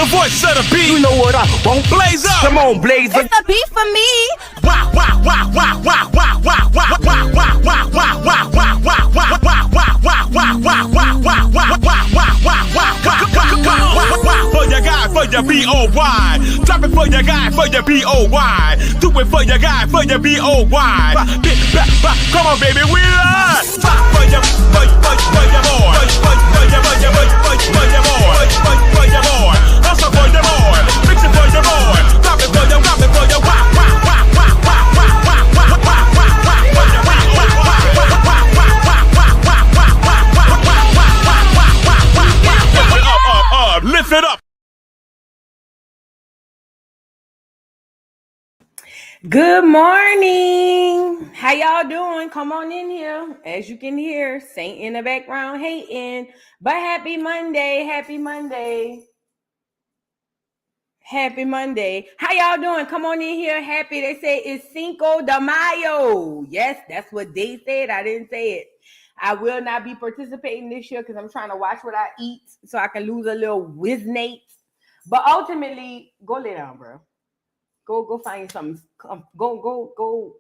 voice of the beat. You know what I want? Blaze up. Come on, blaze up. It's the beat for me. Wah wah wah wah wah wah wah wah wah wah wah wah wah wah wah wah wah wah wah wah. For your guy, for your B-O-Y. Drop it for your guy, for your B-O-Y. Do it for your guy, for your B-O-Y. Come on, baby, we live. For your boy. For your boy. Also for your boy. Fix it for your boy. Drop it for your lift it up. Good morning. How y'all doing? Come on in here. As you can hear, Saint in the background hating. But happy Monday. Happy Monday. Happy Monday. How y'all doing? Come on in here. Happy. They say it's Cinco de Mayo. Yes, that's what they said. I didn't say it. I will not be participating this year because I'm trying to watch what I eat so I can lose a little wiznate. But ultimately, go lay down, bro. Go find something. Go.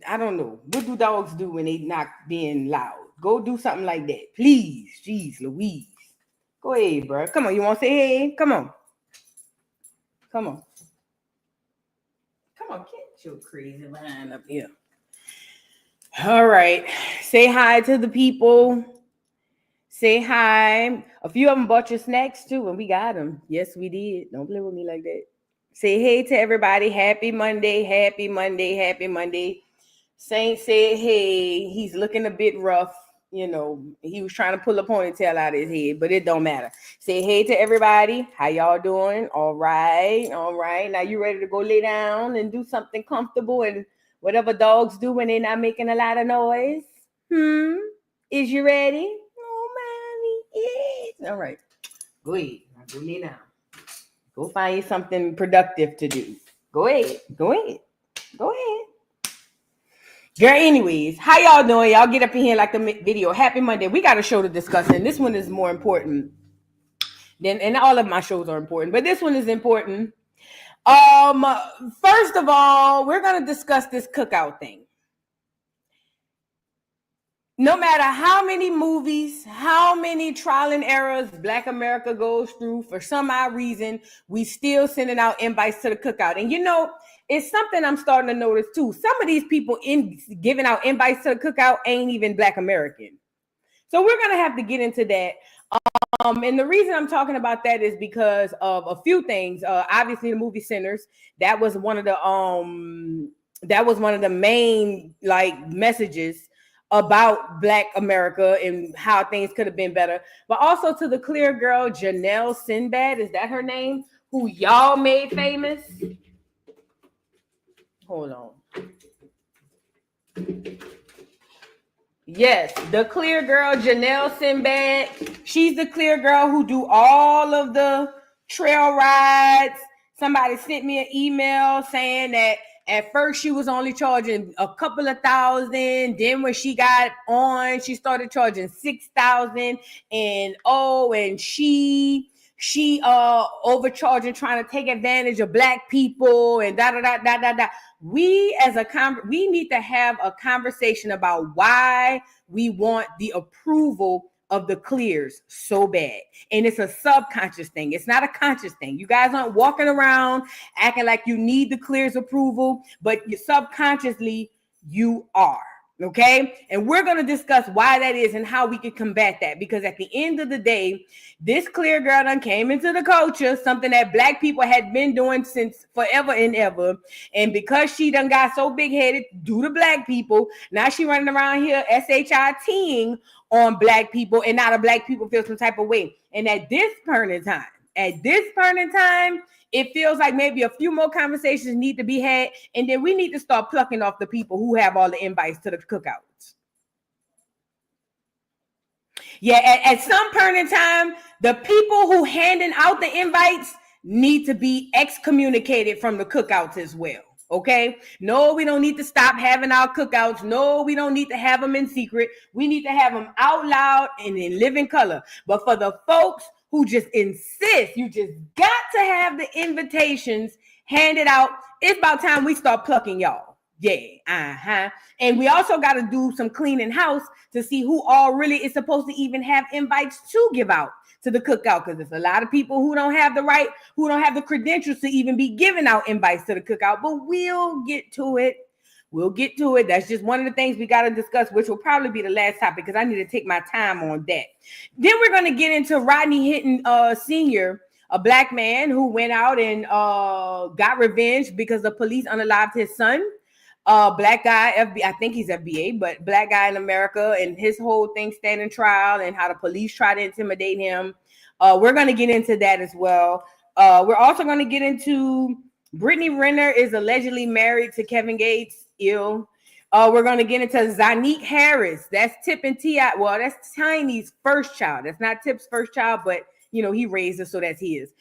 I don't know. What do dogs do when they not being loud? Go do something like that. Please. Jeez Louise. Go ahead, bro. Come on. You want to say hey? Come on. Get your crazy line up here. All right. Say hi to the people. Say hi. A few of them bought your snacks too, and we got them. Yes, we did. Don't play with me like that. Say hey to everybody. Happy Monday. Happy Monday. Happy Monday. Saint said hey. He's looking a bit rough. You know, he was trying to pull a ponytail out of his head, but it don't matter. Say hey to everybody. How y'all doing? All right. Now you ready to go lay down and do something comfortable and whatever dogs do when they're not making a lot of noise? Is you ready? Oh, mommy, yes. All right. Go ahead. Now go lay down. Go find you something productive to do. Go ahead. Girl, anyways, how y'all doing? Y'all get up in here like the video. Happy Monday. We got a show to discuss, and this one is more important and all of my shows are important, but this one is important. First of all, we're going to discuss this cookout thing. No matter how many movies, how many trial and errors Black America goes through, for some odd reason, we still sending out invites to the cookout. And you know, it's something I'm starting to notice too. Some of these people giving out invites to the cookout ain't even Black American. So we're going to have to get into that. And the reason I'm talking about that is because of a few things. Obviously, the movie Sinners, that was one of the main messages about Black America and how things could have been better. But also to the clear girl, Jenelle Sinbad, is that her name? Who y'all made famous? Hold on. Yes, the clear girl, Jenelle Sinbad. She's the clear girl who do all of the trail rides. Somebody sent me an email saying that at first she was only charging a couple of $1,000. Then when she got on, she started charging $6,000. And she overcharging, trying to take advantage of Black people and da. We need to have a conversation about why we want the approval of the clears so bad. And it's a subconscious thing. It's not a conscious thing. You guys aren't walking around acting like you need the clears approval, but subconsciously you are. Okay. And we're going to discuss why that is and how we can combat that. Because at the end of the day, this clear girl done came into the culture, something that Black people had been doing since forever and ever. And because she done got so big headed due to Black people, now she running around here SHITing on Black people, and now the Black people feel some type of way. And at this point in time, it feels like maybe a few more conversations need to be had, and then we need to start plucking off the people who have all the invites to the cookouts. Yeah, at some point in time, the people who handing out the invites need to be excommunicated from the cookouts as well. Okay? No, we don't need to stop having our cookouts. No, we don't need to have them in secret. We need to have them out loud and in living color. But for the folks who just insist you just got to have the invitations handed out. It's about time we start plucking y'all. Yeah, And we also got to do some cleaning house to see who all really is supposed to even have invites to give out to the cookout, because there's a lot of people who don't have the right, who don't have the credentials to even be giving out invites to the cookout. But we'll get to it. We'll get to it. That's just one of the things we got to discuss, which will probably be the last topic because I need to take my time on that. Then we're going to get into Rodney Hinton Sr., a black man who went out and got revenge because the police unalived his son. Black guy, FBA, I think he's FBA, but black guy in America, and his whole thing standing trial and how the police try to intimidate him. We're going to get into that as well. We're also going to get into Brittany Renner is allegedly married to Kevin Gates. We're going to get into Zonnique Harris. That's Tip and T.I. Well, that's Tiny's first child. That's not Tip's first child, but you know, he raised her, so that's his.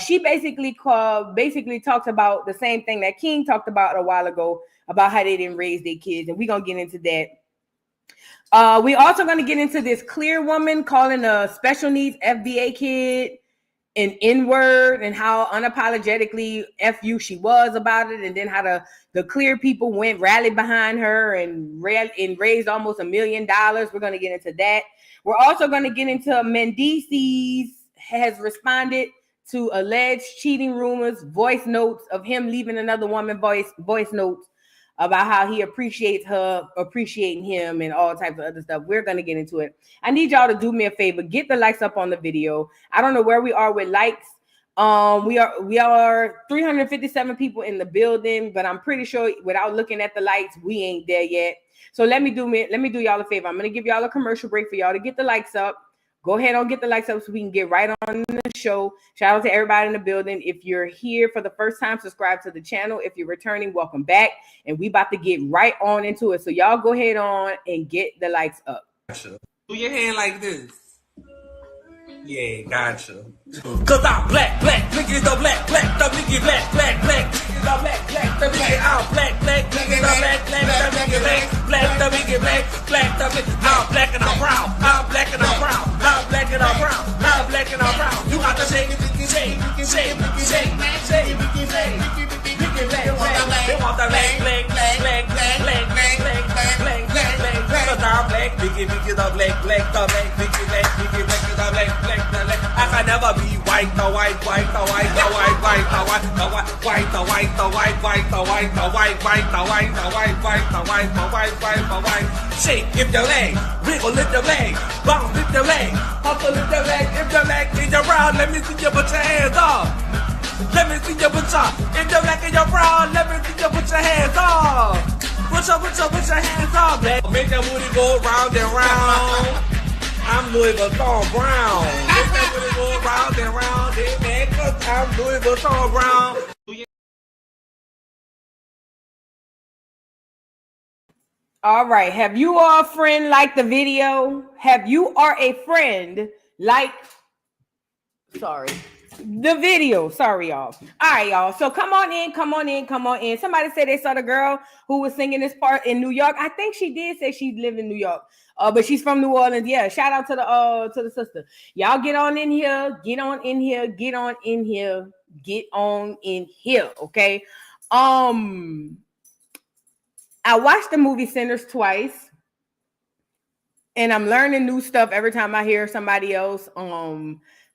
She basically talks about the same thing that King talked about a while ago, about how they didn't raise their kids, and we're gonna get into that. We also gonna get into this clear woman calling a special needs FBA kid an N-word and how unapologetically F-U she was about it, and then how the clear people rallied behind her and raised almost $1 million. We're gonna get into that. We're also gonna get into Mendeecees has responded to alleged cheating rumors, voice notes of him leaving another woman voice notes about how he appreciates her, appreciating him, and all types of other stuff. We're going to get into it. I need y'all to do me a favor. Get the likes up on the video. I don't know where we are with likes. We are 357 people in the building, but I'm pretty sure without looking at the likes, we ain't there yet. So let me do y'all a favor. I'm going to give y'all a commercial break for y'all to get the likes up. Go ahead and get the likes up so we can get right on the show. Shout out to everybody in the building. If you're here for the first time, subscribe to the channel. If you're returning, welcome back. And we about to get right on into it. So y'all go ahead on and get the likes up. Gotcha. Do your hand like this. Yeah, gotcha. Cause I'm black, niggas the black, the nigga black, niggas the black, the nigga I'm black, niggas the black, the nigga black, the nigga black, the nigga I'm black and I'm brown, I'm black and I'm brown, I'm black and I'm brown, I'm black and I'm brown. You got to shake, shake, shake, shake, shake, shake. They want the black, cause I'm black, nigga the black, the nigga black. I can never be white, the white. Shake, if your leg, wiggle, lift your leg, bounce, lift your leg, hustle, lift your leg, if your leg is around, let me see you put your hands up. Let me see you put if your leg is around, let me see you put your hands up. Put your hands up, man. Make that booty go round and round. I'm Louis Vuitton Brown. Make that booty go round and round, man, cause I'm Louis Vuitton Brown. All right. Have you all friend like the video? Have you are a friend like, the video? Sorry, y'all. All right, y'all. So come on in. Somebody said they saw the girl who was singing this part in New York. I think she did say she lived in New York. But she's from New Orleans. Yeah. Shout out to the sister. Y'all get on in here. Okay. I watched the movie Sinners twice, and I'm learning new stuff every time I hear somebody else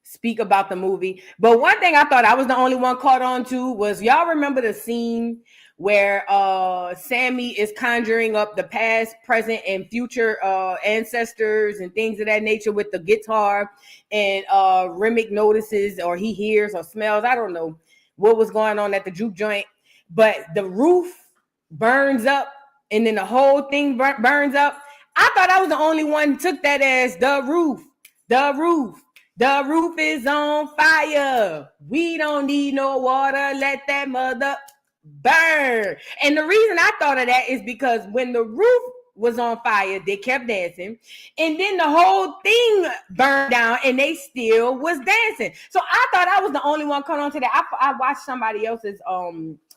speak about the movie. But one thing I thought I was the only one caught on to was, y'all remember the scene where Sammy is conjuring up the past, present, and future ancestors and things of that nature with the guitar, and Remick notices, or he hears or smells, I don't know what was going on at the juke joint, but the roof burns up and then the whole thing burns up. I thought I was the only one who took that as the roof is on fire. We don't need no water. Let that mother burn. And the reason I thought of that is because when the roof was on fire. They kept dancing. And then the whole thing burned down and they still was dancing. So I thought I was the only one coming on to that. I watched somebody else's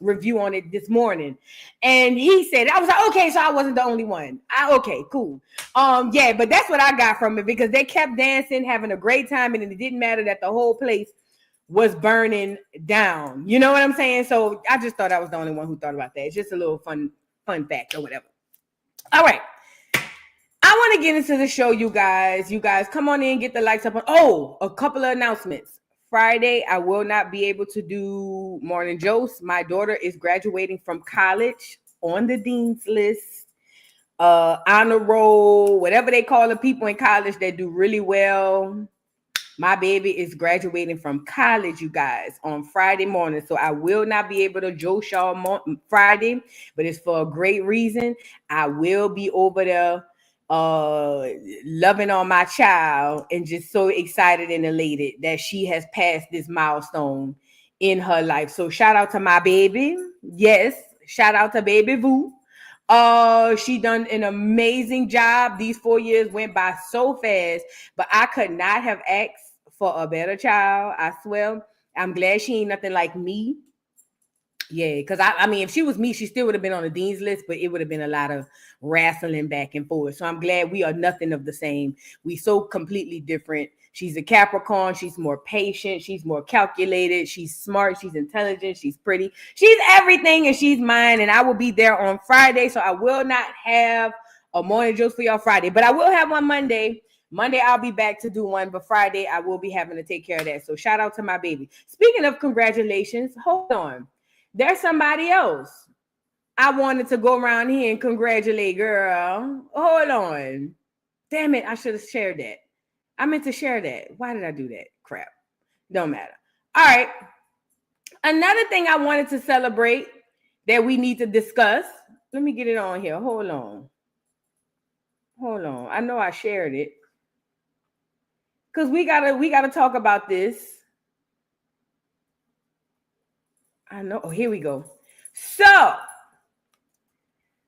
review on it this morning. And he said, I was like, okay, so I wasn't the only one. Okay, cool. Yeah, but that's what I got from it because they kept dancing, having a great time, and it didn't matter that the whole place was burning down. You know what I'm saying? So I just thought I was the only one who thought about that. It's just a little fun fact or whatever. All right. I want to get into the show, you guys. You guys come on in, get the lights up on. Oh, a couple of announcements. Friday, I will not be able to do Morning Joce. My daughter is graduating from college on the dean's list. Honor roll, whatever they call the people in college that do really well. My baby is graduating from college, you guys, on Friday morning. So I will not be able to Joce y'all Friday, but it's for a great reason. I will be over there loving on my child and just so excited and elated that she has passed this milestone in her life. So shout out to my baby. Yes, shout out to baby Vu. She done an amazing job. These 4 years went by so fast, but I could not have asked for a better child. I swear. I'm glad she ain't nothing like me. Yeah, because I mean, if she was me, she still would have been on the dean's list, but it would have been a lot of wrestling back and forth. So I'm glad we are nothing of the same. We so completely different. She's a Capricorn. She's more patient. She's more calculated. She's smart. She's intelligent. She's pretty. She's everything, and she's mine. And I will be there on Friday, so I will not have a Morning Joce for y'all Friday, but I will have one Monday. Monday, I'll be back to do one, but Friday, I will be having to take care of that. So shout out to my baby. Speaking of congratulations, hold on. There's somebody else I wanted to go around here and congratulate, girl. Hold on. Damn it, I should have shared that. I meant to share that. Why did I do that? Crap. Don't matter. All right. Another thing I wanted to celebrate that we need to discuss. Let me get it on here. Hold on. I know I shared it. Because we gotta talk about this. I know. Oh, here we go. So,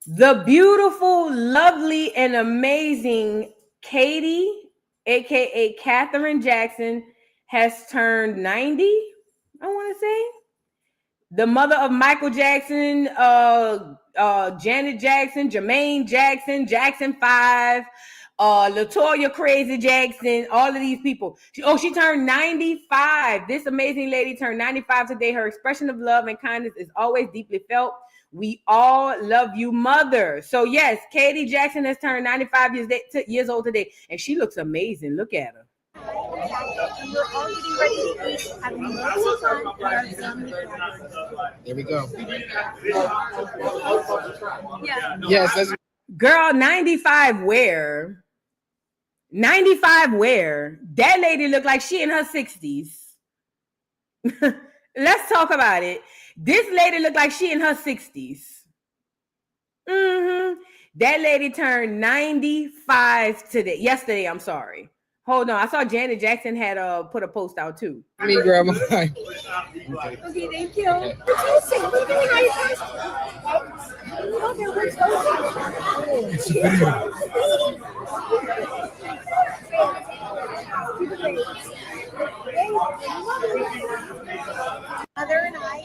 the beautiful, lovely, and amazing Katie, aka Katherine Jackson, has turned 90. I want to say the mother of Michael Jackson, Janet Jackson, Jermaine Jackson, Jackson 5. Latoya Crazy Jackson, all of these people. She turned 95. This amazing lady turned 95 today. Her expression of love and kindness is always deeply felt. We all love you, mother. So yes, Katie Jackson has turned 95 years old today, and she looks amazing. Look at her. We're all getting ready to eat, having lots of fun with our Zonnique. There we go. Yeah. Yes, that's Girl, 95 where? 95 where? That lady looked like she in her 60s. Let's talk about it. This lady looked like she in her 60s. That lady turned 95 yesterday. I'm sorry. Hold on. I saw Janet Jackson had put a post out too. me, Grandma. Okay, thank you. Okay, where's Mother and I.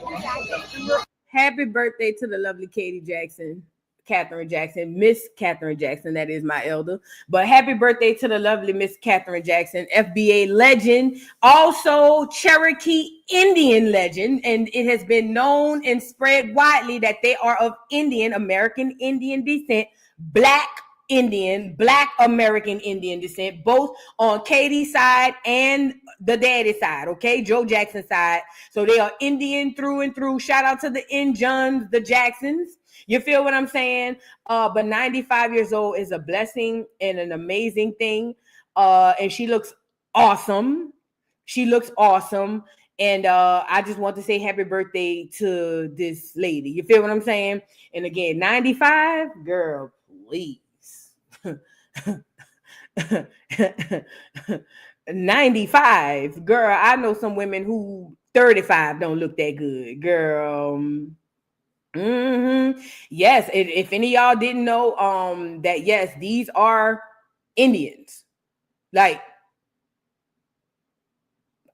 Happy birthday to the lovely Katie Jackson. Katherine Jackson, Miss Katherine Jackson, that is my elder. But happy birthday to the lovely Miss Katherine Jackson, FBA legend, also Cherokee Indian legend. And it has been known and spread widely that they are of American Indian descent, Black American Indian descent, both on Katie's side and the daddy side, okay? Joe Jackson's side. So they are Indian through and through. Shout out to the Injuns, the Jacksons. You feel what I'm saying? But 95 years old is a blessing and an amazing thing. And she looks awesome. And I just want to say happy birthday to this lady. You feel what I'm saying? And again, 95, girl, please. 95, girl. I know some women who 35 don't look that good, girl. Yes, if any of y'all didn't know, that yes, these are Indians, like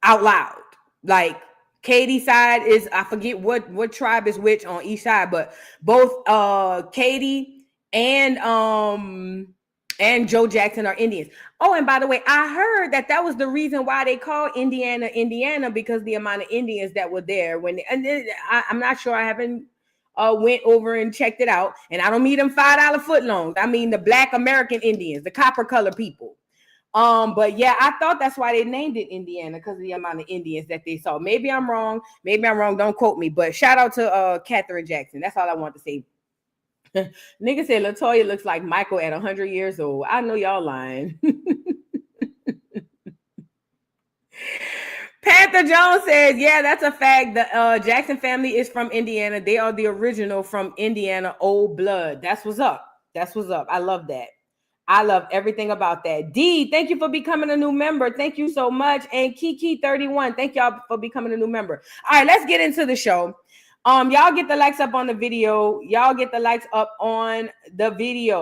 out loud. Like Katie's side is, I forget what tribe is which on each side, but both Katie and Joe Jackson are Indians. Oh, and by the way, I heard that was the reason why they call Indiana, because the amount of Indians that were there when I'm not sure. I haven't went over and checked it out, and I don't mean them $5 footlongs. I mean the Black American Indians, the copper color people. But yeah, I thought that's why they named it Indiana, because of the amount of Indians that they saw. Maybe I'm wrong. Don't quote me. But shout out to Katherine Jackson. That's all I want to say. Nigga said LaToya looks like Michael at 100 years old. I know y'all lying. Panther Jones says, yeah, that's a fact. The Jackson family is from Indiana. They are the original from Indiana, old blood. That's what's up. I love that. I love everything about that. D, thank you for becoming a new member. Thank you so much. And Kiki31, thank y'all for becoming a new member. All right, let's get into the show. Y'all get the likes up on the video.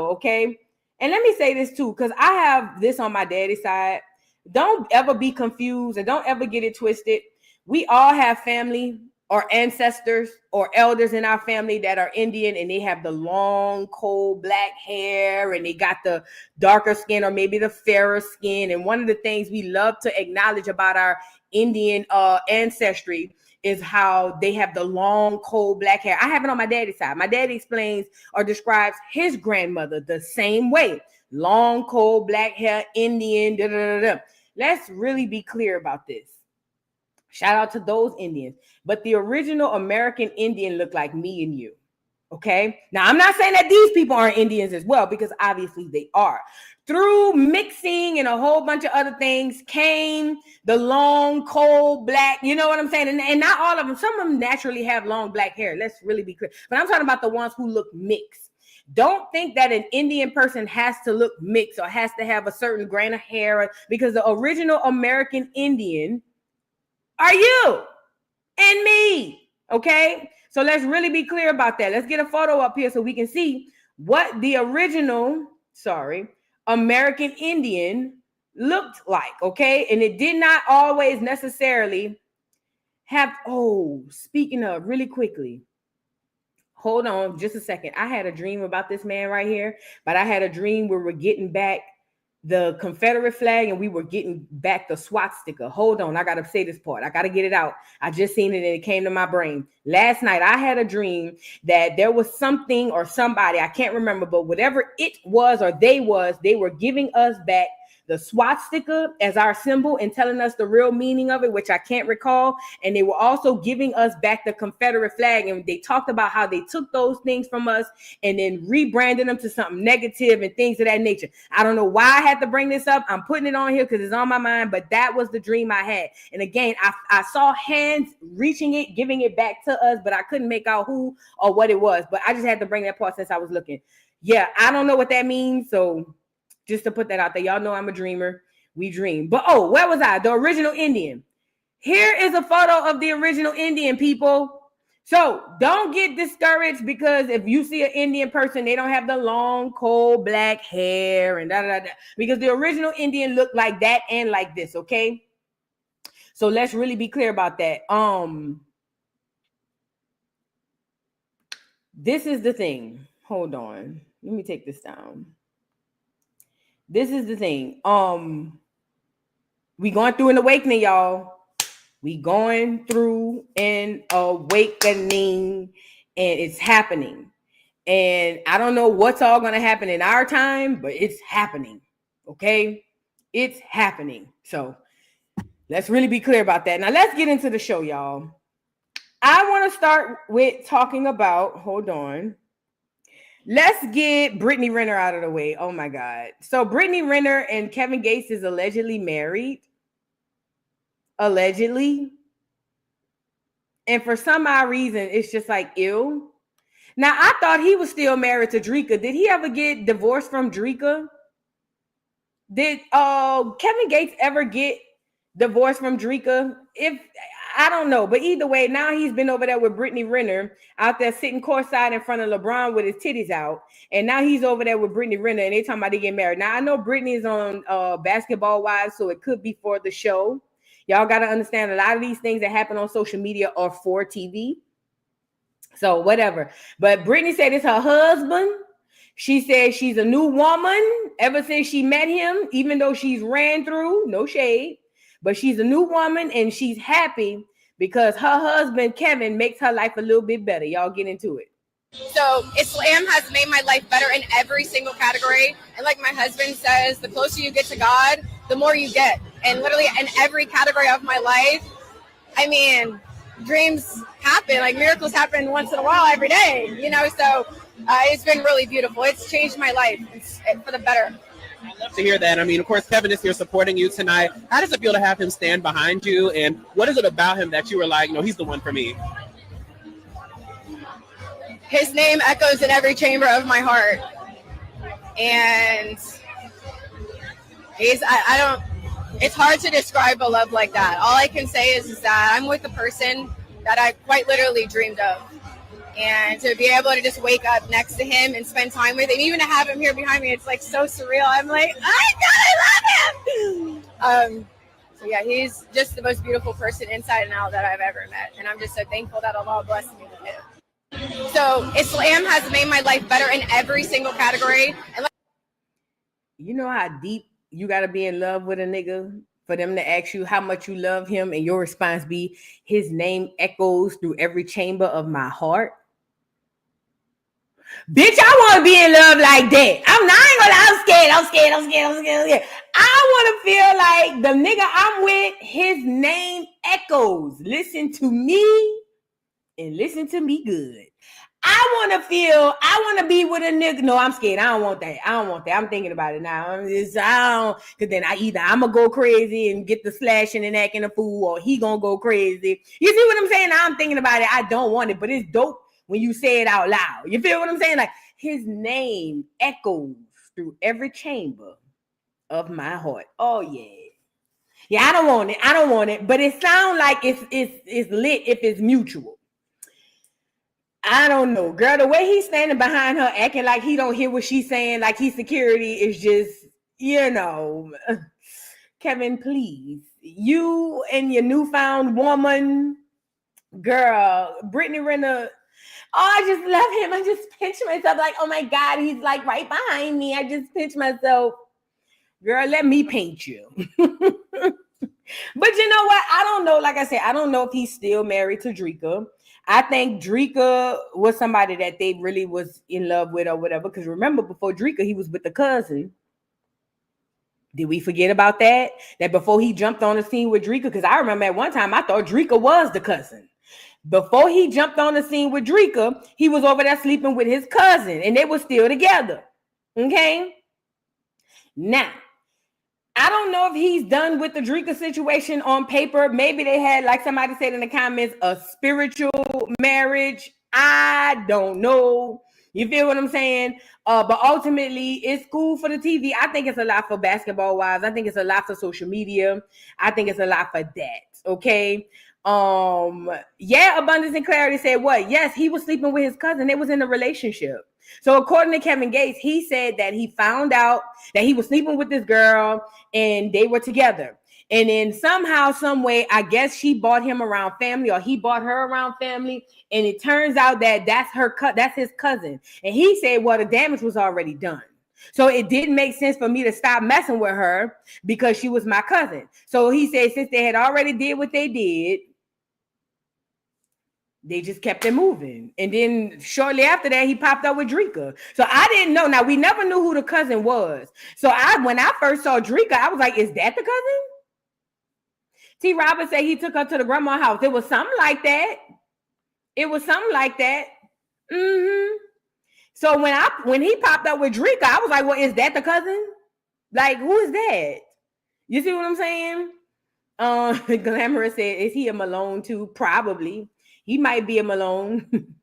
Okay? And let me say this too, because I have this on my daddy's side. Don't ever be confused and don't ever get it twisted. We all have family or ancestors or elders in our family that are Indian, and they have the long, cold black hair, and they got the darker skin or maybe the fairer skin. And one of the things we love to acknowledge about our Indian ancestry is how they have the long, cold black hair. I have it on my daddy's side. My daddy explains or describes his grandmother the same way. Long, cold black hair, Indian, da, da, da, da. Let's really be clear about this. Shout out to those Indians. But the original American Indian looked like me and you. Okay? Now, I'm not saying that these people aren't Indians as well, because obviously they are. Through mixing and a whole bunch of other things came the long, cold, black, you know what I'm saying? And not all of them. Some of them naturally have long black hair. Let's really be clear. But I'm talking about the ones who look mixed. Don't think that an Indian person has to look mixed or has to have a certain grain of hair, because the original American Indian are you and me, okay? So let's really be clear about that. Let's get a photo up here so we can see what the original, American Indian looked like, okay? And it did not always necessarily have, speaking of, really quickly, hold on just a second. I had a dream about this man right here, but I had a dream where we're getting back the Confederate flag and we were getting back the SWAT sticker. Hold on, I gotta say this part. I gotta get it out. I just seen it and it came to my brain. Last night, I had a dream that there was something or somebody, I can't remember, but whatever it was or they were giving us back the SWAT sticker as our symbol and telling us the real meaning of it, which I can't recall. And they were also giving us back the Confederate flag. And they talked about how they took those things from us and then rebranded them to something negative and things of that nature. I don't know why I had to bring this up. I'm putting it on here because it's on my mind, but that was the dream I had. And again, I saw hands reaching it, giving it back to us, but I couldn't make out who or what it was. But I just had to bring that part since I was looking. Yeah, I don't know what that means. So just to put that out there, y'all know I'm a dreamer. We dream. But where was I? The original Indian. Here is a photo of the original Indian, people. So don't get discouraged because if you see an Indian person, they don't have the long, cold black hair and da da da. Because the original Indian looked like that and like this, okay? So let's really be clear about that. This is the thing. Hold on. Let me take this down. This is the thing. We going through an awakening, y'all. We going through an awakening, and it's happening. And I don't know what's all going to happen in our time, but it's happening. Okay? It's happening. So let's really be clear about that. Now let's get into the show, y'all. I want to start with talking about, hold on. Let's get Brittany Renner out of the way. Oh my God. So Brittany Renner and Kevin Gates is allegedly married. Allegedly. And for some odd reason, it's just like, ew. Now, I thought he was still married to Dreka. Did he ever get divorced from Dreka? Did Kevin Gates ever get divorced from Dreka? If I don't know, but either way, now he's been over there with Brittany Renner out there sitting courtside in front of LeBron with his titties out, and now he's over there with Brittany Renner, and they talking about they get married. Now I know Brittany is on Basketball Wives, so it could be for the show. Y'all got to understand a lot of these things that happen on social media are for TV. So whatever. But Brittany said it's her husband. She said she's a new woman ever since she met him, even though she's ran through, no shade, but she's a new woman and she's happy because her husband, Kevin, makes her life a little bit better. Y'all get into it. So Islam has made my life better in every single category. And like my husband says, the closer you get to God, the more you get. And literally in every category of my life, I mean, dreams happen, like miracles happen once in a while every day, you know, so it's been really beautiful. It's changed my life for the better. I'd love to hear that. I mean, of course, Kevin is here supporting you tonight. How does it feel to have him stand behind you? And what is it about him that you were like, he's the one for me? His name echoes in every chamber of my heart. And it's hard to describe a love like that. All I can say is that I'm with the person that I quite literally dreamed of. And to be able to just wake up next to him and spend time with him, even to have him here behind me, it's like so surreal. I'm like, I love him. So yeah, he's just the most beautiful person inside and out that I've ever met. And I'm just so thankful that Allah blessed me with him. So Islam has made my life better in every single category. And you know how deep you got to be in love with a nigga for them to ask you how much you love him and your response be, his name echoes through every chamber of my heart? Bitch, I want to be in love like that. I'm scared. I want to feel like the nigga I'm with, his name echoes. Listen to me and listen to me good. I want to be with a nigga. No, I'm scared. I don't want that. I'm thinking about it now. Because then I'm going to go crazy and get the slashing and acting a fool, or he going to go crazy. You see what I'm saying? I'm thinking about it. I don't want it, but it's dope when you say it out loud. You feel what I'm saying? Like, his name echoes through every chamber of my heart. Oh, yeah. Yeah, I don't want it. But it sounds like it's lit if it's mutual. I don't know, girl. The way he's standing behind her, acting like he don't hear what she's saying, like he's security, is just, Kevin, please. You and your newfound woman, girl, Brittany Renner. Oh, I just love him. I just pinch myself like, oh my God, he's like right behind me. I just pinch myself. Girl, let me paint you. But you know what? I don't know. Like I said, I don't know if he's still married to Dreka. I think Dreka was somebody that they really was in love with or whatever. Because remember, before Dreka, he was with the cousin. Did we forget about that? That before he jumped on the scene with Dreka, because I remember at one time I thought Dreka was the cousin. Before he jumped on the scene with Dreka, he was over there sleeping with his cousin, and they were still together. Okay? Now, I don't know if he's done with the Dreka situation on paper. Maybe they had, like somebody said in the comments, a spiritual marriage. I don't know. You feel what I'm saying? But ultimately, it's cool for the TV. I think it's a lot for Basketball Wives. I think it's a lot for social media. I think it's a lot for that. Okay? Abundance and Clarity said what? Yes, he was sleeping with his cousin. They was in a relationship. So according to Kevin Gates, he said that he found out that he was sleeping with this girl and they were together. And then somehow, some way, I guess she bought him around family, or he bought her around family. And it turns out that that's his cousin. And he said, well, the damage was already done. So it didn't make sense for me to stop messing with her because she was my cousin. So he said, since they had already did what they did, they just kept it moving. And then shortly after that, he popped up with Dreka. So I didn't know. Now, we never knew who the cousin was. So when I first saw Dreka, I was like, is that the cousin? T. Robert said he took her to the grandma's house. It was something like that. Mm-hmm. So when he popped up with Dreka, I was like, well, is that the cousin? Like, who is that? You see what I'm saying? Glamorous said, is he a Malone too? Probably. He might be a Malone.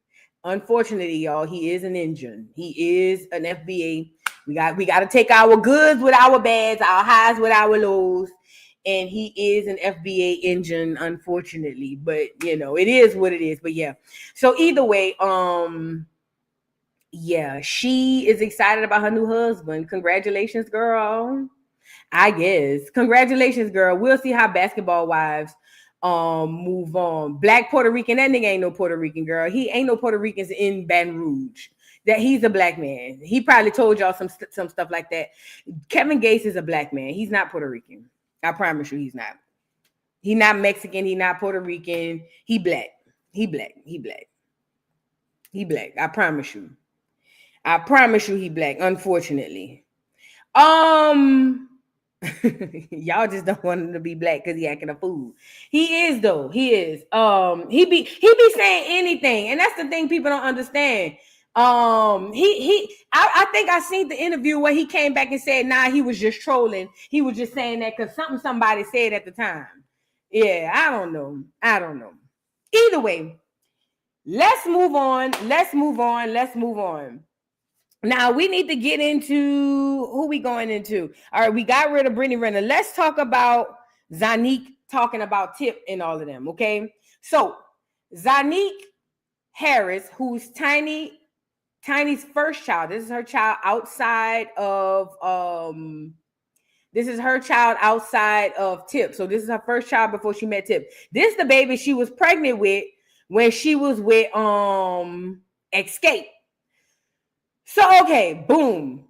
Unfortunately, y'all, he is an engine. He is an FBA. We got to take our goods with our bads, our highs with our lows. and he is an FBA engine, unfortunately. But you know, it is what it is. But yeah, so either way, yeah, she is excited about her new husband. Congratulations, girl. I guess. Congratulations, girl. We'll see how Basketball Wives move on. Black Puerto Rican, that nigga ain't no Puerto Rican, girl. He ain't no Puerto Ricans in Baton Rouge. That he's a black man. He probably told y'all some stuff like that. Kevin Gates is a black man. He's not Puerto Rican. I promise you he's not. He not Mexican. He not Puerto Rican. He black. He black. He black. He black. I promise you. I promise you he black, unfortunately. Y'all just don't want him to be black because he acting a fool. He is though. He is. He be saying anything, and that's the thing people don't understand. I think I seen the interview where he came back and said, nah, he was just trolling. He was just saying that because somebody said at the time. Yeah, I don't know. Either way, let's move on. Now we need to get into who we going into. All right, we got rid of Brittany Renner. Let's talk about Zonnique talking about Tip and all of them, okay? So Zonnique Harris, who's Tiny's first child. This is her child outside of Tip. So this is her first child before she met Tip. This is the baby she was pregnant with when she was with Escape. So, okay, boom.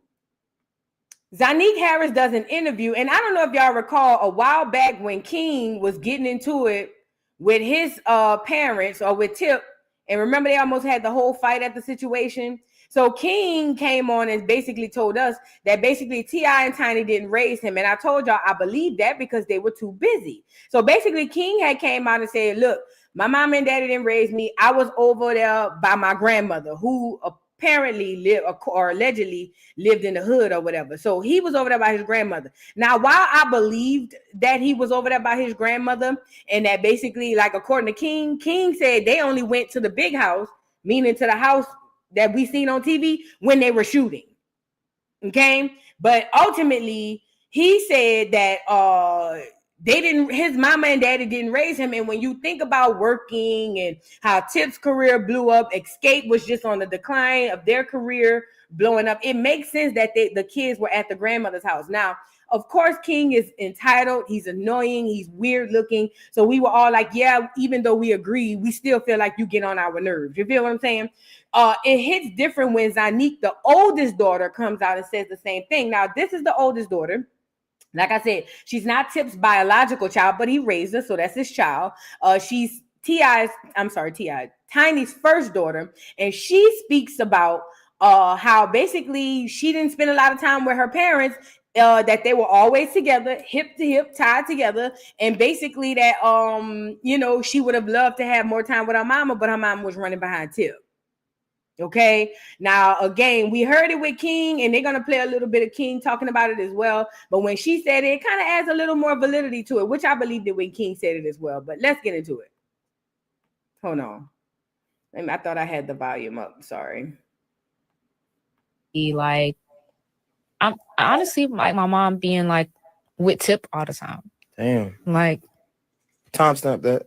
Zonnique Harris does an interview, and I don't know if y'all recall a while back when King was getting into it with his parents or with Tip, and remember they almost had the whole fight at the situation. So King came on and basically told us that basically T.I. and Tiny didn't raise him, and I told y'all I believe that because they were too busy. So basically King had came out and said, look, my mom and daddy didn't raise me. I was over there by my grandmother who apparently lived or allegedly lived in the hood or whatever. So he was over there by his grandmother. Now, while I believed that he was over there by his grandmother and that basically, like according to King said they only went to the big house, meaning to the house that we seen on TV when they were shooting. Okay. But ultimately he said that, his mama and daddy didn't raise him. And when you think about working and how Tip's career blew up, Escape was just on the decline of their career blowing up, it makes sense that the kids were at the grandmother's house. Now, of course, King is entitled. He's annoying. He's weird looking. So we were all like, yeah, even though we agree, we still feel like you get on our nerves. You feel what I'm saying? It hits different when Zonnique, the oldest daughter, comes out and says the same thing. Now, this is the oldest daughter. Like I said, she's not Tip's biological child, but he raised her, so that's his child. She's Tiny's first daughter, and she speaks about how basically she didn't spend a lot of time with her parents, that they were always together, hip to hip, tied together, and basically that she would have loved to have more time with her mama, but her mama was running behind Tip. Okay, now again, we heard it with King, and they're gonna play a little bit of King talking about it as well. But when she said it, it kind of adds a little more validity to it, which I believed it when King said it as well. But let's get into it. Hold on, I thought I had the volume up. Sorry. Like, I'm honestly like my mom being like with Tip all the time. Damn. Like, timestamp that.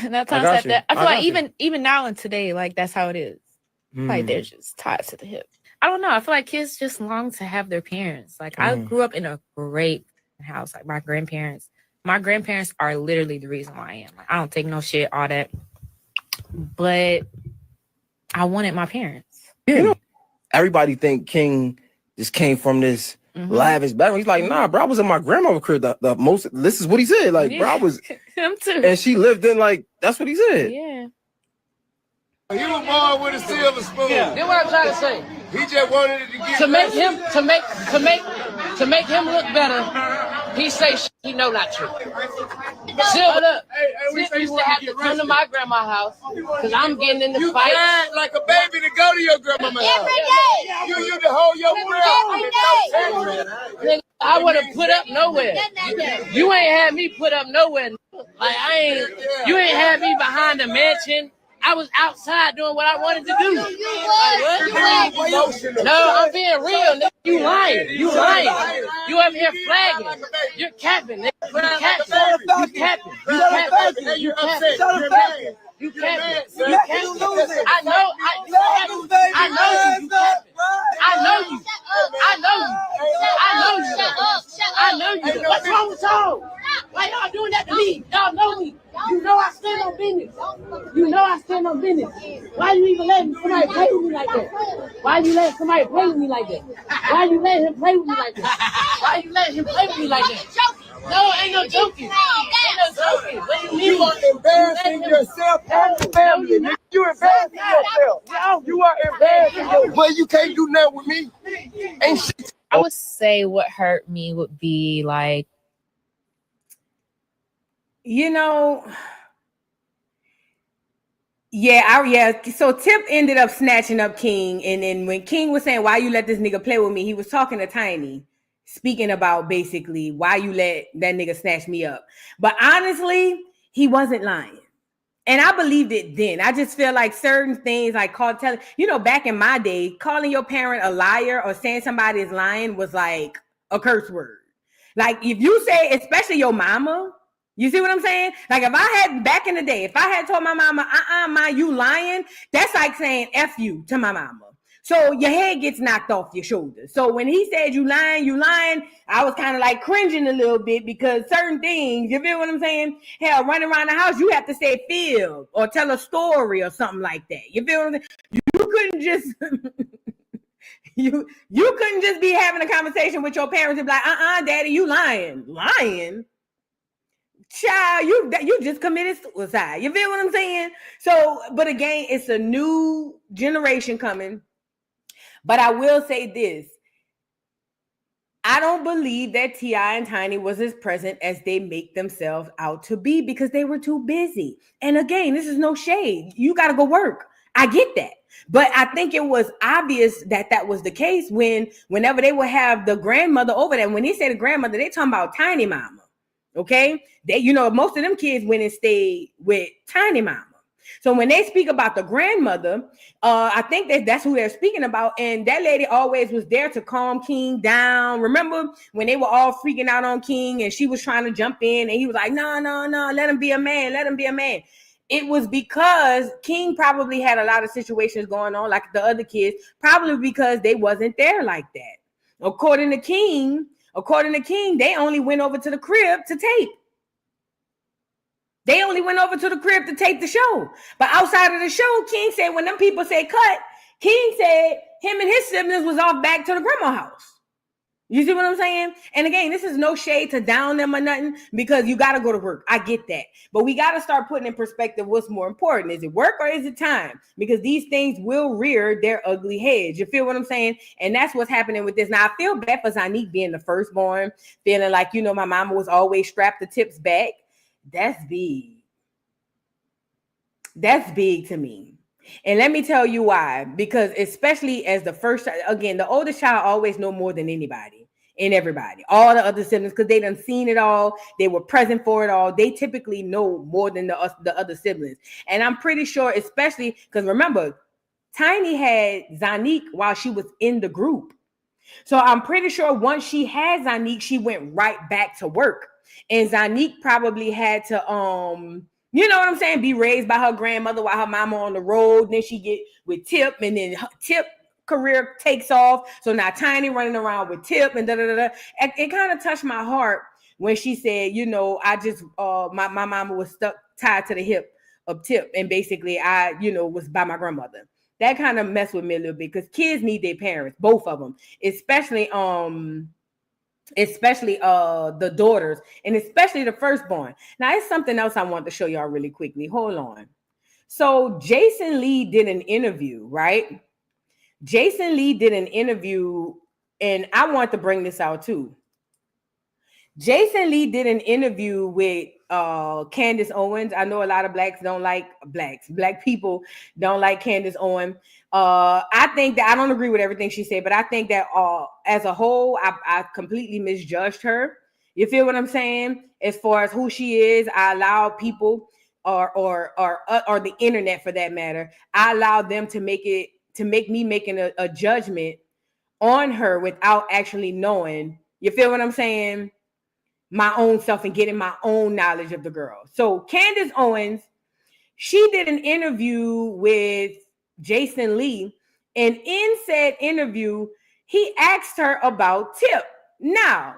Not timestamp that. I feel like even now and today, like that's how it is. Like they're just tied to the hip. I don't know. I feel like kids just long to have their parents. Like I grew up in a great house. Like my grandparents are literally the reason why I am. Like I don't take no shit, all that. But I wanted my parents. Yeah. You know, everybody think King just came from this lavish background. He's like, nah, bro, I was in my grandmother's crib. The most. This is what he said. Like, bro, I was. Him too. And she lived in like that's what he said. Yeah. He was born with a silver spoon. Yeah. That's what I'm trying to say. He just wanted it to get to make him look better. He say he know not to. Silver up. Sid used to have to come to my grandma's house because I'm getting in the fight. You act like a baby to go to your grandma's house. Every day. You used to hold your breath. I wouldn't put up nowhere. You ain't had me put up nowhere. Like you ain't had me behind the mansion. I was outside doing what I wanted to do. Like, what? No, I'm being real. You lying. You over here flagging. You're capping. Nigga. You capping. You capping. You capping. I know you. I know you. What's wrong with y'all? Why y'all doing that to me? Y'all know me. You know I stand on business. Why you even letting somebody play with me like that? Why you letting somebody play with me like that? Why you letting him play with me like that? Why you letting him play with me like that? No, ain't no joking. What do you mean? You are embarrassing yourself and your family. You embarrassing yourself. You are embarrassing yourself. But you can't do nothing with me. Ain't shit. I would say what hurt me would be like, So Tip ended up snatching up King, and then when King was saying, "Why you let this nigga play with me?" he was talking to Tiny, speaking about basically why you let that nigga snatch me up. But honestly, he wasn't lying. And I believed it then. I just feel like certain things like back in my day, calling your parent a liar or saying somebody is lying was like a curse word. Like if you say, especially your mama, you see what I'm saying? Like if I had back in the day, if I had told my mama, ma, you lying, that's like saying F you to my mama. So your head gets knocked off your shoulders. So when he said you lying, I was kind of like cringing a little bit because certain things, you feel what I'm saying? Hell, running around the house, you have to say feel or tell a story or something like that. You feel what I'm saying? You couldn't just you couldn't just be having a conversation with your parents and be like, daddy, you lying. Lying? Child, you just committed suicide. You feel what I'm saying? So, but again, it's a new generation coming. But I will say this. I don't believe that T.I. and Tiny was as present as they make themselves out to be because they were too busy. And again, this is no shade. You got to go work. I get that. But I think it was obvious that was the case whenever they would have the grandmother over there. When they say the grandmother, they talking about Tiny Mama. Okay? They, most of them kids went and stayed with Tiny Mama. So when they speak about the grandmother, I think that's who they're speaking about. And that lady always was there to calm King down. Remember when they were all freaking out on King and she was trying to jump in and he was like, no, let him be a man. It was because King probably had a lot of situations going on like the other kids, probably because they wasn't there like that. According to King, they only went over to the crib to tape. They only went over to the crib to tape the show. But outside of the show, King said when them people say cut, King said him and his siblings was off back to the grandma house. You see what I'm saying? And again, this is no shade to down them or nothing because you got to go to work. I get that. But we got to start putting in perspective what's more important. Is it work or is it time? Because these things will rear their ugly heads. You feel what I'm saying? And that's what's happening with this. Now, I feel bad for Zonnique being the firstborn, feeling like, my mama was always strapped the Tip's back. That's big. That's big to me. And let me tell you why. Because especially as the first, again, the oldest child always know more than anybody and everybody. All the other siblings, because they done seen it all. They were present for it all. They typically know more than the other siblings. And I'm pretty sure, especially, because remember, Tiny had Zonnique while she was in the group. So I'm pretty sure once she had Zonnique, she went right back to work. And Zonnique probably had to, you know what I'm saying, be raised by her grandmother while her mama on the road. Then she get with Tip, and then Tip career takes off. So now Tiny running around with Tip and da-da-da-da. It kind of touched my heart when she said, I just, my mama was tied to the hip of Tip. And basically I, was by my grandmother. That kind of messed with me a little bit because kids need their parents, both of them, especially the daughters and especially the firstborn. Now, it's something else I want to show y'all really quickly. Hold on. So Jason Lee did an interview, right? Jason Lee did an interview, and I want to bring this out too. Jason Lee did an interview with Candace Owens. I know a lot of black people don't like Candace Owens. I think that I don't agree with everything she said, but I think that as a whole, I completely misjudged her. You feel what I'm saying? As far as who she is, I allow people or the internet for that matter, I allow them to make me making a judgment on her without actually knowing, You feel what I'm saying? My own self and getting my own knowledge of the girl. So Candace Owens, she did an interview with Jason Lee, and in said interview, he asked her about Tip. Now,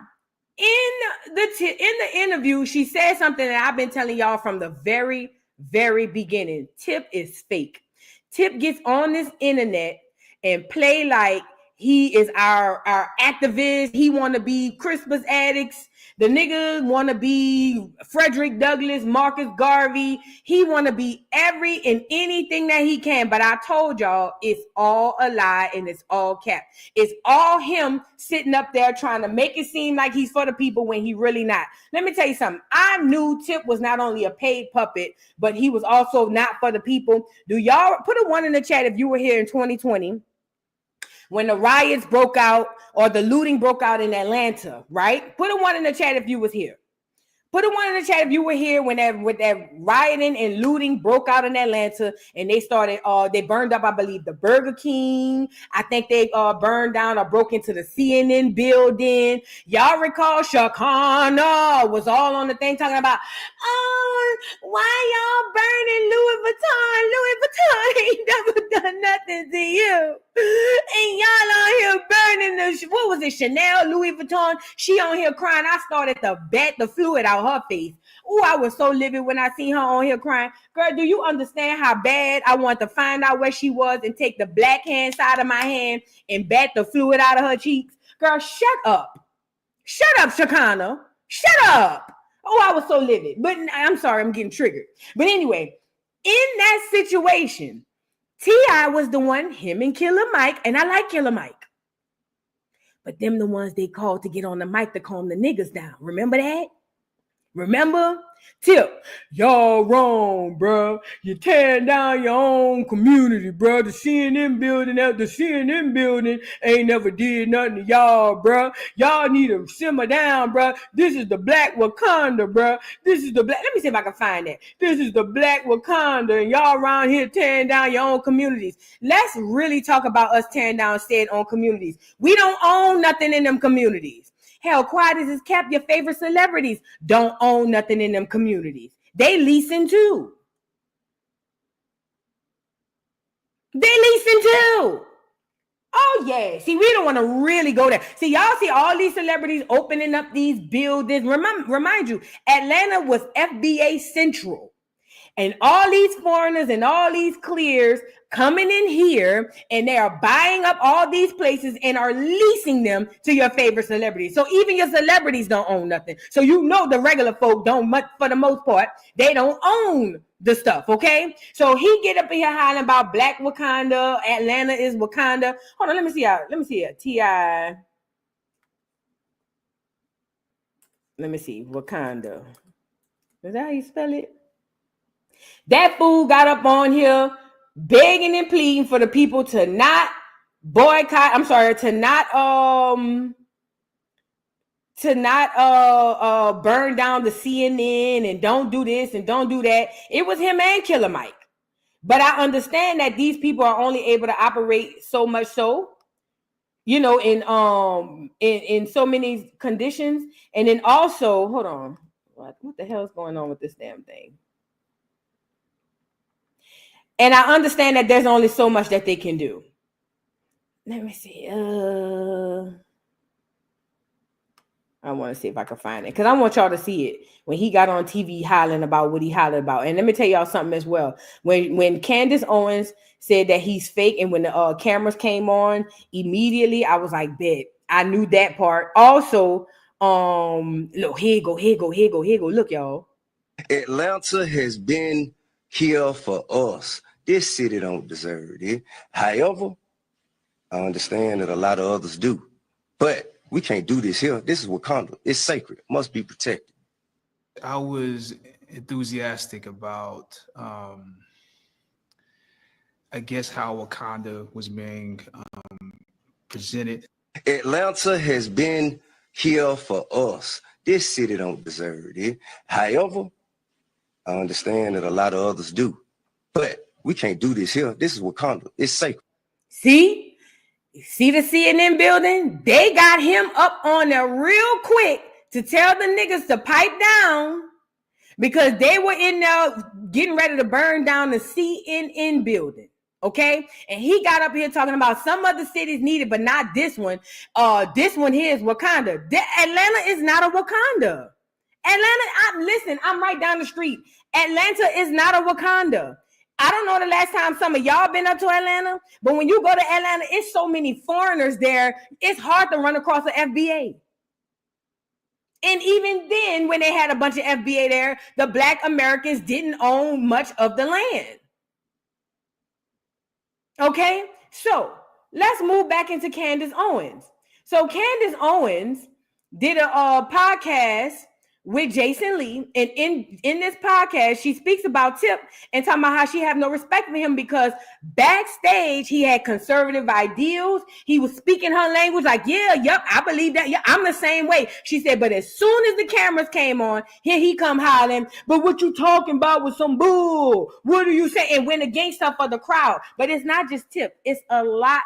in the interview, she said something that I've been telling y'all from the very, very beginning. Tip is fake. Tip gets on this internet and play like he is our activist. He want to be Crispus Addicts. The nigga want to be Frederick Douglass, Marcus Garvey. He want to be every and anything that he can. But I told y'all, it's all a lie and it's all cap. It's all him sitting up there trying to make it seem like he's for the people when he really not. Let me tell you something. I knew Tip was not only a paid puppet, but he was also not for the people. Do y'all put a 1 in the chat if you were here in 2020? When the riots broke out or the looting broke out in Atlanta, right? Put a 1 in the chat if you was here. Put a 1 in the chat if you were here when that rioting and looting broke out in Atlanta and they started, they burned up, I believe, the Burger King. I think they burned down or broke into the CNN building. Y'all recall Shakana was all on the thing talking about, why y'all burning Louis Vuitton? Louis Vuitton ain't never done nothing to you. And y'all on here burning what was it, Chanel, Louis Vuitton? She on here crying. I started to bat the fluid out her face. Oh, I was so livid when I seen her on here crying. Girl, do you understand how bad I want to find out where she was and take the black hand side of my hand and bat the fluid out of her cheeks? Girl, shut up. Shut up, Shakana. Shut up. Oh, I was so livid. But I'm sorry, I'm getting triggered. But anyway, in that situation, T.I. was the one, him and Killer Mike, and I like Killer Mike. But them the ones they called to get on the mic to calm the niggas down. Remember that? Remember? Tip, y'all wrong, bro. You're tearing down your own community, bro. The CNN building ain't never did nothing to y'all, bro. Y'all need to simmer down, bro. This is the Black Wakanda, bro. This is the black. Let me see if I can find that. This is the Black Wakanda, and y'all around here tearing down your own communities. Let's really talk about us tearing down said own communities. We don't own nothing in them communities. Hell, quiet as is kept, your favorite celebrities don't own nothing in them communities. They leasing too. Oh, yeah. See, we don't want to really go there. See, y'all see all these celebrities opening up these buildings. Remind you, Atlanta was FBA Central. And all these foreigners and all these clears coming in here and they are buying up all these places and are leasing them to your favorite celebrities. So even your celebrities don't own nothing. So you know the regular folk don't, for the most part, they don't own the stuff, okay? So he get up in here hollering about Black Wakanda, Atlanta is Wakanda. Hold on, let me see T.I. Let me see, Wakanda. Is that how you spell it? That fool got up on here begging and pleading for the people to not boycott. I'm sorry, to not burn down the CNN and don't do this and don't do that. It was him and Killer Mike. But I understand that these people are only able to operate so much so, you know, in so many conditions. And then also, hold on, what the hell is going on with this damn thing? And I understand that there's only so much that they can do. Let me see. I want to see if I can find it because I want y'all to see it. When he got on TV hollering about what he hollered about. And let me tell y'all something as well. When Candace Owens said that he's fake and when the cameras came on, immediately I was like, bet. I knew that part. Also, look, here you go. Look, y'all. Atlanta has been here for us. This city don't deserve it. However, I understand that a lot of others do. But we can't do this here. This is Wakanda. It's sacred. It must be protected. I was enthusiastic about, I guess, how Wakanda was being presented. Atlanta has been here for us. This city don't deserve it. However, I understand that a lot of others do. But we can't do this here. This is Wakanda. It's sacred. See? See the CNN building? They got him up on there real quick to tell the niggas to pipe down because they were in there getting ready to burn down the CNN building. Okay, and he got up here talking about some other cities needed, but not this one. This one here is Wakanda. Atlanta is not a Wakanda. Listen, I'm right down the street. Atlanta is not a Wakanda. I don't know the last time some of y'all been up to Atlanta, but when you go to Atlanta, it's so many foreigners there, it's hard to run across the FBA. And even then, when they had a bunch of FBA there, the Black Americans didn't own much of the land. Okay, so let's move back into Candace Owens. So Candace Owens did a podcast with Jason Lee, and in this podcast, she speaks about Tip and talking about how she have no respect for him because backstage he had conservative ideals. He was speaking her language like, yeah, yep, I believe that. Yeah, I'm the same way. She said, but as soon as the cameras came on, here he come hollering, but what you talking about was some bull. What do you say? And went against her for the crowd. But it's not just Tip. It's a lot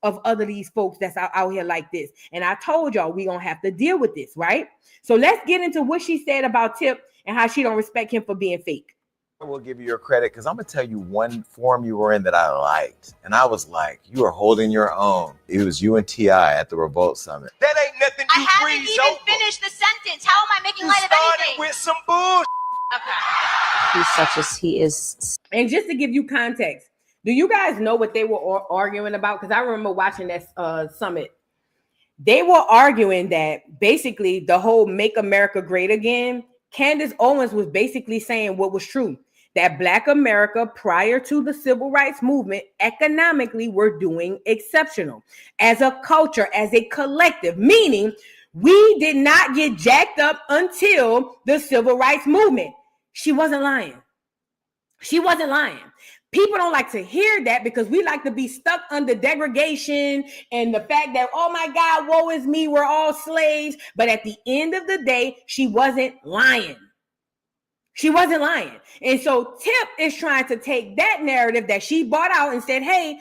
of other these folks that's out here like this. And I told y'all we gonna have to deal with this, right? So let's get into what she said about Tip and how she don't respect him for being fake. I will give you your credit because I'm gonna tell you one forum you were in that I liked, and I was like, you are holding your own. It was you and T.I. at the Revolt Summit. That ain't nothing you I haven't breeze even over. finished the sentence. How am I making You light of started anything? with some bullshit. Okay. He's such as he is. And just to give you context, do you guys know what they were arguing about? Because I remember watching that summit. They were arguing that basically the whole Make America Great Again, Candace Owens was basically saying what was true, that Black America prior to the civil rights movement economically were doing exceptional as a culture, as a collective, meaning we did not get jacked up until the civil rights movement. She wasn't lying. She wasn't lying. People don't like to hear that because we like to be stuck under degradation and the fact that, oh my God, woe is me, we're all slaves. But at the end of the day, she wasn't lying. She wasn't lying. And so Tip is trying to take that narrative that she bought out and said, hey,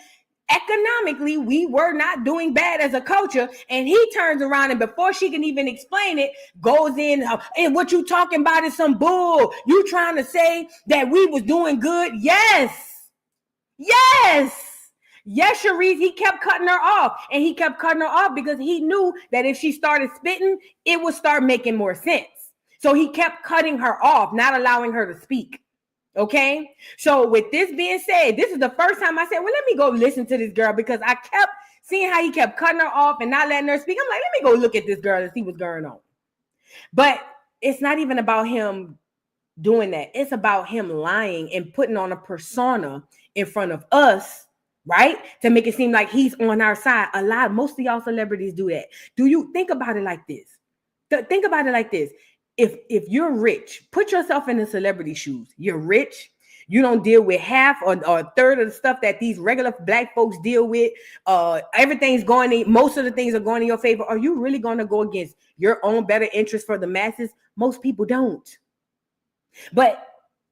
economically, we were not doing bad as a culture. And he turns around and before she can even explain it, goes in, and what you talking about is some bull. You trying to say that we was doing good? Yes. Yes, Sharice, he kept cutting her off. And he kept cutting her off because he knew that if she started spitting, it would start making more sense. So he kept cutting her off, not allowing her to speak. Okay? So with this being said, this is the first time I said, well, let me go listen to this girl because I kept seeing how he kept cutting her off and not letting her speak. I'm like, let me go look at this girl and see what's going on. But it's not even about him doing that. It's about him lying and putting on a persona in front of us, right? To make it seem like he's on our side. Most of y'all celebrities do that. Do you think about it like this? Think about it like this. If you're rich, put yourself in the celebrity shoes. You're rich. You don't deal with half or a third of the stuff that these regular Black folks deal with. Everything's going in, most of the things are going in your favor. Are you really going to go against your own better interest for the masses? Most people don't. But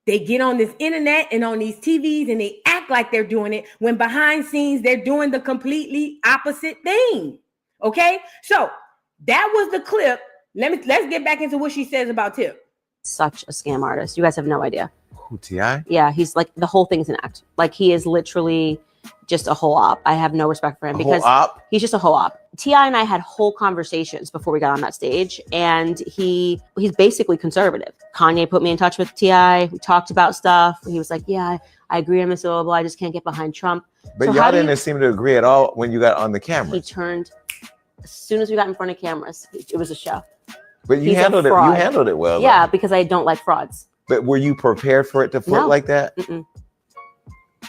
they get on this internet and on these TVs and they act like they're doing it when behind scenes they're doing the completely opposite thing. Okay, so that was the clip. Let's get back into what she says about Tip. Such a scam artist. You guys have no idea. Who, T.I.? Yeah, he's like the whole thing's an act. Like he is literally just a whole op. I have no respect for him because he's just a whole op. T.I. and I had whole conversations before we got on that stage, and he's basically conservative. Kanye put me in touch with T.I. We talked about stuff. He was like, yeah, I agree on this, blah, blah, blah. I just can't get behind Trump. But so y'all didn't seem to agree at all when you got on the camera. He turned, as soon as we got in front of cameras, it was a show. But you handled it well. Yeah, though. because I don't like frauds. But were you prepared for it to flip like that? Mm-mm.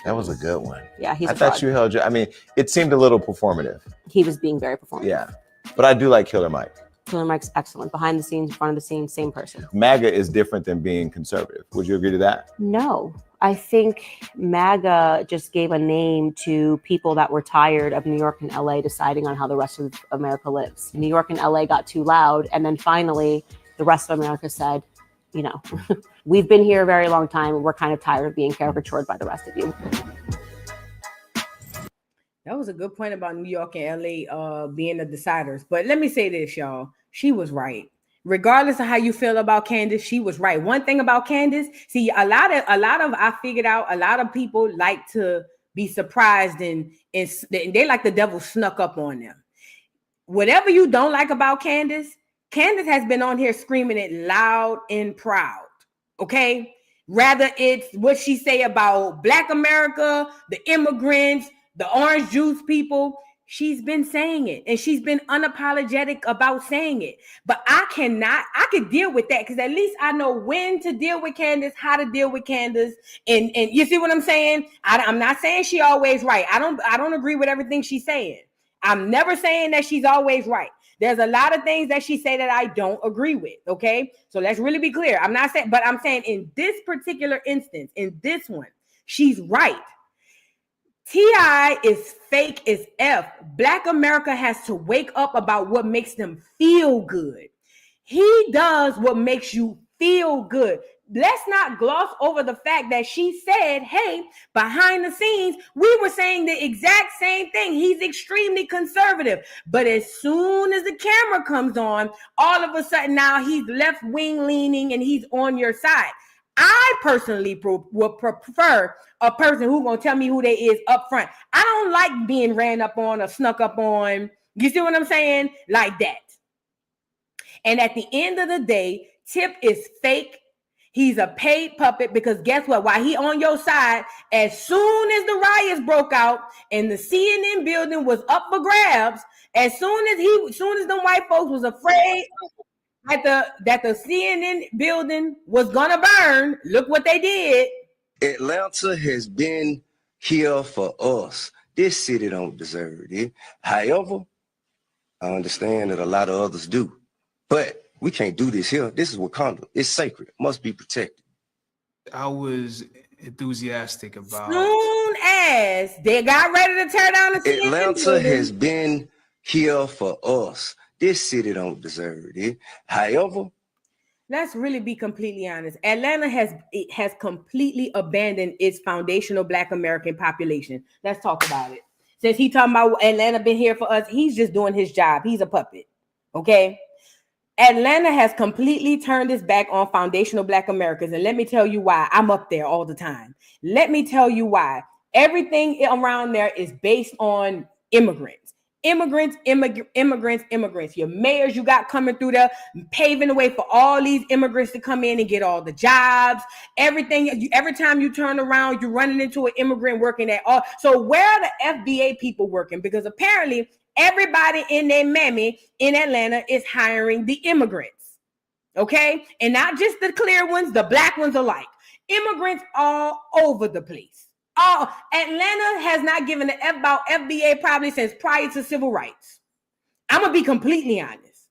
That was a good one. Yeah, he's I thought you held your, I mean, it seemed a little performative. He was being very performative. Yeah. But I do like Killer Mike. Killer Mike's excellent. Behind the scenes, in front of the scenes, same person. MAGA is different than being conservative. Would you agree to that? No. I think MAGA just gave a name to people that were tired of New York and LA deciding on how the rest of America lives. New York and LA got too loud. And then finally, the rest of America said, you know, we've been here a very long time and we're kind of tired of being caricatured by the rest of you. That was a good point about New York and LA being the deciders. But let me say this, y'all. She was right. Regardless of how you feel about Candace, she was right. One thing about Candace, see, a lot of I figured out a lot of people like to be surprised and they like the devil snuck up on them. Whatever you don't like about Candace has been on here screaming it loud and proud. Okay? Rather it's what she say about Black America, the immigrants, the orange juice people. She's been saying it and she's been unapologetic about saying it. But I could deal with that because at least I know when to deal with Candace, how to deal with Candace. And you see what I'm saying? I'm not saying she always right. I don't agree with everything she's saying. I'm never saying that she's always right. There's a lot of things that she say that I don't agree with. Okay. So let's really be clear. I'm not saying, but I'm saying in this particular instance, in this one, she's right. T.I. is fake as F. Black America has to wake up about what makes them feel good. He does what makes you feel good. Let's not gloss over the fact that she said, hey, behind the scenes, we were saying the exact same thing. He's extremely conservative. But as soon as the camera comes on, all of a sudden now he's left wing leaning and he's on your side. I personally would prefer a person who's going to tell me who they is up front. I don't like being ran up on or snuck up on. You see what I'm saying? Like that. And at the end of the day, Tip is fake. He's a paid puppet because guess what? While he on your side, as soon as the riots broke out and the CNN building was up for grabs, as soon as the white folks was afraid that the CNN building was gonna burn, look what they did. Atlanta has been here for us. This city don't deserve it. However, I understand that a lot of others do. But we can't do this here. This is Wakanda. It's sacred. It must be protected. I was enthusiastic about. Soon as they got ready to tear down the CNN Atlanta building, has been here for us. This city don't deserve it. However, let's really be completely honest. Atlanta has completely abandoned its foundational Black American population. Let's talk about it. Since he talking about Atlanta been here for us, he's just doing his job. He's a puppet. Okay. Atlanta has completely turned its back on foundational Black Americans. And let me tell you why. I'm up there all the time. Let me tell you why. Everything around there is based on immigrants. Immigrants. Your mayors you got coming through there, paving the way for all these immigrants to come in and get all the jobs. Everything. Every time you turn around, you're running into an immigrant working at all. So where are the FBA people working? Because apparently everybody in their mammy in Atlanta is hiring the immigrants. Okay? And not just the clear ones, the black ones alike. Immigrants all over the place. Atlanta has not given a F about FBA probably since prior to civil rights. I'm going to be completely honest.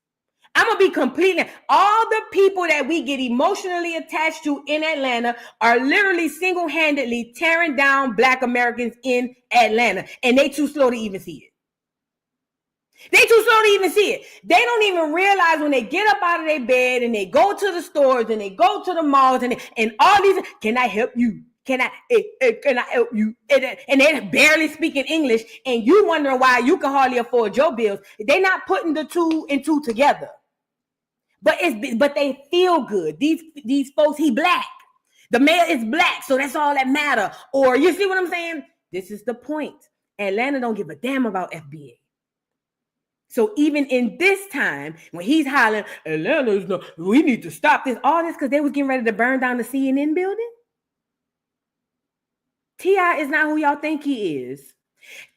All the people that we get emotionally attached to in Atlanta are literally single-handedly tearing down Black Americans in Atlanta. And they too slow to even see it. They don't even realize when they get up out of their bed and they go to the stores and they go to the malls and all these, can I help you? Can I help you? And they're barely speaking English and you wondering why you can hardly afford your bills. They're not putting the two and two together. But they feel good. These folks, he Black. The mayor is Black, so that's all that matter. Or you see what I'm saying? This is the point. Atlanta don't give a damn about FBA. So even in this time, when he's hollering, Atlanta's no, we need to stop this, all this because they was getting ready to burn down the CNN building. T.I. is not who y'all think he is.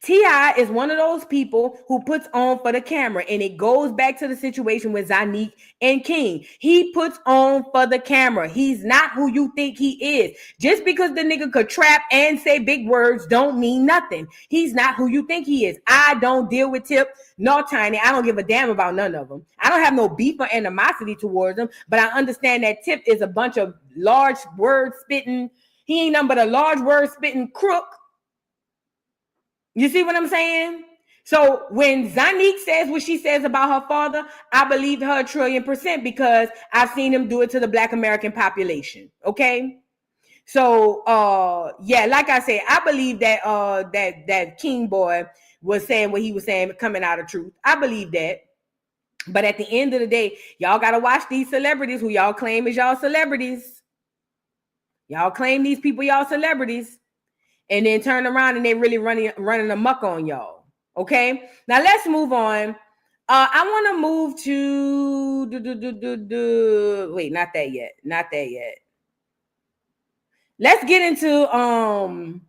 T.I. is one of those people who puts on for the camera, and it goes back to the situation with Zonnique and King. He puts on for the camera. He's not who you think he is. Just because the nigga could trap and say big words don't mean nothing. He's not who you think he is. I don't deal with Tip nor Tiny. I don't give a damn about none of them. I don't have no beef or animosity towards them, but I understand that Tip is a bunch of large word spitting. He ain't nothing but a large word spitting crook. You see what I'm saying? So when Zonnique says what she says about her father, I believe her 1,000,000,000% because I've seen him do it to the Black American population. Okay. So yeah, like I said, I believe that that King boy was saying what he was saying, coming out of truth. I believe that. But at the end of the day, y'all got to watch these celebrities who y'all claim is y'all celebrities. Y'all claim these people y'all celebrities, and then turn around and they really running amok on y'all. Okay? Now let's move on. I want to move to wait, not that yet. Not that yet. Let's get into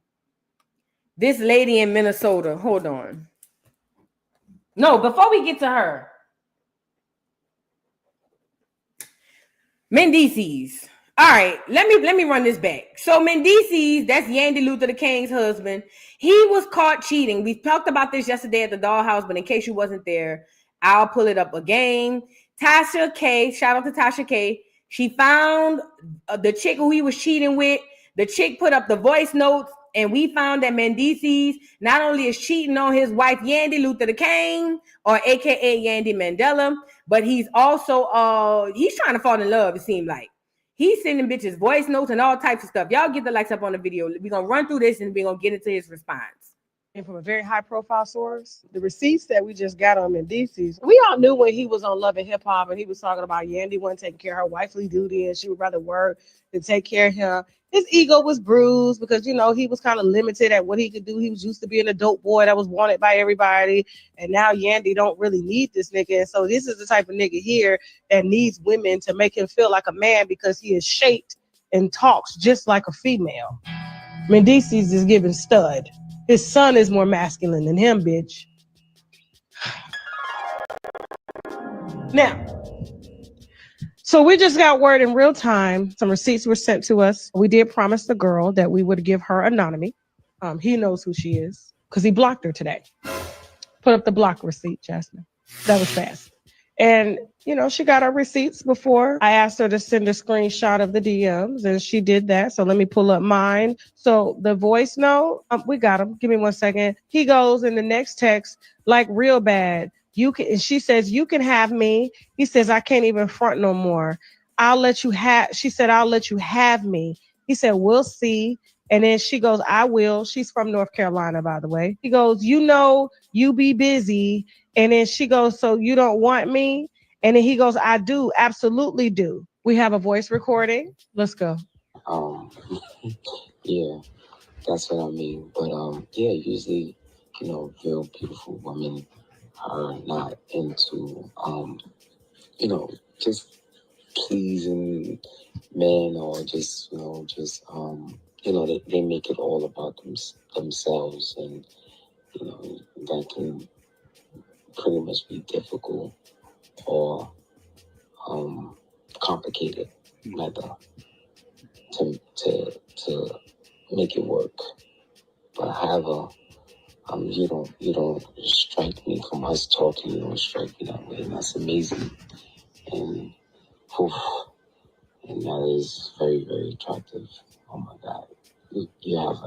this lady in Minnesota. Hold on. No, before we get to her. Mendeecees. All right, let me run this back. So Mendeecees, that's Yandy Luther the King's husband. He was caught cheating. We talked about this yesterday at the dollhouse, but in case you wasn't there, I'll pull it up again. Tasha K, shout out to Tasha K. She found the chick who he was cheating with. The chick put up the voice notes, and we found that Mendeecees not only is cheating on his wife Yandy Luther the King, or AKA Yandy Mandela, but he's also he's trying to fall in love, it seemed like. He's sending bitches voice notes and all types of stuff. Y'all get the likes up on the video. We're going to run through this and we're going to get into his response. And from a very high profile source, the receipts that we just got on Mendeecees, we all knew when he was on Love and Hip Hop and he was talking about Yandy wasn't taking care of her wifely duty and she would rather work than take care of him. His ego was bruised because, you know, he was kind of limited at what he could do. He was used to being a dope boy that was wanted by everybody. And now Yandy don't really need this nigga. And so this is the type of nigga here that needs women to make him feel like a man because he is shaped and talks just like a female. Mendeecees is giving stud. His son is more masculine than him, bitch. Now, so we just got word in real time. Some receipts were sent to us. We did promise the girl that we would give her anonymity. He knows who she is because he blocked her today. Put up the block receipt, Jasmine. That was fast. And, you know, she got her receipts before. I asked her to send a screenshot of the DMs, and she did that. So let me pull up mine. So the voice note, we got him. Give me 1 second. He goes in the next text, like real bad. You can, and she says, you can have me. He says, I can't even front no more. I'll let you have, she said, I'll let you have me. He said, we'll see. And then she goes, I will. She's from North Carolina, by the way. He goes, you know, you be busy. And then she goes, so you don't want me? And then he goes, I do, absolutely do. We have a voice recording. Let's go. Yeah, that's what I mean. But yeah, usually, you know, real beautiful women are not into, you know, just pleasing men or just, you know, you know, they make it all about themselves, and, you know, that can pretty much be difficult or complicated rather to make it work. But however, you don't strike me from us talking. You don't strike me that way, and that's amazing. And and that is very, very attractive. Oh my God, you have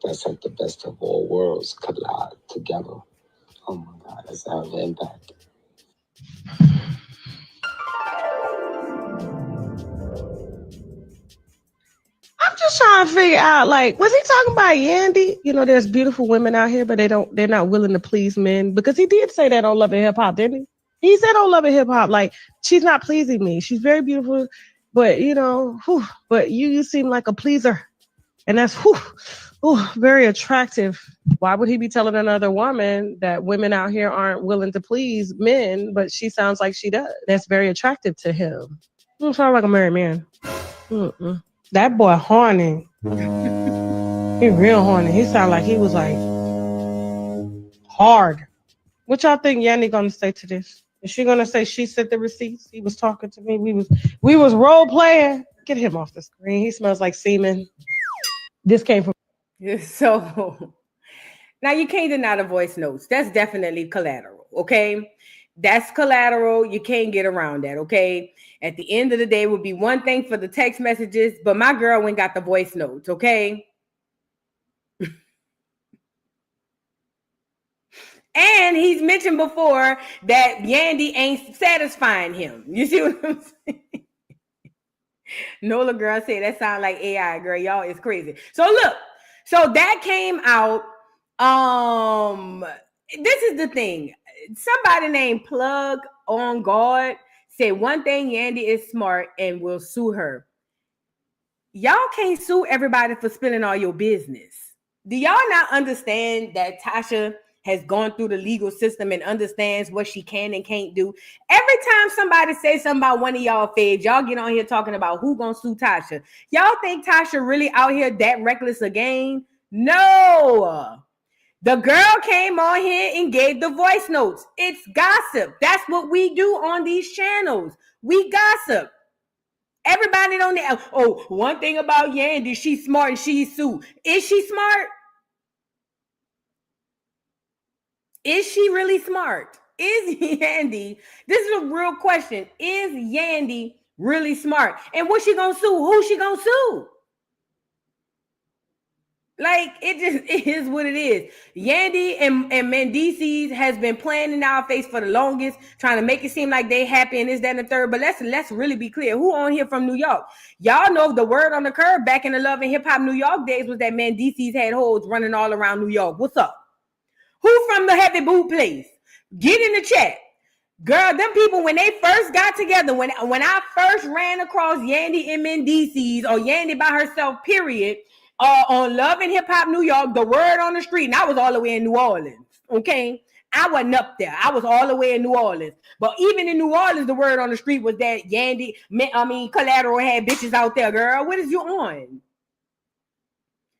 that's like the best of all worlds collide together. Oh my God, that's how it impact. I'm just trying to figure out, like, was he talking about Yandy? You know, there's beautiful women out here, but they're not willing to please men, because he did say that on Love and Hip Hop, didn't he? He said on Love and Hip Hop, like, she's not pleasing me. She's very beautiful, but you know, but you seem like a pleaser, and that's very attractive. Why would he be telling another woman that women out here aren't willing to please men, but she sounds like she does? That's very attractive to him. Sounds like a married man. That boy horny. He real horny. He sound like he was like hard. What y'all think Yandy gonna say to this? Is she gonna say she sent the receipts? He was talking to me. We was role playing. Get him off the screen. He smells like semen. This came from. So now you can't deny the voice notes. That's definitely collateral. Okay. That's collateral. You can't get around that. Okay. At the end of the day, it would be one thing for the text messages, but my girl went got the voice notes. Okay. And he's mentioned before that Yandy ain't satisfying him. You see what I'm saying? Nola girl said that sound like AI, girl. Y'all is crazy. So look, so that came out. this is the thing. Somebody named Plug on Guard said one thing, Yandy is smart and will sue her. Y'all can't sue everybody for spilling all your business. Do y'all not understand that Tasha has gone through the legal system and understands what she can and can't do? Every time somebody says something about one of y'all faves, y'all get on here talking about who gonna sue Tasha. Y'all think Tasha really out here that reckless again? No. The girl came on here and gave the voice notes. It's gossip. That's what we do on these channels. We gossip. Everybody don't know. Oh, one thing about Yandy, she's smart and she's Sue. Is she smart? Is she really smart? Is Yandy, this is a real question. Is Yandy really smart? And what she gonna sue? Who she gonna sue? Like, it is what it is. Yandy and Mendeecees has been playing in our face for the longest, trying to make it seem like they happy and this, that, and the third. But let's really be clear. Who on here from New York? Y'all know the word on the curb back in the Love and Hip Hop New York days was that Mendeecees had hoes running all around New York. What's up? Who from the heavy boot place? Get in the chat. Girl, them people, when they first got together, when I first ran across Yandy and Mendeecees, or Yandy by herself, period, on Love and Hip Hop New York, the word on the street, and I was all the way in New Orleans, okay? I wasn't up there. I was all the way in New Orleans. But even in New Orleans, the word on the street was that Collateral had bitches out there, girl. What is you on?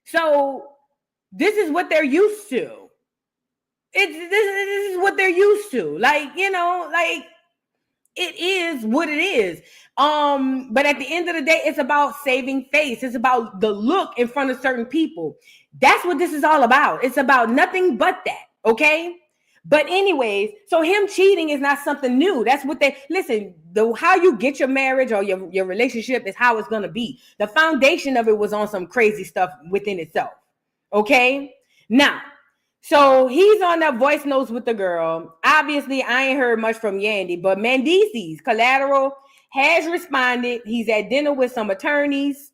So this is what they're used to. This is what they're used to. Like, you know, like, it is what it is. But at the end of the day, it's about saving face. It's about the look in front of certain people. That's what this is all about. It's about nothing but that, okay? But anyways, so him cheating is not something new. That's what they, listen, how you get your marriage or your relationship is how it's going to be. The foundation of it was on some crazy stuff within itself, okay? Now, so he's on that voice notes with the girl. Obviously, I ain't heard much from Yandy, but Mendeecees, Collateral, has responded. He's at dinner with some attorneys.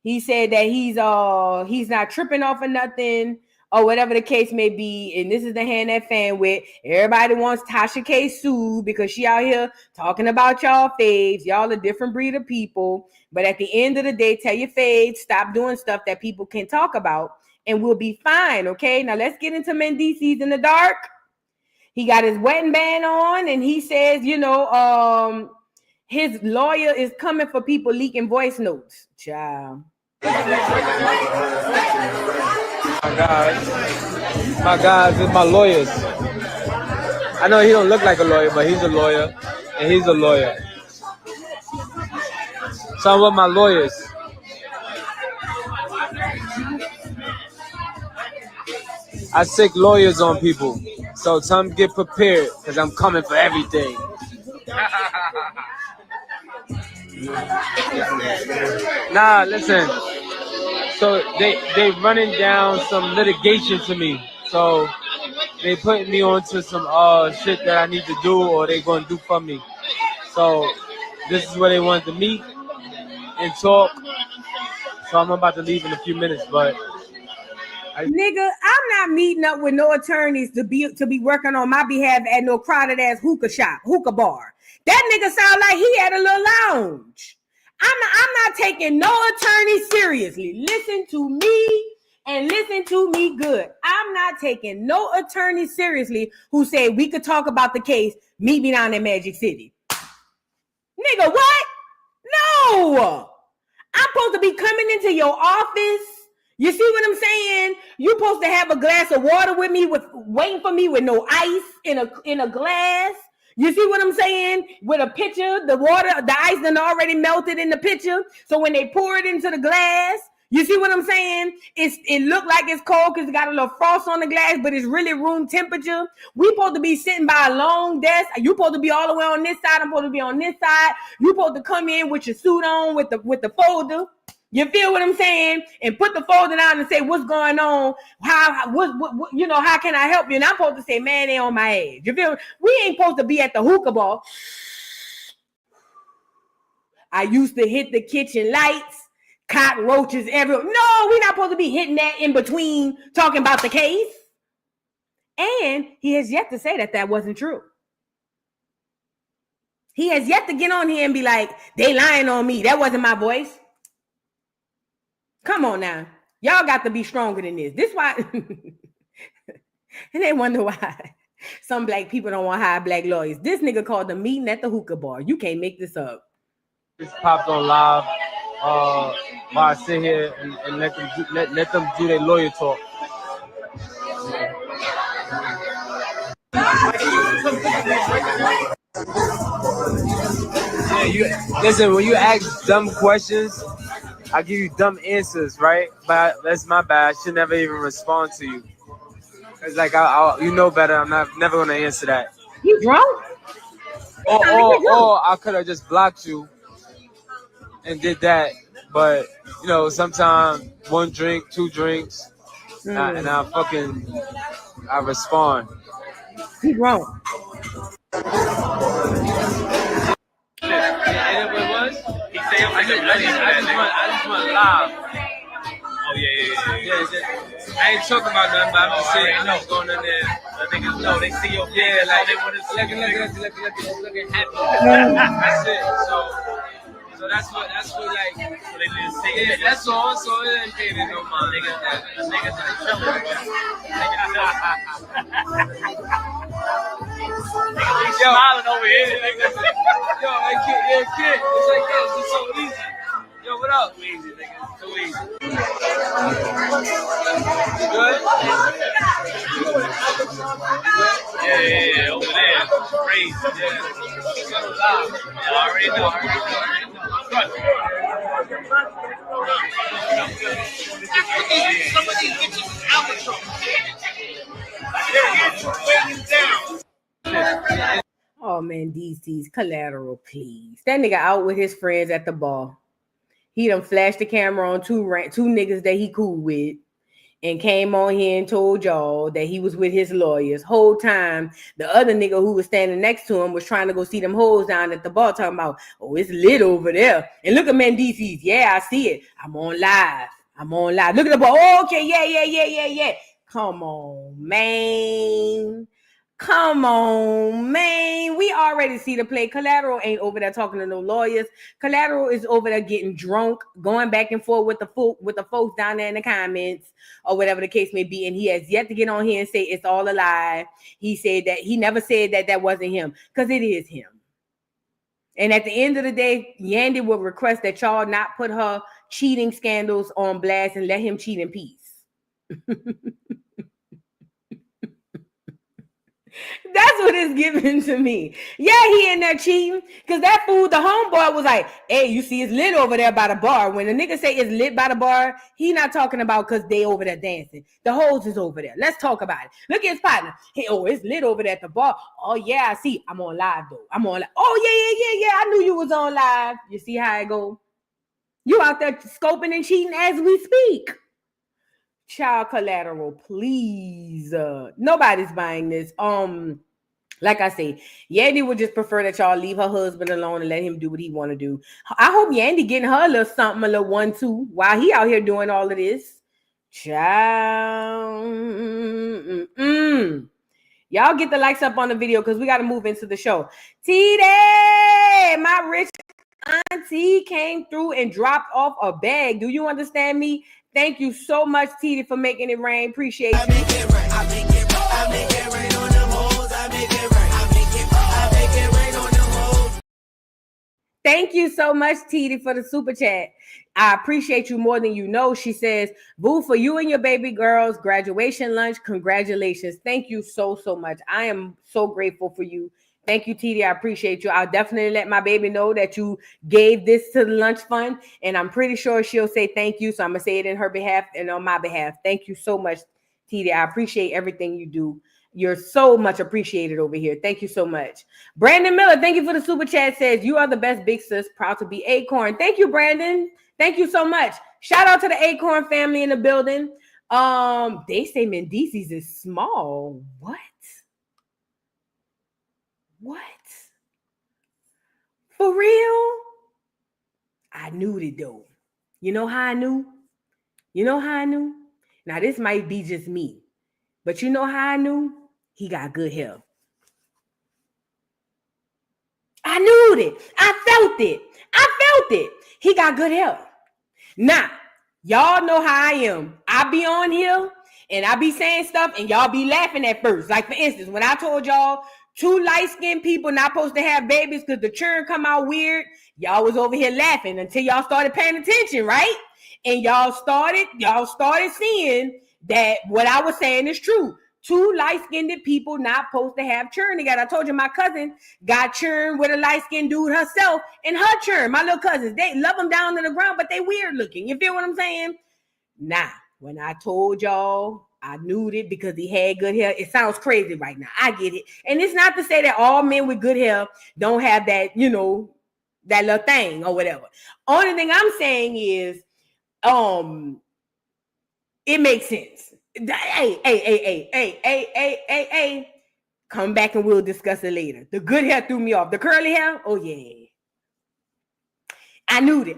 He said that he's not tripping off of nothing or whatever the case may be. And this is the hand that fan with. Everybody wants Tasha K sued because she out here talking about y'all faves. Y'all a different breed of people. But at the end of the day, tell your faves, stop doing stuff that people can talk about and we'll be fine, okay? Now let's get into Mendeecees in the dark. He got his wedding band on and he says, you know, his lawyer is coming for people leaking voice notes. Child. My guys, it's my lawyers. I know he don't look like a lawyer, but he's a lawyer, and he's a lawyer. Some of my lawyers. I sick lawyers on people, so tell them get prepared, because I'm coming for everything. Nah, listen. So they running down some litigation to me. So they putting me onto some shit that I need to do or they gonna do for me. So this is where they wanted to meet and talk. So I'm about to leave in a few minutes, but nigga, I'm not meeting up with no attorneys to be working on my behalf at no crowded ass hookah bar. That nigga sound like he had a little lounge. I'm not taking no attorney seriously. Listen to me and listen to me good. I'm not taking no attorney seriously who say we could talk about the case, meet me down in Magic City. Nigga, what? No! I'm supposed to be coming into your office. You see what I'm saying? You supposed to have a glass of water with me, waiting for me with no ice in a glass. You see what I'm saying? With a pitcher, the ice done already melted in the pitcher. So when they pour it into the glass, you see what I'm saying? It look like it's cold because it got a little frost on the glass, but it's really room temperature. We supposed to be sitting by a long desk. You supposed to be all the way on this side. I'm supposed to be on this side. You supposed to come in with your suit on with the folder. You feel what I'm saying? And put the folder down and say, what's going on? What, you know, how can I help you? And I'm supposed to say, man, they on my ass. You feel? We ain't supposed to be at the hookah bar. I used to hit the kitchen lights, cockroaches everywhere. No, we're not supposed to be hitting that in between talking about the case. And he has yet to say that that wasn't true. He has yet to get on here and be like, they lying on me. That wasn't my voice. Come on now. Y'all got to be stronger than this. This why, and they wonder why some black people don't want to hire black lawyers. This nigga called the meeting at the hookah bar. You can't make this up. Just popped on live while I sit here and let them do their lawyer talk. Yeah, you listen. When you ask dumb questions, I give you dumb answers, right? But that's my bad. I should never even respond to you. It's like you know better. I'm never gonna answer that. You drunk? Or I could have just blocked you and did that. But you know, sometimes one drink, two drinks, and I respond. He wrong. And it was. He said, I just went live. Oh yeah. I ain't talking about nothing, but I'm just saying, I'm just going in there. The niggas know they see your face, like they want to see looking happy. That's it. So that's what like. So they just say yeah, that's all. So it ain't paying no mind. Niggas that chilling. Niggas smiling over here. Yo, kid. It's like that. It's just so easy. Yo, what up? Too easy, nigga. Too easy. You good? Yeah. Over there. Crazy. Yeah. I already know. Some of these bitches is albatross. Oh, Mendeecees, collateral, please. That nigga out with his friends at the bar. He done flashed the camera on two niggas that he cool with and came on here and told y'all that he was with his lawyers. Whole time, the other nigga who was standing next to him was trying to go see them hoes down at the bar talking about, oh, it's lit over there. And look at Mendeecees. Yeah, I see it. I'm on live. Look at the bar. Oh, okay, yeah. Come on, man. We already see the play. Collateral ain't over there talking to no lawyers. Collateral is over there getting drunk, going back and forth with the folks down there in the comments or whatever the case may be. And he has yet to get on here and say it's all a lie. He said that he never said that wasn't him, because it is him. And at the end of the day, Yandy will request that y'all not put her cheating scandals on blast and let him cheat in peace. That's what it's giving to me. Yeah, he in there cheating. Because that fool, the homeboy, was like, hey, you see, it's lit over there by the bar. When the nigga say it's lit by the bar, he not talking about because they over there dancing. The hoes is over there. Let's talk about it. Look at his partner. Hey, oh, it's lit over there at the bar. Oh, yeah, I see. I'm on live, though. Oh, yeah. I knew you was on live. You see how it go? You out there scoping and cheating as we speak. Child, collateral, please. Nobody's buying this. Like I say, Yandy would just prefer that y'all leave her husband alone and let him do what he want to do. I hope Yandy getting her a little something, a little 1-2 while he out here doing all of this. Child. Y'all get the likes up on the video because we got to move into the show. T-Day, my rich auntie came through and dropped off a bag. Do you understand me? Thank you so much, T-Day, for making it rain. Appreciate you. I make it rain on them hoes. I make it rain on them hoes. Thank you so much, T-Day, for the super chat. I appreciate you more than you know. She says, boo, for you and your baby girls, graduation lunch, congratulations. Thank you so much. I am so grateful for you. Thank you, TD. I appreciate you. I'll definitely let my baby know that you gave this to the lunch fund, and I'm pretty sure she'll say thank you. So I'm going to say it in her behalf and on my behalf. Thank you so much, TD. I appreciate everything you do. You're so much appreciated over here. Thank you so much. Brandon Miller, thank you for the super chat. Says, you are the best big sis. Proud to be Acorn. Thank you, Brandon. Thank you so much. Shout out to the Acorn family in the building. They say Mendeecees is small. What? For real? I knew it though. You know how I knew? Now this might be just me, but you know how I knew? he got good hair. I knew it. I felt it. He got good hair. Now, y'all know how I am. I be on here and I be saying stuff and y'all be laughing at first. Like, for instance, when I told y'all 2 light-skinned people not supposed to have babies because the churn come out weird, y'all was over here laughing until y'all started paying attention, right? And y'all started seeing that what I was saying is true. 2 light-skinned people not supposed to have churn together. I told you my cousin got churn with a light-skinned dude herself and her churn. My little cousins, they love them down to the ground, but they weird looking. You feel what I'm saying? Nah, when I told y'all, I knew it because he had good hair. It sounds crazy right now. I get it. And it's not to say that all men with good hair don't have that, you know, that little thing or whatever. Only thing I'm saying is, it makes sense. Hey. Come back and we'll discuss it later. The good hair threw me off. The curly hair, oh yeah. I knew it.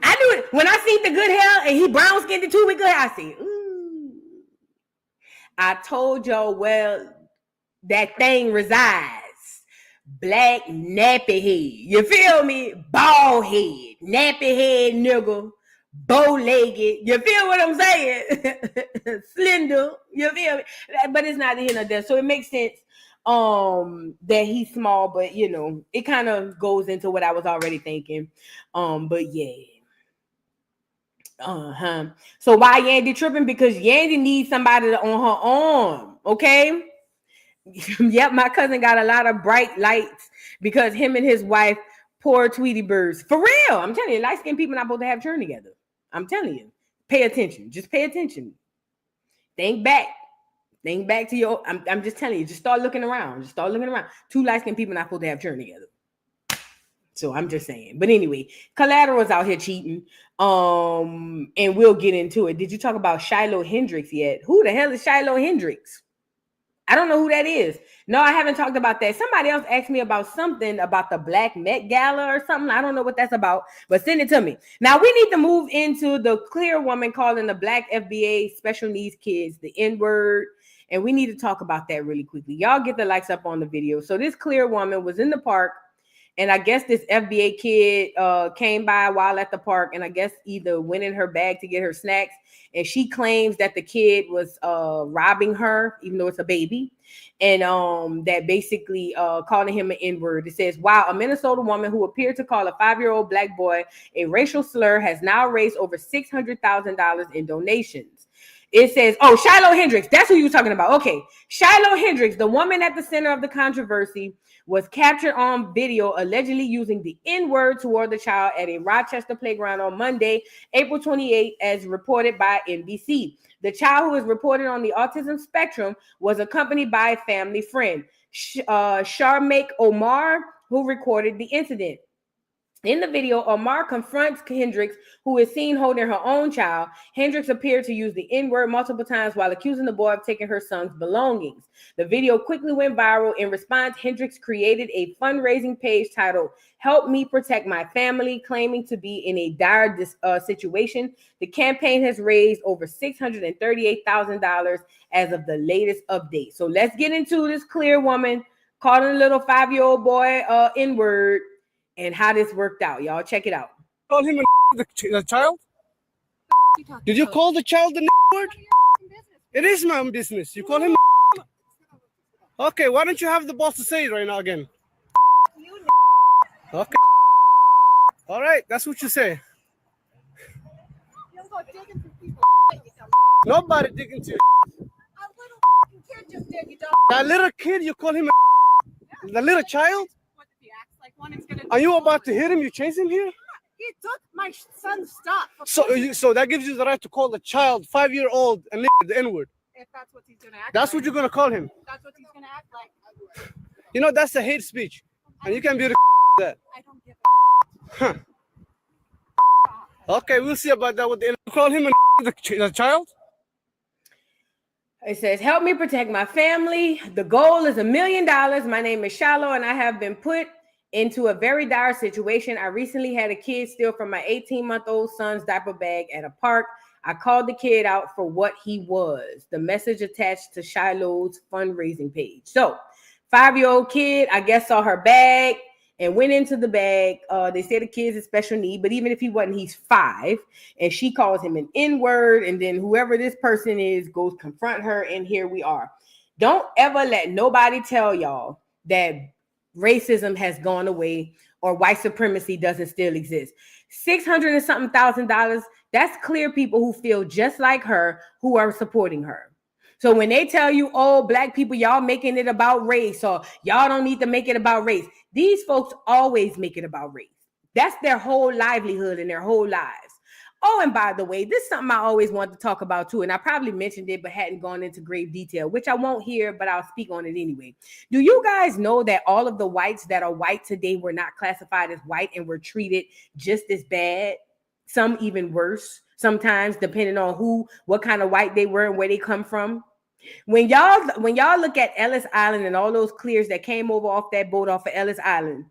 When I seen the good hair and he brown skinned too with good hair, I said, ooh. I told y'all, well, that thing resides. Black nappy head. You feel me? Bald head. Nappy head nigga. Bow-legged, you feel what I'm saying? Slender, you feel me? But it's not here nor there, so it makes sense that he's small, but you know, it kind of goes into what I was already thinking. But yeah. So why Yandy tripping? Because Yandy needs somebody on her arm, okay? Yep, my cousin got a lot of bright lights because him and his wife, poor Tweety birds. For real, I'm telling you, light-skinned people not supposed to have churn together. I'm telling you, pay attention. Just pay attention. Think back to your. I'm just telling you. Just start looking around. 2 light-skinned people not supposed to have churn together. So I'm just saying. But anyway, Collateral's out here cheating. And we'll get into it. Did you talk about Shiloh Hendrix yet? Who the hell is Shiloh Hendrix? I don't know who that is. No, I haven't talked about that. Somebody else asked me about something about the Black Met Gala or something. I don't know what that's about, but send it to me. Now, we need to move into the clear woman calling the Black FBA special needs kids the N-word, and we need to talk about that really quickly. Y'all get the likes up on the video. So this clear woman was in the park, and I guess this FBA kid came by while at the park, and I guess either went in her bag to get her snacks, and she claims that the kid was robbing her, even though it's a baby, and that basically calling him an N-word. It says, wow, a Minnesota woman who appeared to call a 5-year-old Black boy a racial slur has now raised over $600,000 in donations. It says, oh, Shiloh Hendrix, that's who you were talking about. Okay, Shiloh Hendrix, the woman at the center of the controversy, was captured on video allegedly using the N-word toward the child at a Rochester playground on Monday, April 28, as reported by NBC. The child, who is reported on the autism spectrum, was accompanied by a family friend, Sharmaik Omar, who recorded the incident. In the video, Omar confronts Hendrix, who is seen holding her own child. Hendrix appeared to use the N-word multiple times while accusing the boy of taking her son's belongings. The video quickly went viral. In response, Hendrix created a fundraising page titled Help Me Protect My Family, claiming to be in a dire situation. The campaign has raised over $638,000 as of the latest update. So let's get into this clear woman calling a little 5-year-old boy N-word, and how this worked out. Y'all check it out. Call him the child? Did you call the child the word? It is my own business. You call him okay, why don't you have the boss to say it right now again? Okay. All right, that's what you say. Nobody digging to you. That little kid, you call him the little child? Are you about to hit him? You chase him here? He took my son's stuff. So that gives you the right to call the child 5-year-old and the N-word. If that's what he's gonna act That's like. what you're gonna call him. That's what he's gonna act like. You know, that's a hate speech. And you can be that. I don't give Huh. Okay, we'll see about that with the call him the child. It says, help me protect my family. The goal is $1 million. My name is Shiloh, and I have been put into a very dire situation. I recently had a kid steal from my 18-month-old son's diaper bag at a park. I called the kid out for what he was. The message attached to Shiloh's fundraising page. So 5-year-old kid, I guess, saw her bag and went into the bag. They say the kid's a special need, but even if he wasn't, he's 5. And she calls him an N-word. And then whoever this person is goes confront her. And here we are. Don't ever let nobody tell y'all that racism has gone away or white supremacy doesn't still exist. $600 and something thousand, that's clear people who feel just like her who are supporting her. So when they tell you, oh, black people, y'all making it about race, or y'all don't need to make it about race, these folks always make it about race. That's their whole livelihood and their whole lives. Oh, and by the way, this is something I always wanted to talk about too, and I probably mentioned it but hadn't gone into grave detail, which I won't hear, but I'll speak on it anyway. Do you guys know that all of the whites that are white today were not classified as white and were treated just as bad, some even worse, sometimes depending on what kind of white they were and where they come from? When y'all look at Ellis Island and all those clears that came over off that boat off of Ellis Island,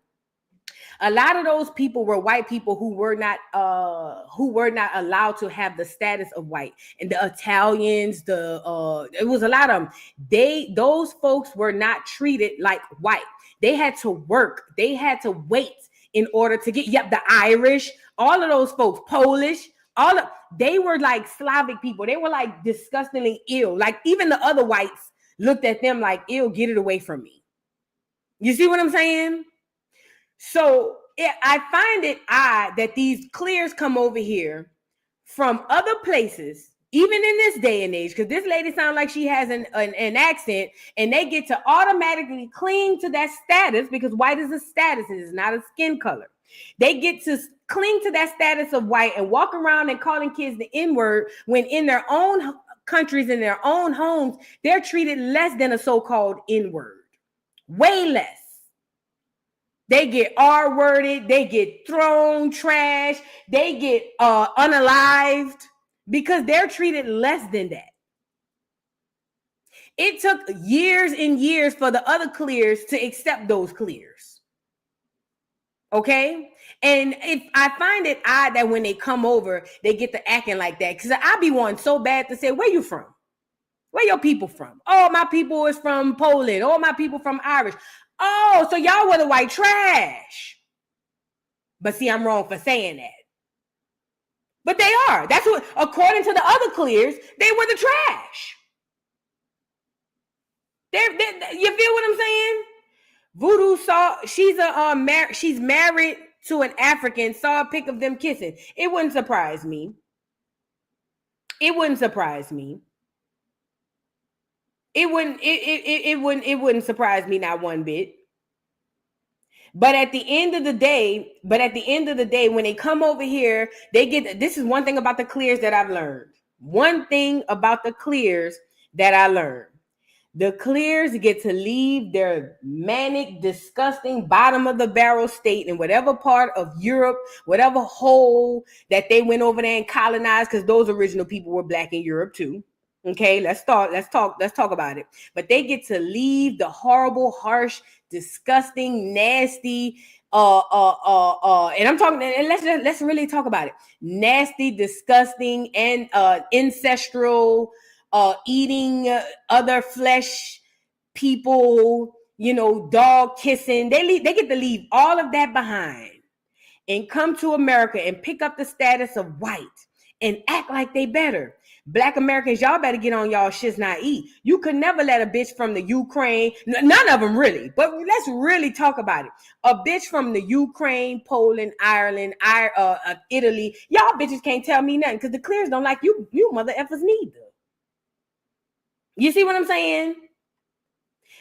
a lot of those people were white people who were not allowed to have the status of white. And the Italians, it was a lot of them. Those folks were not treated like white. They had to work. They had to wait in order to get, the Irish, all of those folks, Polish, they were like Slavic people. They were like disgustingly ill. Like even the other whites looked at them like, ew, get it away from me. You see what I'm saying? So I find it odd that these clears come over here from other places, even in this day and age, because this lady sounds like she has an accent, and they get to automatically cling to that status because white is a status. It is not a skin color. They get to cling to that status of white and walk around and calling kids the N-word when in their own countries, in their own homes, they're treated less than a so-called N-word. Way less. They get R-worded, they get thrown trash, they get unalived because they're treated less than that. It took years and years for the other clears to accept those clears. Okay? And if I find it odd that when they come over, they get to acting like that. Because I be wanting so bad to say, where you from? Where your people from? Oh, my people is from Poland. Oh, my people from Irish. Oh, so y'all were the white trash. But see, I'm wrong for saying that. But they are. That's what, according to the other clears, they were the trash. You feel what I'm saying? Voodoo she's married to an African, saw a pic of them kissing. It wouldn't surprise me. It wouldn't surprise me. It wouldn't surprise me not one bit. But at the end of the day, when they come over here, this is one thing about the clears that I've learned. One thing about the clears that I learned. The clears get to leave their manic, disgusting, bottom of the barrel state in whatever part of Europe, whatever hole that they went over there and colonized, because those original people were black in Europe too. Okay, let's talk about it. But they get to leave the horrible, harsh, disgusting, nasty, and I'm talking, and let's really talk about it. Nasty, disgusting, and ancestral, eating other flesh people, dog kissing. They get to leave all of that behind and come to America and pick up the status of white and act like they better. Black Americans, y'all better get on y'all shits not eat. You could never let a bitch from the Ukraine, none of them really, but let's really talk about it. A bitch from the Ukraine, Poland, Ireland, Italy, y'all bitches can't tell me nothing because the clears don't like you mother effers neither. You see what I'm saying?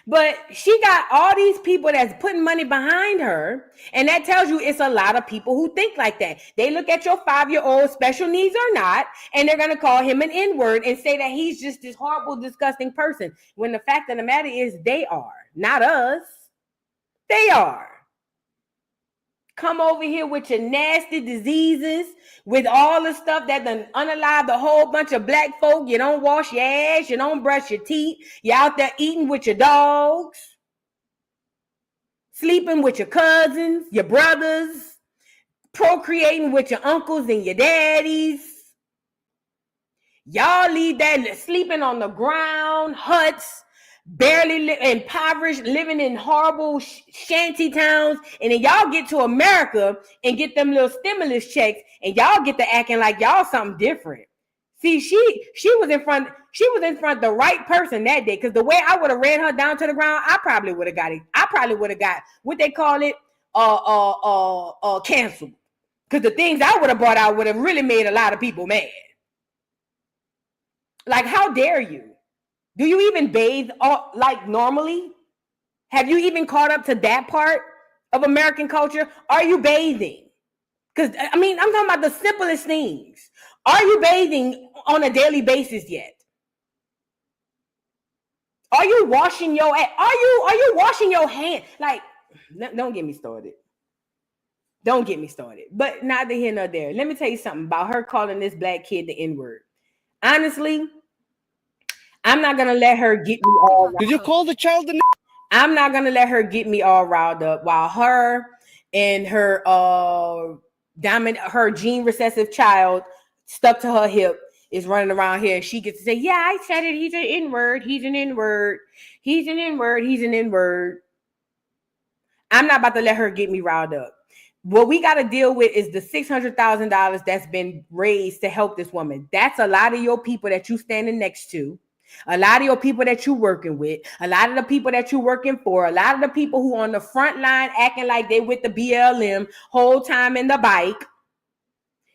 But she got all these people that's putting money behind her. And that tells you it's a lot of people who think like that. They look at your 5-year-old, special needs or not, and they're going to call him an N-word and say that he's just this horrible, disgusting person. When the fact of the matter is they are, not us. They are. Come over here with your nasty diseases, with all the stuff that done unalived a whole bunch of black folk. You don't wash your ass, you don't brush your teeth. You're out there eating with your dogs, sleeping with your cousins, your brothers, procreating with your uncles and your daddies. Y'all leave that sleeping on the ground, huts, barely impoverished, living in horrible shanty towns, and then y'all get to America and get them little stimulus checks, and y'all get to acting like y'all something different. See, she was in front of the right person that day, because the way I would have ran her down to the ground, I probably would have got it. I probably would have got what they call it, canceled. Because the things I would have brought out would have really made a lot of people mad. Like, how dare you? Do you even bathe like normally? Have you even caught up to that part of American culture? Are you bathing? Because, I mean, I'm talking about the simplest things. Are you bathing on a daily basis yet? Are you washing your ass? Are you washing your hand? Like, don't get me started. Don't get me started. But neither here nor there. Let me tell you something about her calling this black kid the N-word. Honestly, I'm not gonna let her get me all. Did you call the child the? I'm not gonna let her get me all riled up while her and her her gene recessive child stuck to her hip is running around here. She gets to say, "Yeah, I said it. He's an N-word. He's an N-word. He's an N-word. He's an N-word." I'm not about to let her get me riled up. What we got to deal with is the $600,000 that's been raised to help this woman. That's a lot of your people that you standing next to. A lot of your people that you're working with, a lot of the people that you're working for, a lot of the people who on the front line acting like they with the BLM whole time in the bike,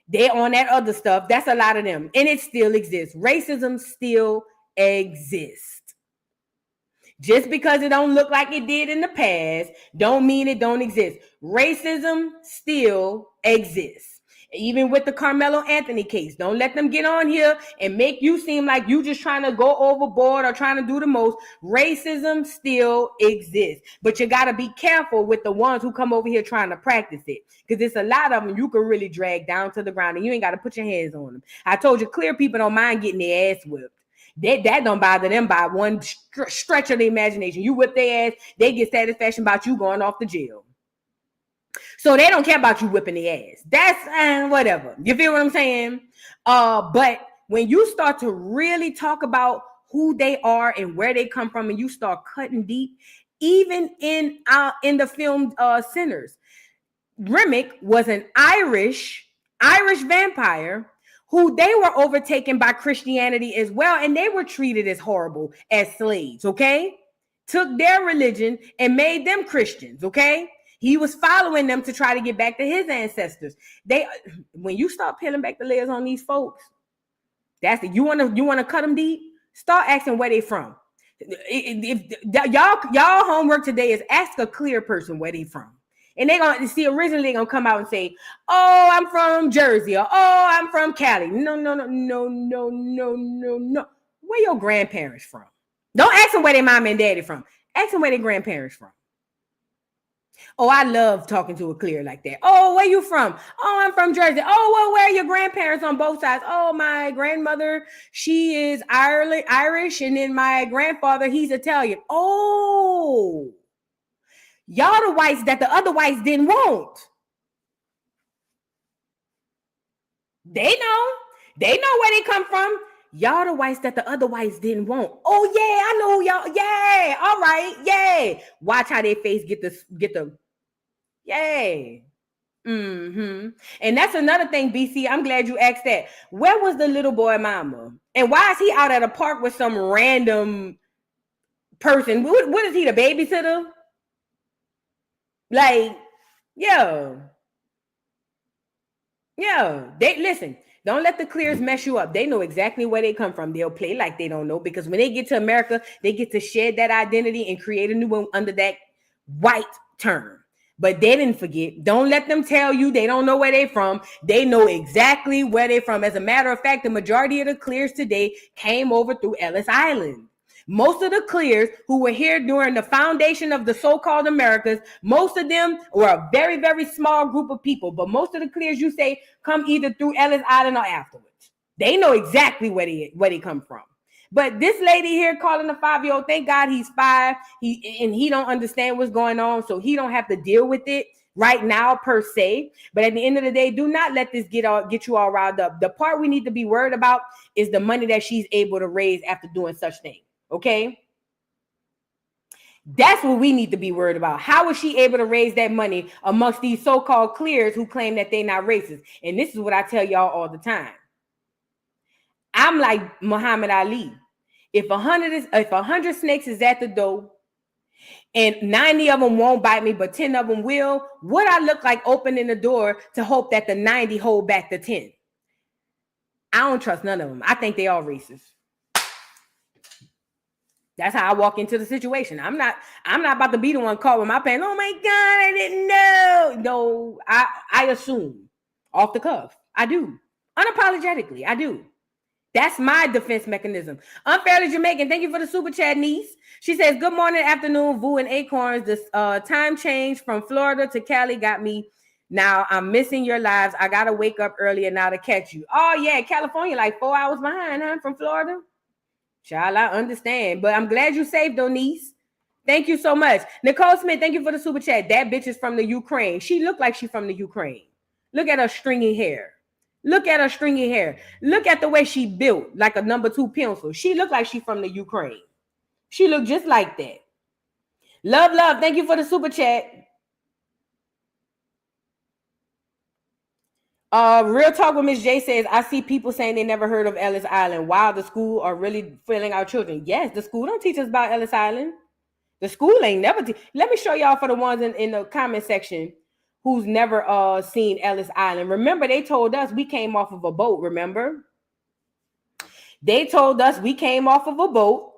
they on that other stuff. That's a lot of them. And it still exists. Racism still exists. Just because it don't look like it did in the past, don't mean it don't exist. Racism still exists. Even with the Carmelo Anthony case, don't let them get on here and make you seem like you just trying to go overboard or trying to do the most. Racism still exists, but you got to be careful with the ones who come over here trying to practice it, because there's a lot of them you can really drag down to the ground and you ain't got to put your hands on them. I told you, clear people don't mind getting their ass whipped. That don't bother them by one stretch of the imagination. You whip their ass, they get satisfaction about you going off to jail. So they don't care about you whipping the ass. That's whatever. You feel what I'm saying? But when you start to really talk about who they are and where they come from, and you start cutting deep, even in the film Sinners, Remick was an Irish vampire who they were overtaken by Christianity as well, and they were treated as horrible as slaves. Okay, took their religion and made them Christians. Okay. He was following them to try to get back to his ancestors. When you start peeling back the layers on these folks, that's it. You want to cut them deep? Start asking where they from. If y'all homework today is ask a clear person where they from, and they gonna see. Originally, they gonna come out and say, "Oh, I'm from Jersey," or "Oh, I'm from Cali." No. Where your grandparents from? Don't ask them where their mom and daddy from. Ask them where their grandparents from. Oh, I love talking to a clear like that. Oh, where you from? Oh, I'm from Jersey. Oh, well, where are your grandparents on both sides? Oh, my grandmother, she is Irish, and then my grandfather, he's Italian. Oh, y'all the whites that the other whites didn't want. They know where they come from. Y'all the whites that the other whites didn't want. Oh yeah, I know y'all. Yeah, all right, yeah. Watch how their face get the. Yay. And that's another thing, BC. I'm glad you asked that. Where was the little boy mama? And why is he out at a park with some random person? What is he, the babysitter? Like, yeah. Listen. Don't let the clears mess you up. They know exactly where they come from. They'll play like they don't know, because when they get to America, they get to shed that identity and create a new one under that white term. But they didn't forget. Don't let them tell you they don't know where they're from. They know exactly where they're from. As a matter of fact, the majority of the clears today came over through Ellis Island. Most of the clears who were here during the foundation of the so-called Americas, most of them were a very, very small group of people. But most of the clears you say come either through Ellis Island or afterwards. They know exactly where they come from. But this lady here calling a 5-year-old, thank God he's 5. He don't understand what's going on, so he don't have to deal with it right now per se. But at the end of the day, do not let this get you all riled up. The part we need to be worried about is the money that she's able to raise after doing such things. Okay? That's what we need to be worried about. How was she able to raise that money amongst these so-called clears who claim that they're not racist? And this is what I tell y'all all the time. I'm like Muhammad Ali. If 100 snakes is at the door and 90 of them won't bite me, but 10 of them will, what I look like opening the door to hope that the 90 hold back the 10? I don't trust none of them. I think they all racist. That's how I walk into the situation. I'm not about to be the one caught with my pants. Oh my God, I didn't know. No, I assume off the cuff. I do. Unapologetically, I do. That's my defense mechanism. Unfairly Jamaican, thank you for the super chat, niece. She says, good morning, afternoon, Vu and Acorns. This time change from Florida to Cali got me. Now I'm missing your lives. I got to wake up earlier now to catch you. Oh, yeah, California, like 4 hours behind, huh, from Florida? Child, I understand, but I'm glad you saved, though, niece. Thank you so much. Nicole Smith, thank you for the super chat. That bitch is from the Ukraine. She looked like she's from the Ukraine. Look at her stringy hair. Look at her stringy hair. Look at the way she built, like a number 2 pencil. She looked like she's from the Ukraine. She looked just like that. Love, thank you for the super chat. Real Talk with Miss J says, I see people saying they never heard of Ellis Island. Wow, the school are really failing our children. Yes, the school don't teach us about Ellis Island. The school ain't never. Let me show y'all for the ones in the comment section who's never seen Ellis Island. Remember, they told us we came off of a boat, remember? They told us we came off of a boat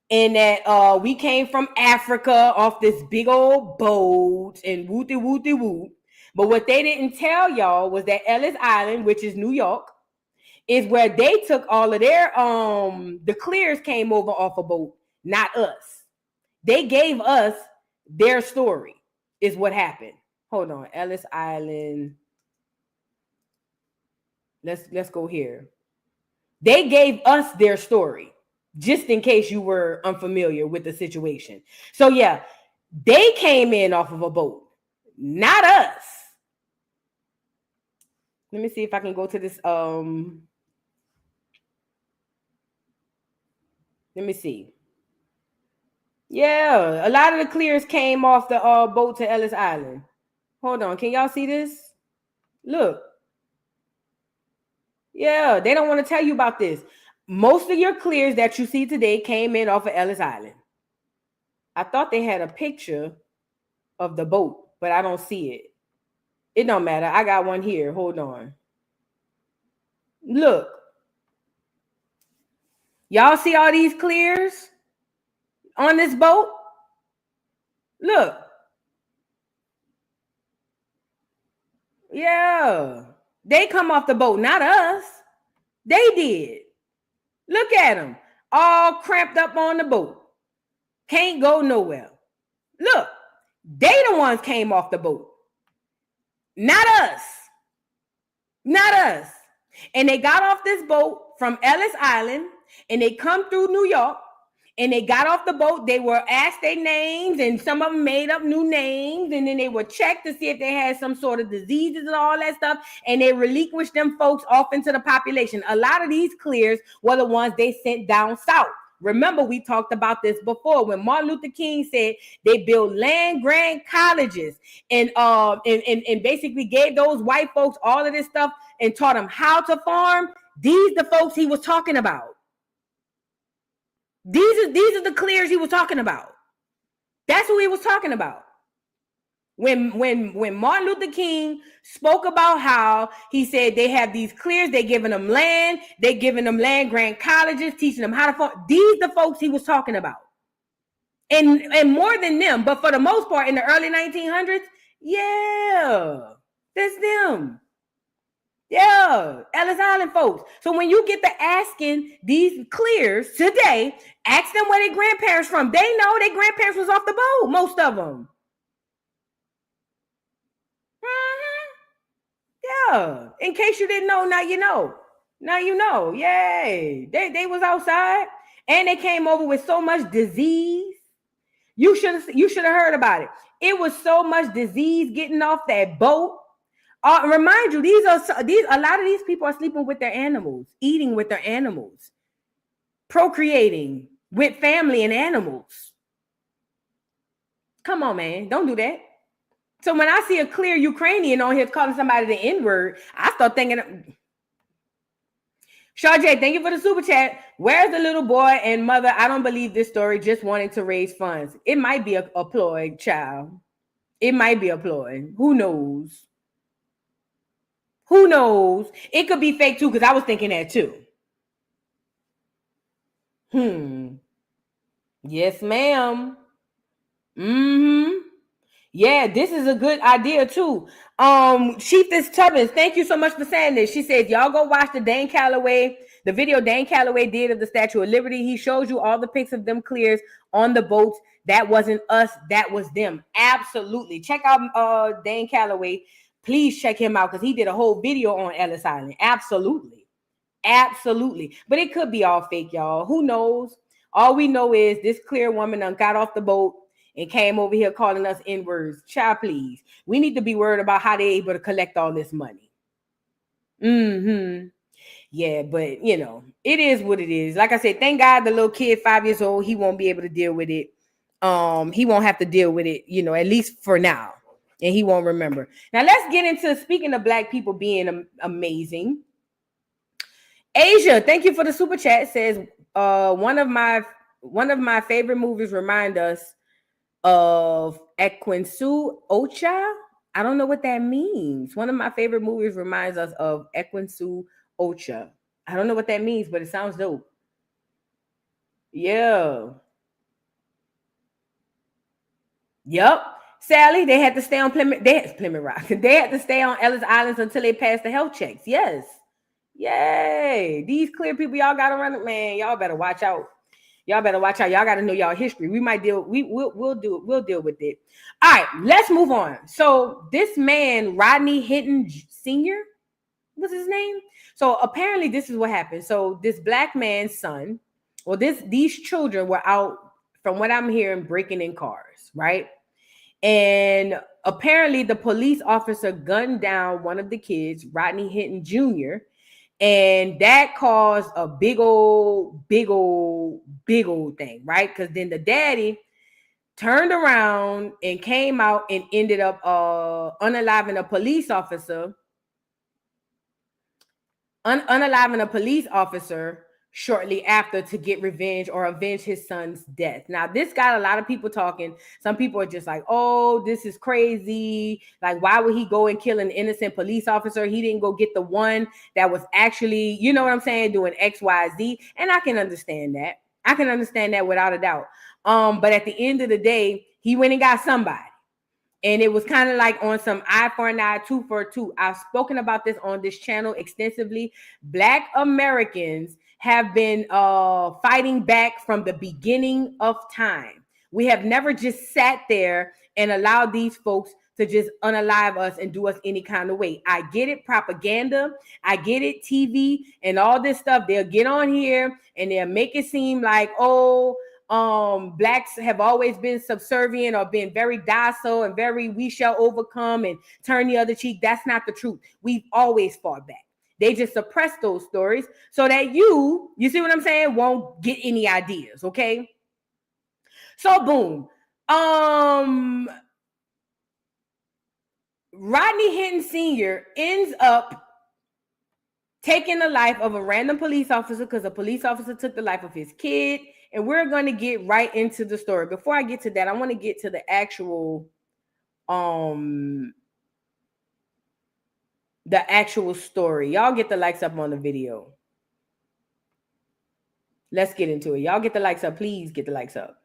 and that we came from Africa off this big old boat and wooty wooty woo. But what they didn't tell y'all was that Ellis Island, which is New York, is where they took all of their the clears came over off a boat, not us. They gave us their story, is what happened. Hold on, Ellis Island. Let's go here. They gave us their story, just in case you were unfamiliar with the situation. So yeah, they came in off of a boat, not us. Let me see if I can go to this. Let me see. Yeah, a lot of the clears came off the boat to Ellis Island. Hold on, can y'all see this? Look. Yeah, they don't want to tell you about this. Most of your clears that you see today came in off of Ellis Island. I thought they had a picture of the boat, but I don't see it. It don't matter. I got one here. Hold on. Look. Y'all see all these clears on this boat? Look. Yeah. They come off the boat, not us. They did. Look at them. All cramped up on the boat. Can't go nowhere. Look. They the ones came off the boat. Not us. Not us. And they got off this boat from Ellis Island and they come through New York and they got off the boat. They were asked their names and some of them made up new names and then they were checked to see if they had some sort of diseases and all that stuff. And they relinquished them folks off into the population. A lot of these clears were the ones they sent down south. Remember, we talked about this before when Martin Luther King said they built land grant colleges and basically gave those white folks all of this stuff and taught them how to farm. These the folks he was talking about. These are the clears he was talking about. That's who he was talking about. When Martin Luther King spoke about how he said they have these clears, they giving them land, they giving them land grant colleges, teaching them how to farm. These the folks he was talking about. And more than them, but for the most part in the early 1900s, yeah, that's them. Yeah, Ellis Island folks. So when you get to asking these clears today, ask them where their grandparents from. They know their grandparents was off the boat, most of them. Yeah, in case you didn't know, now you know. Now you know. Yay. They was outside and they came over with so much disease. You should have heard about it. It was so much disease getting off that boat. Remind you, a lot of these people are sleeping with their animals, eating with their animals, procreating with family and animals. Come on, man. Don't do that. So when I see a clear Ukrainian on here calling somebody the N-word, I start thinking, Sharjay, thank you for the super chat. Where's the little boy and mother? I don't believe this story, just wanting to raise funds. It might be a ploy, child. It might be a ploy. Who knows? Who knows? It could be fake too, because I was thinking that too. Yes, ma'am. Yeah, this is a good idea too. Chiefess Tubbins, thank you so much for saying this. She says, y'all go watch the video Dane Calloway did of the Statue of Liberty. He shows you all the pics of them clears on the boats. That wasn't us, that was them. Absolutely. Check out Dane Calloway. Please check him out because he did a whole video on Ellis Island. Absolutely. But it could be all fake, y'all. Who knows? All we know is this clear woman done got off the boat and came over here calling us N-words. Child, please. We need to be worried about how they're able to collect all this money. Yeah, but, you know, it is what it is. Like I said, thank God the little kid, 5 years old, he won't be able to deal with it. He won't have to deal with it, you know, at least for now. And he won't remember. Now, let's get into, speaking of Black people being amazing. Asia, thank you for the super chat. Says, one of my favorite movies remind us of Ekwensu Ocha. I don't know what that means. One of my favorite movies reminds us of Ekwensu Ocha. I don't know what that means, but it sounds dope. Yeah. Yep. Sally, they had to stay on Plymouth Rock. They had to stay on Ellis Islands until they passed the health checks. Yes. Yay. These clear people, y'all gotta run it, man. Y'all better watch out. Y'all better watch out. Y'all got to know y'all history. We'll deal with it. All right, let's move on. So this man, Rodney Hinton Sr., what's his name? So apparently this is what happened. So this Black man's son, well, these children were out, from what I'm hearing, breaking in cars, right? And apparently the police officer gunned down one of the kids, Rodney Hinton Jr., and that caused a big old thing, right? Because then the daddy turned around and came out and ended up unaliving a police officer. Unaliving a police officer shortly after to get revenge or avenge his son's death. Now, this got a lot of people talking. Some people are just like, oh, this is crazy. Like, why would he go and kill an innocent police officer? He didn't go get the one that was actually, you know what I'm saying, doing X, Y, Z. And I can understand that. I can understand that without a doubt. But at the end of the day, he went and got somebody. And it was kind of like on some eye for an eye, tooth for a tooth. I've spoken about this on this channel extensively. Black Americans have been fighting back from the beginning of time. We have never just sat there and allowed these folks to just unalive us and do us any kind of way. I get it, propaganda. I get it, TV and all this stuff. They'll get on here and they'll make it seem like, oh, Blacks have always been subservient or been very docile and very, we shall overcome and turn the other cheek. That's not the truth. We've always fought back. They just suppress those stories so that you see what I'm saying, won't get any ideas, okay? So boom. Rodney Hinton Sr. ends up taking the life of a random police officer because a police officer took the life of his kid. And we're going to get right into the story. Before I get to that, I want to get to the actual story. Y'all get the likes up on the video. Let's get into it. Y'all get the likes up. Please get the likes up.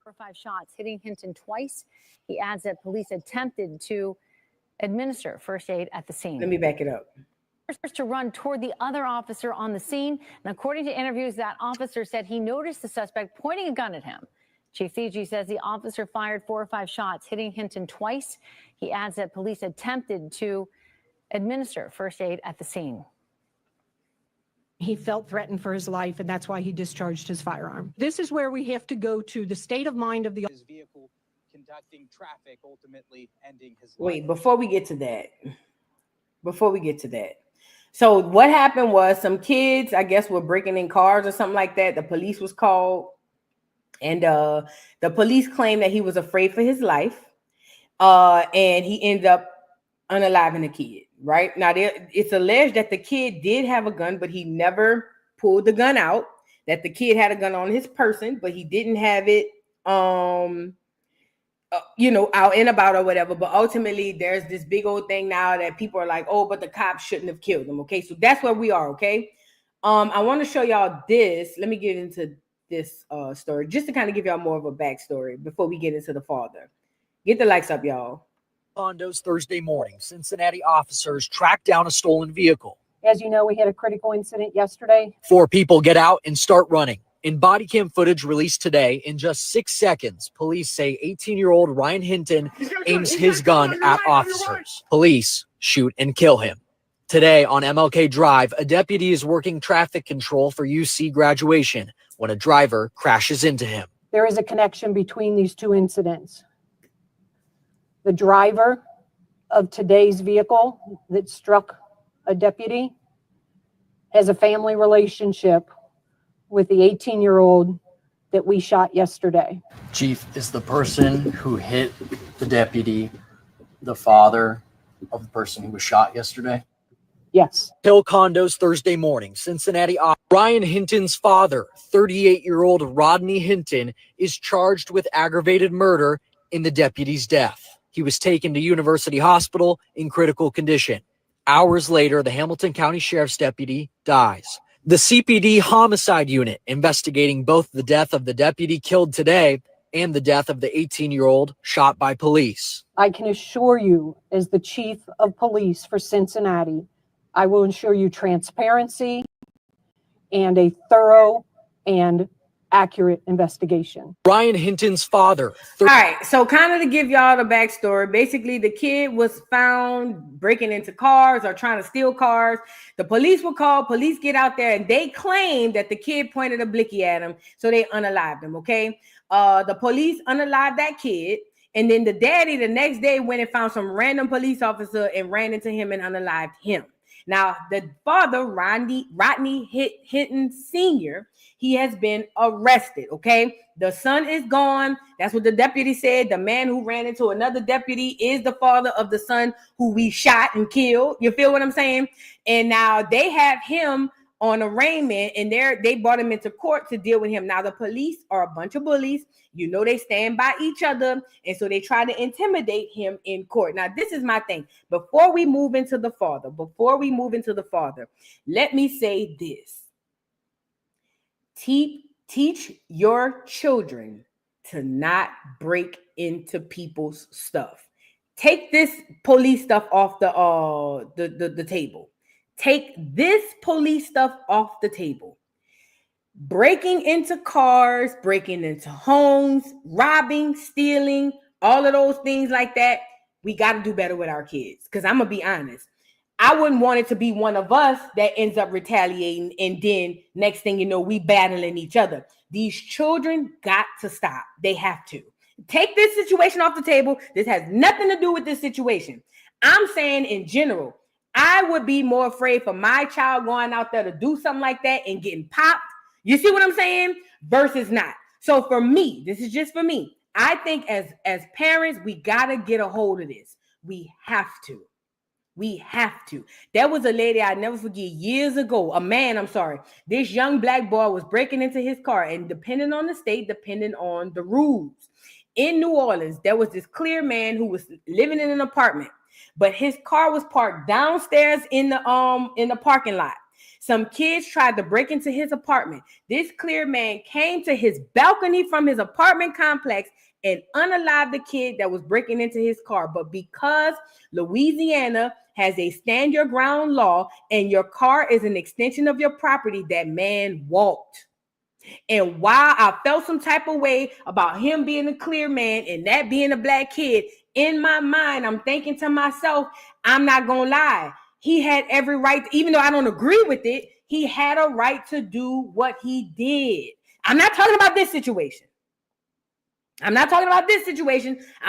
4 or 5 shots hitting Hinton twice. He adds that police attempted to administer first aid at the scene. Let me back it up. To run toward the other officer on the scene. And according to interviews, that officer said he noticed the suspect pointing a gun at him. Chief Fiji says the officer fired 4 or 5 shots, hitting Hinton twice. He adds that police attempted to administer first aid at the scene. He felt threatened for his life, and that's why he discharged his firearm. This is where we have to go to the state of mind of the vehicle conducting traffic, ultimately ending his life. Wait, before we get to that. So what happened was some kids, I guess, were breaking in cars or something like that. The police was called. And the police claim that he was afraid for his life. And he ended up unaliving the kid. Right now, it's alleged that the kid did have a gun, but he never pulled the gun out. That the kid had a gun on his person, but he didn't have it, out and about or whatever. But ultimately, there's this big old thing now that people are like, oh, but the cops shouldn't have killed him. Okay, so that's where we are. Okay, I want to show y'all this. Let me get into this story just to kind of give y'all more of a backstory before we get into the father. Get the likes up, y'all. Condos Thursday morning, Cincinnati officers tracked down a stolen vehicle. As you know, we had a critical incident yesterday. 4 people get out and start running. In body cam footage released today, in just 6 seconds, police say 18-year-old Rodney Hinton aims his gun at officers. Police shoot and kill him. Today on MLK Drive, a deputy is working traffic control for UC graduation when a driver crashes into him. There is a connection between these two incidents. The driver of today's vehicle that struck a deputy has a family relationship with the 18-year-old that we shot yesterday. Chief, is the person who hit the deputy the father of the person who was shot yesterday? Yes. Hill Condos Thursday morning, Cincinnati. Brian Hinton's father, 38-year-old Rodney Hinton, is charged with aggravated murder in the deputy's death. He was taken to University Hospital in critical condition. Hours later, the Hamilton County Sheriff's deputy dies. The CPD homicide unit investigating both the death of the deputy killed today and the death of the 18-year-old shot by police. I can assure you, as the chief of police for Cincinnati, I will ensure you transparency and a thorough and accurate investigation. Brian Hinton's father. All right, so kind of to give y'all the backstory, basically the kid was found breaking into cars or trying to steal cars. The police were called, police get out there, and they claim that the kid pointed a blicky at him, so they unalived him, okay? The police unalived that kid, and then the daddy the next day went and found some random police officer and ran into him and unalived him. Now, the father, Rodney Hinton Sr., he has been arrested, okay? The son is gone. That's what the deputy said. The man who ran into another deputy is the father of the son who we shot and killed. You feel what I'm saying? And now they have him on arraignment, and they brought him into court to deal with him. Now, the police are a bunch of bullies. You know, they stand by each other, and so they try to intimidate him in court. Now, this is my thing. Before we move into the father, let me say this. Teach your children to not break into people's stuff. Take this police stuff off the table. Take this police stuff off the table. Breaking into cars, breaking into homes, robbing, stealing, all of those things like that, we got to do better with our kids. Because I'm going to be honest. I wouldn't want it to be one of us that ends up retaliating, and then next thing you know, we battling each other. These children got to stop. They have to. Take this situation off the table. This has nothing to do with this situation. I'm saying in general, I would be more afraid for my child going out there to do something like that and getting popped. You see what I'm saying? Versus not. So for me, this is just for me. I think as parents, we got to get a hold of this. We have to. There was a lady I never forget years ago, this young black boy was breaking into his car, and depending on the state, depending on the rules. In New Orleans, there was this clear man who was living in an apartment, but his car was parked downstairs in the parking lot. Some kids tried to break into his apartment. This clear man came to his balcony from his apartment complex and unalived the kid that was breaking into his car. But because Louisiana has a stand your ground law and your car is an extension of your property, that man walked. And while I felt some type of way about him being a clear man and that being a black kid, in my mind, I'm thinking to myself, I'm not going to lie. He had every right, even though I don't agree with it, he had a right to do what he did. I'm not talking about this situation. I'm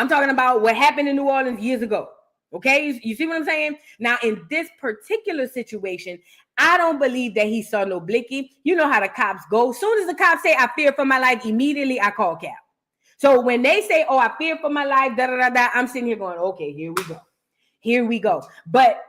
talking about what happened in New Orleans years ago. Okay, you see what I'm saying? Now, in this particular situation, I don't believe that he saw no blicky. You know how the cops go. As soon as the cops say, I fear for my life, immediately I call cap. So when they say, oh, I fear for my life, da da da da, I'm sitting here going, okay, here we go. Here we go. But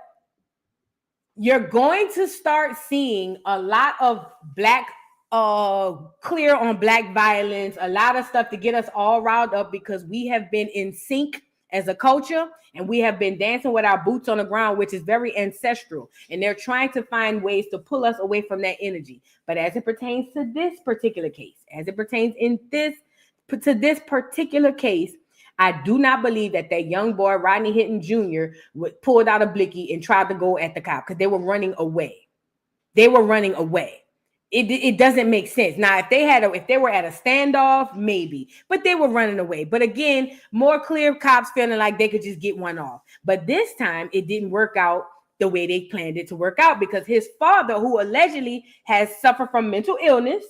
you're going to start seeing a lot of black clear on black violence, a lot of stuff to get us all riled up because we have been in sync as a culture and we have been dancing with our boots on the ground, which is very ancestral, and they're trying to find ways to pull us away from that energy. But as it pertains to this particular case, as it pertains to this particular case, I do not believe that young boy, Rodney Hinton Jr., pulled out a blicky and tried to go at the cop because they were running away. They were running away. It doesn't make sense. Now, if they were at a standoff, maybe, but they were running away. But again, more clear cops feeling like they could just get one off. But this time, it didn't work out the way they planned it to work out because his father, who allegedly has suffered from mental illness,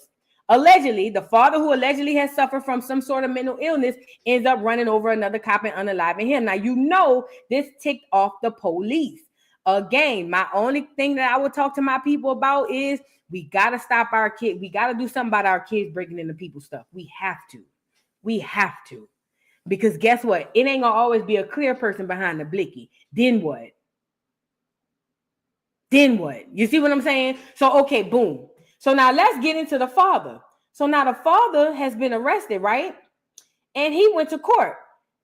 the father who allegedly has suffered from some sort of mental illness ends up running over another cop and unaliving him. Now, you know, this ticked off the police. Again, my only thing that I would talk to my people about is we got to stop our kids. We got to do something about our kids breaking into people's stuff. We have to. We have to. Because guess what? It ain't going to always be a clear person behind the blicky. Then what? Then what? You see what I'm saying? So, okay, boom. So now let's get into the father. So now the father has been arrested, right? And he went to court.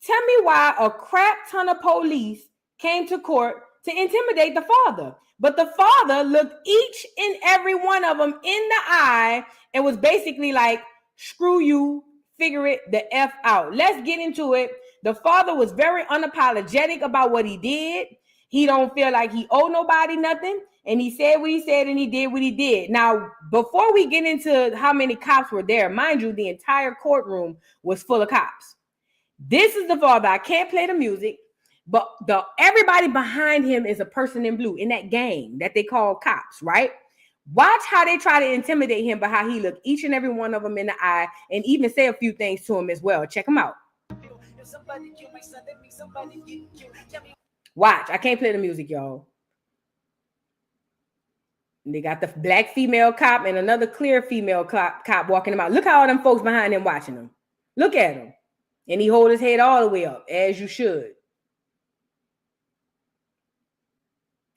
Tell me why a crap ton of police came to court to intimidate the father. But the father looked each and every one of them in the eye and was basically like, screw you, figure it the F out. Let's get into it. The father was very unapologetic about what he did. He don't feel like he owed nobody nothing. And he said what he said and he did what he did. Now, before we get into how many cops were there, mind you, the entire courtroom was full of cops. This is the father. I can't play the music, but everybody behind him is a person in blue in that gang that they call cops, right? Watch how they try to intimidate him, but how he looked each and every one of them in the eye and even say a few things to him as well. Check him out. Watch. I can't play the music, y'all. And they got the black female cop and another clear female cop walking him out. Look how all them folks behind him watching him. Look at him. And he hold his head all the way up, as you should.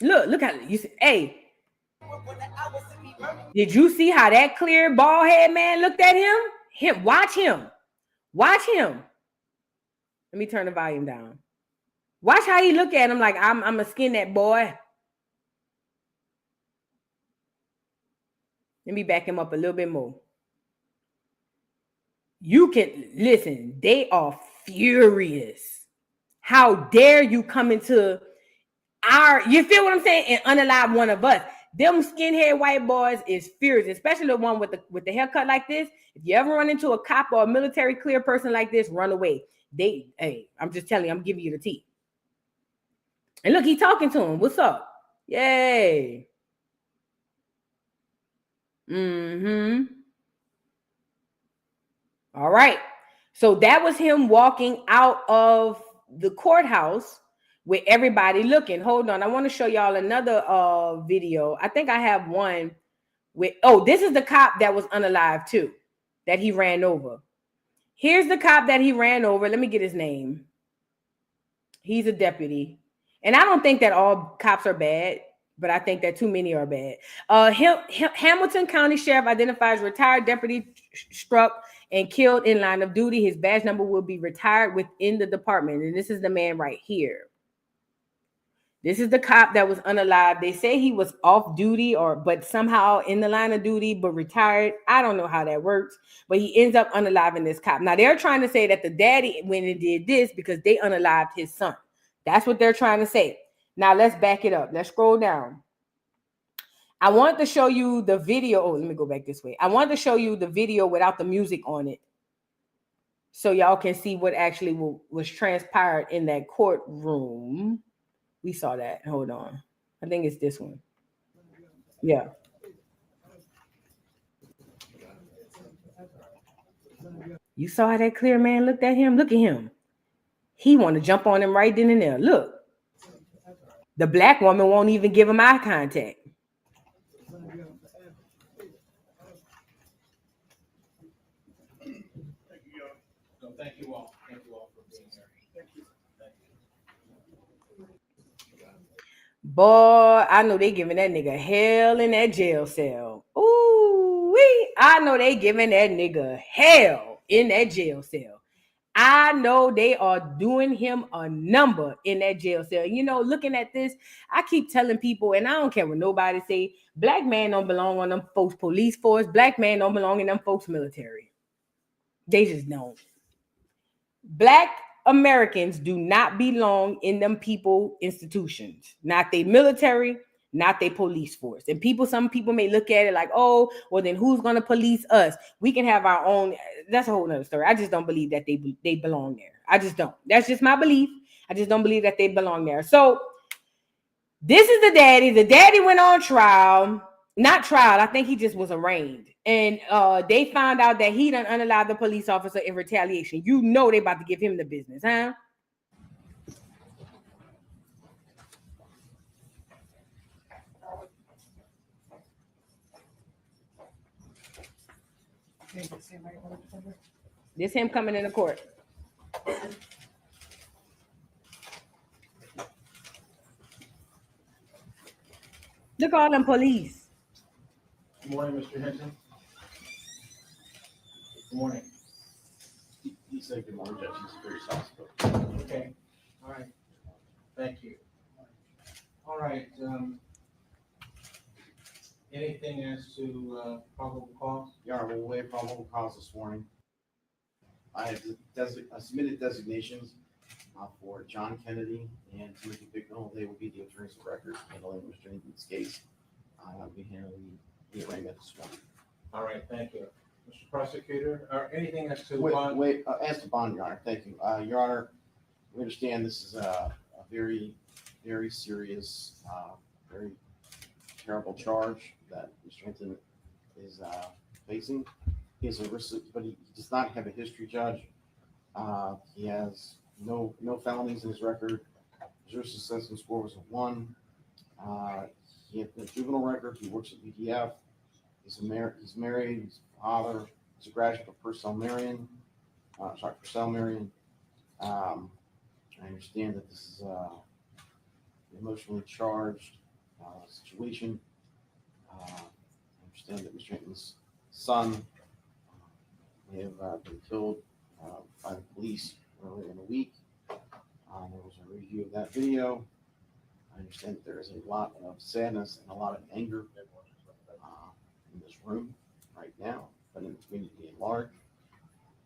Look how you see. Hey, did you see how that clear bald head man looked at him? Watch him. Watch him. Let me turn the volume down. Watch how he look at him like I'm gonna skin that boy. Let me back him up a little bit more. You can listen, they are furious. How dare you come into you feel what I'm saying, and unalive one of us. Them skinhead white boys is furious, especially the one with the haircut like this. If you ever run into a cop or a military clear person like this, run away. I'm just telling you, I'm giving you the tea. And look, he talking to him. What's up? Yay. All right. So that was him walking out of the courthouse with everybody looking. Hold on. I want to show y'all another video. I think I have one with, this is the cop that was unalive too, that he ran over. Here's the cop that he ran over. Let me get his name. He's a deputy. And I don't think that all cops are bad, but I think that too many are bad. Hamilton County Sheriff identifies retired deputy struck and killed in line of duty. His badge number will be retired within the department. And this is the man right here. This is the cop that was unalive. They say he was off duty but somehow in the line of duty, but retired. I don't know how that works, but he ends up unaliving this cop. Now they're trying to say that the daddy went and did this because they unalived his son. That's what they're trying to say. Now let's back it up. Let's scroll down. I want to show you the video. Let me go back this way. I want to show you the video without the music on it, so y'all can see what actually was transpired in that courtroom. We saw that. Hold on. I think it's this one. Yeah. You saw how that clear man looked at him? Look at him. He wanted to jump on him right then and there. Look. The black woman won't even give him eye contact. Thank you all. Thank you all for being here. Thank you. Boy, I know they giving that nigga hell in that jail cell. Ooh, I know they giving that nigga hell in that jail cell. I know they are doing him a number in that jail cell. You know, looking at this, I keep telling people, and I don't care what nobody say, black man don't belong on them folks police force. Black man don't belong in them folks military. They just don't. Black Americans do not belong in them people institutions, not they military, not they police force. And some people may look at it like, oh, well, then who's going to police us? We can have our own. That's a whole nother story. I just don't believe that they belong there. I just don't. That's just my belief. I just don't believe that they belong there. So this is the daddy. The daddy went on trial. Not trial. I think he just was arraigned. And they found out that he done unallowed the police officer in retaliation. You know they about to give him the business, huh? This him coming into court. Look at all them police. Good morning, Mr. Hinton. Good morning. He said good morning, Judge. He's very soft. Okay. All right. Thank you. All right. Anything as to probable cause? Yeah, we'll waive probable cause this morning. I have submitted designations for John Kennedy and Timothy Bicknell. They will be the attorneys of record handling Mr. Hinton's case. I'll be handling the arraignment this morning. All right, thank you. Mr. Prosecutor, or anything as to as to bond, Your Honor. Thank you. Your Honor, we understand this is a very, very serious, very terrible charge that Mr. Hinton is facing. He has a risk, but he does not have a history, Judge. He has no felonies in his record. His risk assessment score was a 1. He has a juvenile record. He works at BDF. He's married. He's a father. He's a graduate of Purcell Marion. I understand that this is an emotionally charged situation. I understand that Mr. Hinton's son may have been killed by the police earlier in the week. There was a review of that video. I understand that there is a lot of sadness and a lot of anger in this room right now, but in the community at large.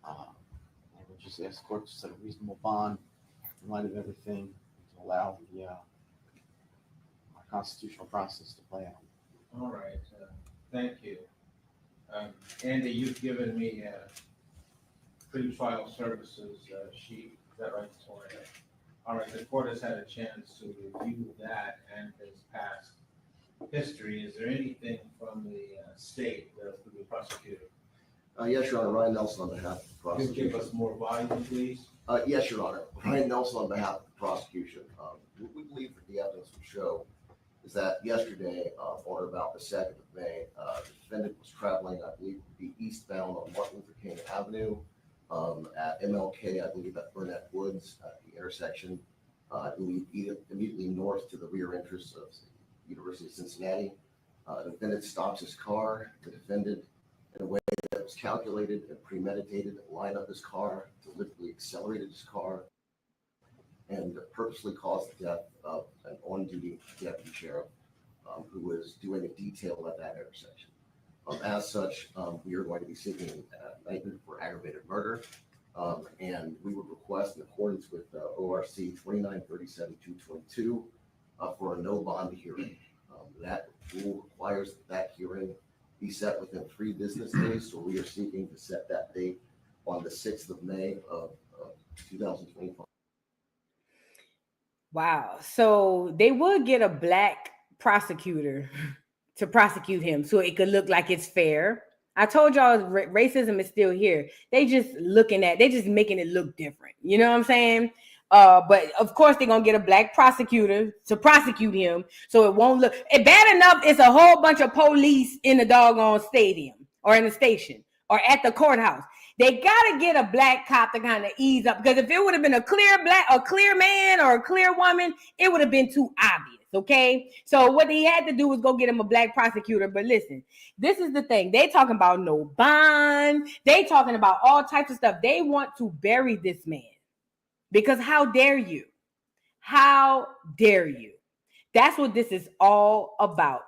I would just ask the court to set a reasonable bond in light of everything to allow the constitutional process to play out. all right, thank you. Andy, you've given me pre-trial services sheet. Is that right? All right, the court has had a chance to review that and his past history. Is there anything from the state that could be prosecuted? Yes, Your Honor. Ryan Nelson on behalf of the Can you prosecution. give us more volume, please? Yes, Your Honor. Ryan Nelson on behalf of the prosecution. What we believe that the evidence will show is that yesterday, on or about the 2nd of May, the defendant was traveling, I believe, to be eastbound on Martin Luther King Avenue at MLK, I believe at Burnett Woods, at the intersection, I believe immediately north to the rear entrance of the University of Cincinnati. The defendant stops his car. The defendant, in a way that was calculated and premeditated, lined up his car, deliberately accelerated his car, and purposely caused the death of an on-duty deputy sheriff who was doing a detail at that intersection. As such, we are going to be seeking indictment for aggravated murder, and we would request, in accordance with ORC 2937-222, for a no bond hearing. That rule requires that hearing be set within 3 business days, so we are seeking to set that date on the 6th of May of 2025. Wow. So they would get a black prosecutor to prosecute him so it could look like it's fair. I told y'all racism is still here. They just making it look different. You know what I'm saying? But of course they're gonna get a black prosecutor to prosecute him, so it won't look bad enough. It's a whole bunch of police in the doggone stadium or in the station or at the courthouse. They gotta get a black cop to kind of ease up, because if it would have been a clear man or a clear woman, it would have been too obvious. Okay, so what he had to do was go get him a black prosecutor. But listen, this is the thing. They talking about no bond. They talking about all types of stuff. They want to bury this man. Because how dare you? How dare you? That's what this is all about.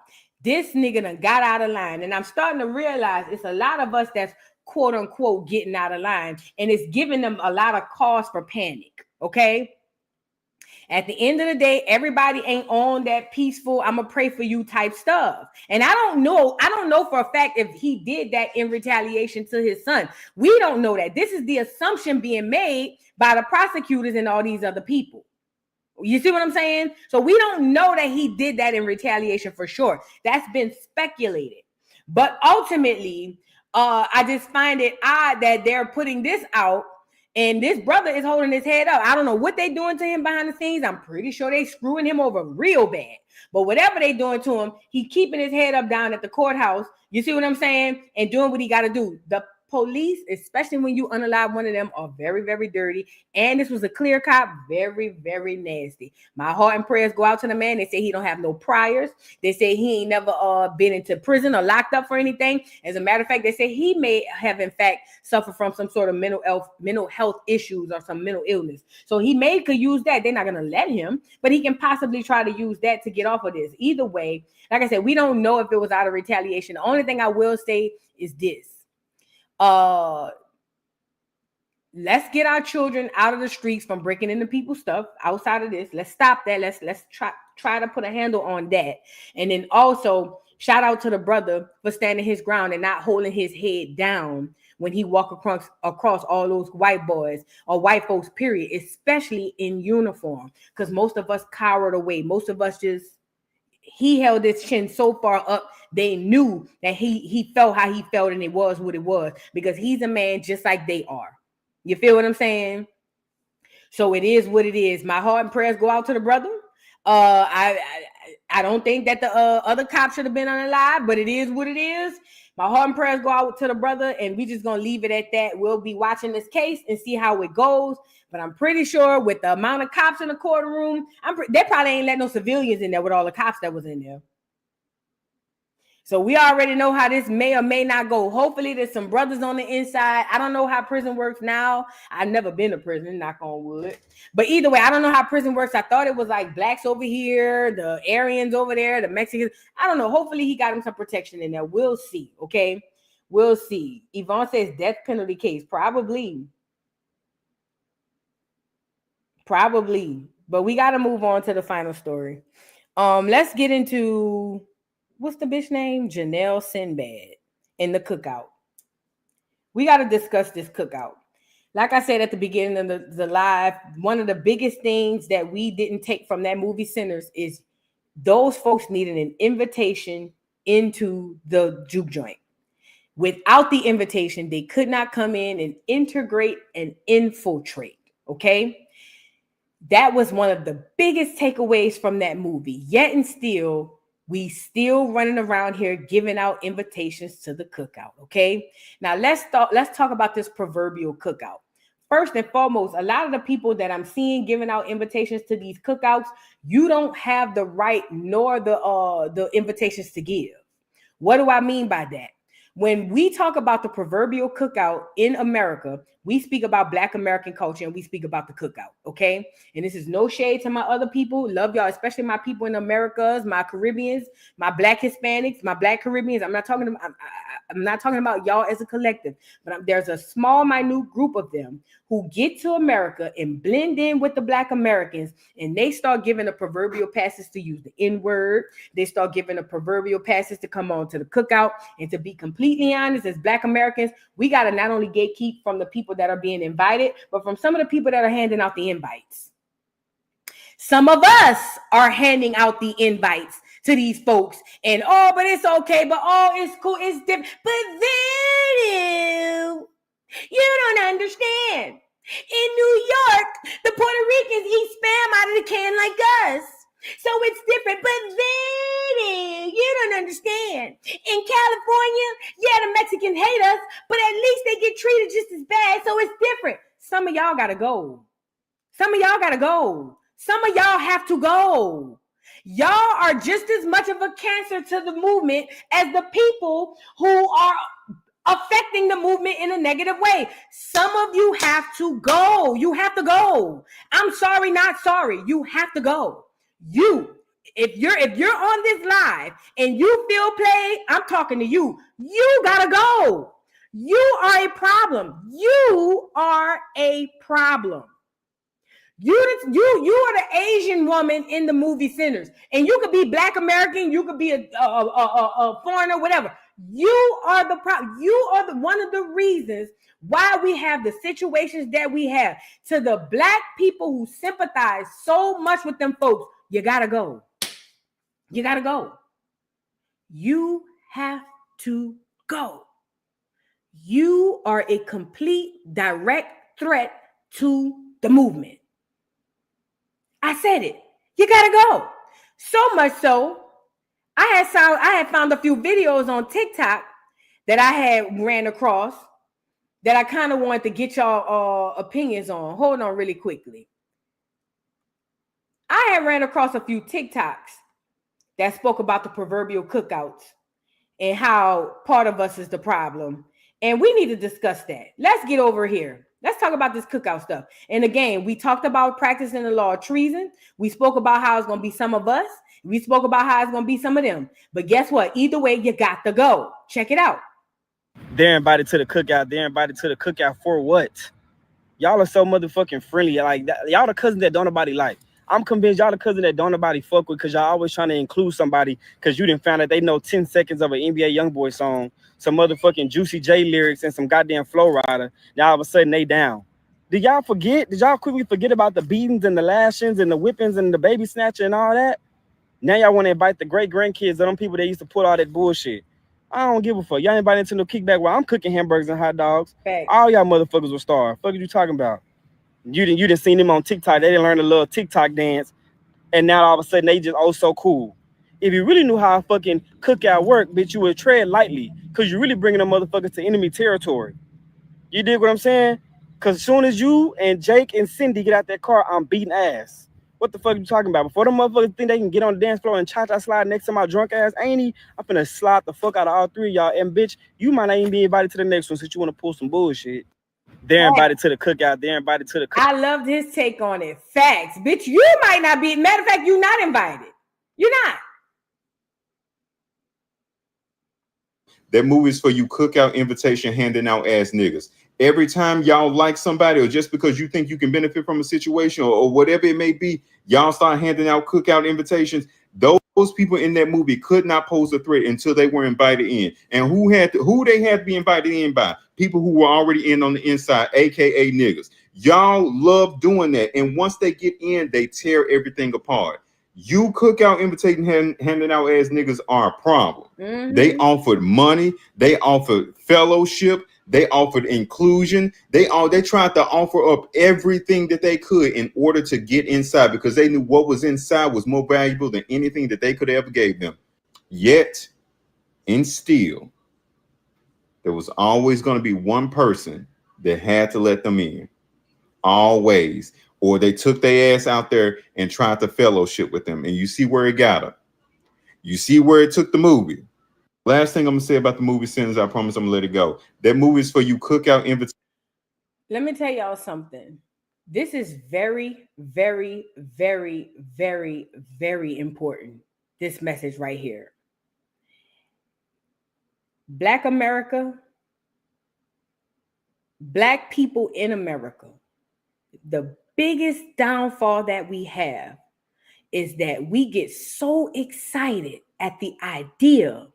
This nigga done got out of line. And I'm starting to realize it's a lot of us that's quote unquote getting out of line. And it's giving them a lot of cause for panic. Okay? At the end of the day, everybody ain't on that peaceful, I'm gonna pray for you type stuff. And I don't know for a fact if he did that in retaliation to his son. We don't know that. This is the assumption being made by the prosecutors and all these other people. You see what I'm saying? So we don't know that he did that in retaliation for sure. That's been speculated. But ultimately, I just find it odd that they're putting this out. And this brother is holding his head up. I don't know what they doing to him behind the scenes. I'm pretty sure they screwing him over real bad. But whatever they doing to him, he keeping his head up down at the courthouse. You see what I'm saying? And doing what he got to do. The police, especially when you unalive one of them, are very, very dirty. And this was a clear cop, very, very nasty. My heart and prayers go out to the man. They say he don't have no priors. They say he ain't never been into prison or locked up for anything. As a matter of fact, they say he may have in fact suffered from some sort of mental health issues or some mental illness. So he could use that. They're not going to let him, but he can possibly try to use that to get off of this. Either way, like I said, we don't know if it was out of retaliation. The only thing I will say is this. Let's get our children out of the streets from breaking into people's stuff. Outside of this, let's stop that. Let's try to put a handle on that. And then also shout out to the brother for standing his ground and not holding his head down when he walk across all those white boys or white folks, period, especially in uniform, because most of us cowered away. Most of us he held his chin so far up, they knew that he felt how he felt, and it was what it was, because he's a man just like they are. You feel what I'm saying? So it is what it is. My heart and prayers go out to the brother. I don't think that the other cops should have been unalive, but it is what it is. My heart and prayers go out to the brother, and we just gonna leave it at that. We'll be watching this case and see how it goes. But I'm pretty sure with the amount of cops in the courtroom, they probably ain't let no civilians in there with all the cops that was in there. So we already know how this may or may not go. Hopefully there's some brothers on the inside. I don't know how prison works now. I've never been to prison, knock on wood. But either way, I don't know how prison works. I thought it was like blacks over here, the Aryans over there, the Mexicans. I don't know. Hopefully he got him some protection in there. We'll see, okay? We'll see. Yvonne says death penalty case. Probably. But we got to move on to the final story. Let's get into... what's the bitch name? Jenelle Sinbad in the Cookout. We got to discuss this Cookout. Like I said at the beginning of the live, one of the biggest things that we didn't take from that movie Sinners is those folks needed an invitation into the juke joint. Without the invitation, they could not come in and integrate and infiltrate. Okay? That was one of the biggest takeaways from that movie. Yet and still, we still running around here giving out invitations to the Cookout, okay? Now, let's talk about this proverbial Cookout. First and foremost, a lot of the people that I'm seeing giving out invitations to these cookouts, you don't have the right nor the invitations to give. What do I mean by that? When we talk about the proverbial cookout in America, we speak about Black American culture and we speak about the cookout, okay? And this is no shade to my other people. Love y'all, especially my people in the Americas, my Caribbeans, my Black Hispanics, my Black Caribbeans. I'm not talking about y'all as a collective, but there's a small, minute group of them who get to America and blend in with the Black Americans, and they start giving the proverbial passes to use the N-word. They start giving the proverbial passes to come on to the cookout. And to be completely honest, as Black Americans, we got to not only gatekeep from the people that are being invited, but from some of the people that are handing out the invites. Some of us are handing out the invites to these folks, and but it's okay, but it's cool, it's different. But then you don't understand. In New York, the Puerto Ricans eat spam out of the can like us. So it's different. But then, you don't understand. In California, yeah, the Mexicans hate us, but at least they get treated just as bad. So it's different. Some of y'all got to go. Some of y'all got to go. Some of y'all have to go. Y'all are just as much of a cancer to the movement as the people who are affecting the movement in a negative way. Some of you have to go. You have to go. I'm sorry, not sorry. You have to go. If you're on this live and you feel played, I'm talking to you. You gotta go. You are a problem. You are a problem. You are the Asian woman in the movie Sinners, and you could be Black American, you could be a foreigner, whatever. You are the problem. You are the one of the reasons why we have the situations that we have. To the Black people who sympathize so much with them folks, you gotta go. You gotta go. You have to go. You are a complete direct threat to the movement. I said it. You gotta go. So much so, I had found a few videos on TikTok that I had ran across that I kind of wanted to get y'all opinions on. Hold on really quickly. I had ran across a few TikToks that spoke about the proverbial cookouts and how part of us is the problem. And we need to discuss that. Let's get over here. Let's talk about this cookout stuff. And again, we talked about practicing the law of treason. We spoke about how it's going to be some of us. We spoke about how it's going to be some of them. But guess what? Either way, you got to go. Check it out. They're invited to the cookout. They're invited to the cookout for what? Y'all are so motherfucking friendly. Like that, y'all the cousins that don't nobody like. I'm convinced y'all the cousin that don't nobody fuck with because y'all always trying to include somebody because you didn't find that they know 10 seconds of an NBA Youngboy song, some motherfucking Juicy J lyrics, and some goddamn Flow Rider. Now all of a sudden they down. Did y'all forget? Did y'all quickly forget about the beatings and the lashings and the whippings and the baby snatcher and all that? Now y'all want to invite the great grandkids of them people that used to put all that bullshit. I don't give a fuck. Y'all invited into no kickback while I'm cooking hamburgers and hot dogs. Thanks. All y'all motherfuckers will starve. Fuck are you talking about? You didn't seen them on TikTok. They didn't learn a little TikTok dance. And now all of a sudden they just so cool. If you really knew how a fucking cookout work, bitch, you would tread lightly. Cause you're really bringing them motherfuckers to enemy territory. You dig what I'm saying? Cause as soon as you and Jake and Cindy get out that car, I'm beating ass. What the fuck are you talking about? Before them motherfuckers think they can get on the dance floor and cha-cha slide next to my drunk ass, ain't he? I'm finna slide the fuck out of all three of y'all. And bitch, you might not even be invited to the next one since you want to pull some bullshit. They're invited to the cookout. They're invited to the cookout. I loved his take on it. Facts. Bitch, you might not be. Matter of fact, you're not invited. You're not. That movie's for you cookout invitation handing out ass niggas. Every time y'all like somebody or just because you think you can benefit from a situation or whatever it may be, y'all start handing out cookout invitations. Those people in that movie could not pose a threat until they were invited in. And who they had to be invited in by? People who were already in on the inside, aka niggas. Y'all love doing that. And once they get in, they tear everything apart. You cookout invitating handing out ass niggas are a problem. Mm-hmm. They offered money, they offered fellowship, they offered inclusion. They tried to offer up everything that they could in order to get inside because they knew what was inside was more valuable than anything that they could ever gave them. Yet, and still, there was always going to be one person that had to let them in. Always. Or they took their ass out there and tried to fellowship with them. And you see where it got them. You see where it took the movie. Last thing I'm going to say about the movie Sinners, I promise I'm going to let it go. That movie is for you cookout invitation. Let me tell y'all something. This is very, very, very, very, very important. This message right here. Black America, Black people in America, the biggest downfall that we have is that we get so excited at the idea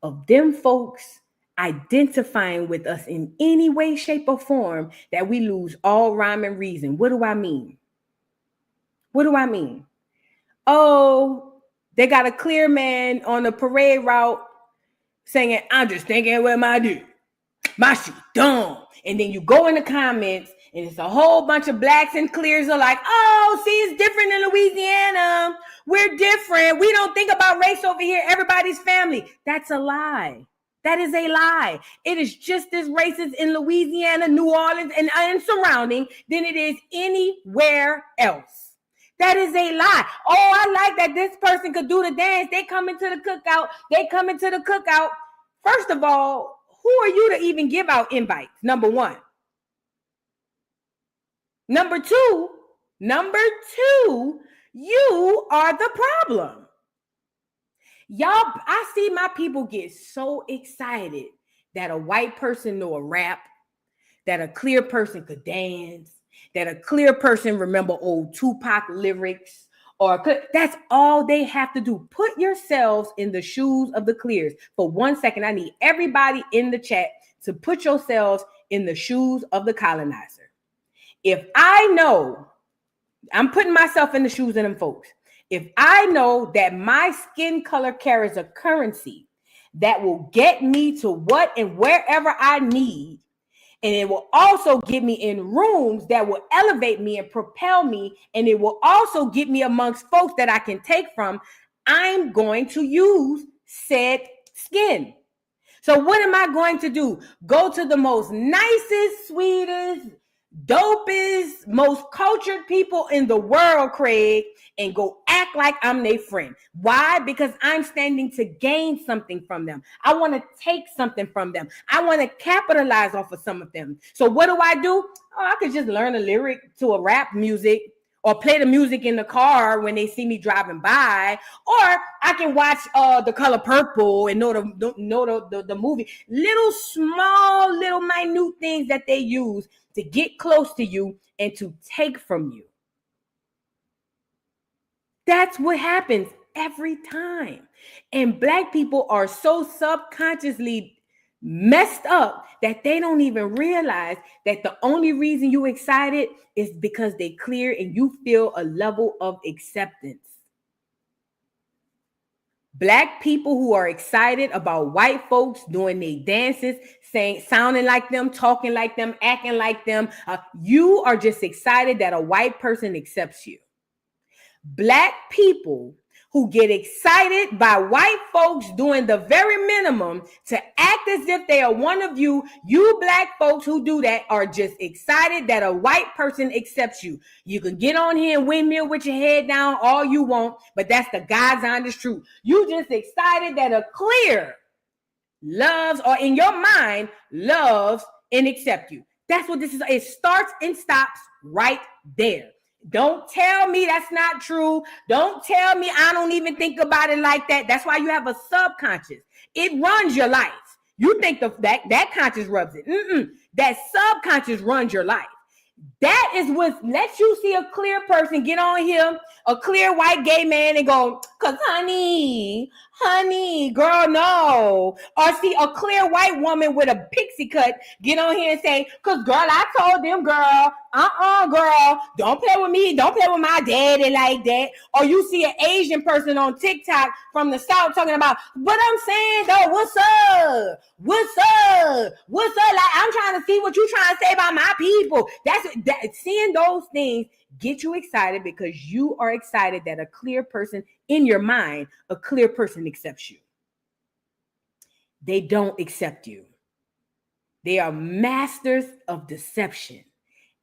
of them folks identifying with us in any way, shape, or form that we lose all rhyme and reason. What do I mean? What do I mean? Oh, they got a clear man on the parade route saying, I'm just thinking with my dude. My shit dumb. And then you go in the comments And it's a whole bunch of blacks and clears are like, oh, see, it's different in Louisiana. We're different. We don't think about race over here. Everybody's family. That's a lie. That is a lie. It is just as racist in Louisiana, New Orleans, and surrounding than it is anywhere else. That is a lie. Oh, I like that this person could do the dance. They come into the cookout. First of all, who are you to even give out invites? Number one. Number two, you are the problem. Y'all, I see my people get so excited that a white person know a rap, that a clear person could dance, that a clear person remember old Tupac lyrics, that's all they have to do. Put yourselves in the shoes of the clears. For 1 second, I need everybody in the chat to put yourselves in the shoes of the colonizer. If I know, I'm putting myself in the shoes of them folks. If I know that my skin color carries a currency that will get me to what and wherever I need, and it will also get me in rooms that will elevate me and propel me, and it will also get me amongst folks that I can take from, I'm going to use said skin. So what am I going to do? Go to the most nicest, sweetest, dopest, most cultured people in the world, Craig, and go act like I'm their friend. Why? Because I'm standing to gain something from them. I want to take something from them. I want to capitalize off of some of them. So what do? Oh, I could just learn a lyric to a rap music or play the music in the car when they see me driving by, or I can watch The Color Purple and know the movie. Little small, little minute things that they use to get close to you and to take from you. That's what happens every time. And Black people are so subconsciously messed up that they don't even realize that the only reason you excited is because they clear and you feel a level of acceptance. Black people who are excited about white folks doing their dances, sounding like them, talking like them, acting like them, you are just excited that a white person accepts you. Black people who get excited by white folks doing the very minimum to act as if they are one of you, you Black folks who do that are just excited that a white person accepts you. You can get on here and windmill with your head down all you want, but that's the God's honest truth. You just excited that a clear loves, or in your mind, loves and accepts you. That's what this is. It starts and stops right there. Don't tell me that's not true. Don't tell me I don't even think about it like that. That's why you have a subconscious. It runs your life. You think that conscious rubs it. That subconscious runs your life. That is what lets you see a clear person get on here, a clear white gay man, and go, cause honey, girl, no. Or see a clear white woman with a pixie cut get on here and say, cause girl, I told them, girl, girl, don't play with me. Don't play with my daddy like that. Or you see an Asian person on TikTok from the South talking about, but I'm saying though, what's up? Like, I'm trying to see what you trying to say about my people. Seeing those things get you excited because you are excited that a clear person in your mind, a clear person accepts you. They don't accept you. They are masters of deception.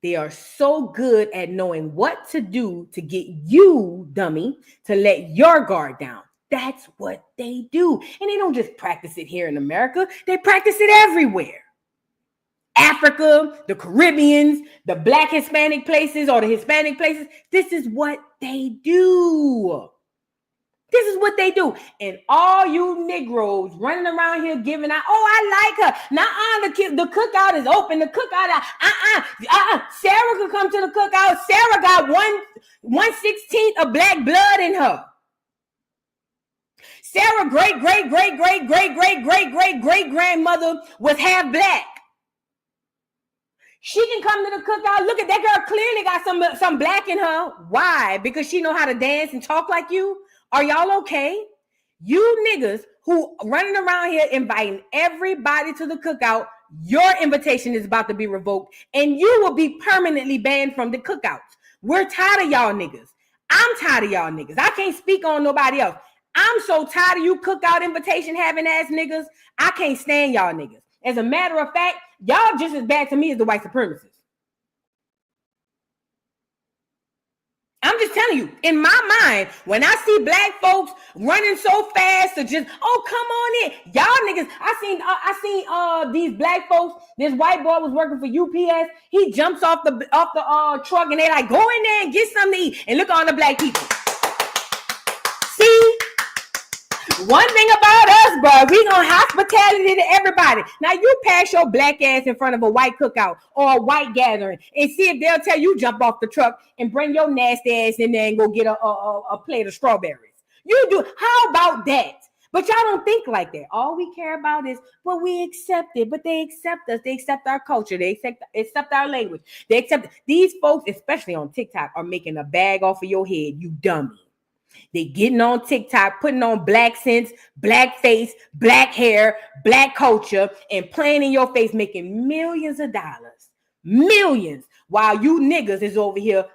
They are so good at knowing what to do to get you, dummy, to let your guard down. That's what they do. And they don't just practice it here in America. They practice it everywhere. Africa, the Caribbeans, the Black Hispanic places or the Hispanic places. This is what they do. This is what they do. And all you Negroes running around here giving out, oh, I like her. The cookout is open. The cookout, Sarah could come to the cookout. Sarah got 1/16 of Black blood in her. Sarah great grandmother was half Black. She can come to the cookout. Look at that girl, clearly got some Black in her. Why? Because she know how to dance and talk like you. Are y'all okay? You niggas who running around here inviting everybody to the cookout, your invitation is about to be revoked and you will be permanently banned from the cookouts. We're tired of y'all niggas. I'm tired of y'all niggas. I can't speak on nobody else. I'm so tired of you cookout invitation having ass niggas. I can't stand y'all niggas. As a matter of fact, y'all just as bad to me as the white supremacists. I'm just telling you, in my mind, when I see black folks running so fast to just, oh, come on in. Y'all niggas, I seen these black folks, this white boy was working for UPS. He jumps off the truck and they like, go in there and get something to eat. And look at all the black people. See? One thing about us, bro, we gonna hospitality to everybody. Now you pass your black ass in front of a white cookout or a white gathering and see if they'll tell you jump off the truck and bring your nasty ass in there and go get a plate of strawberries. You do. How about that? But y'all don't think like that. All we care about is, well, we accept it, but they accept us. They accept our culture. They accept our language. They accept these folks, especially on TikTok, are making a bag off of your head, you dummy. They getting on TikTok, putting on black sense, black face, black hair, black culture, and playing in your face, making millions of dollars. Millions. While you niggas is over here.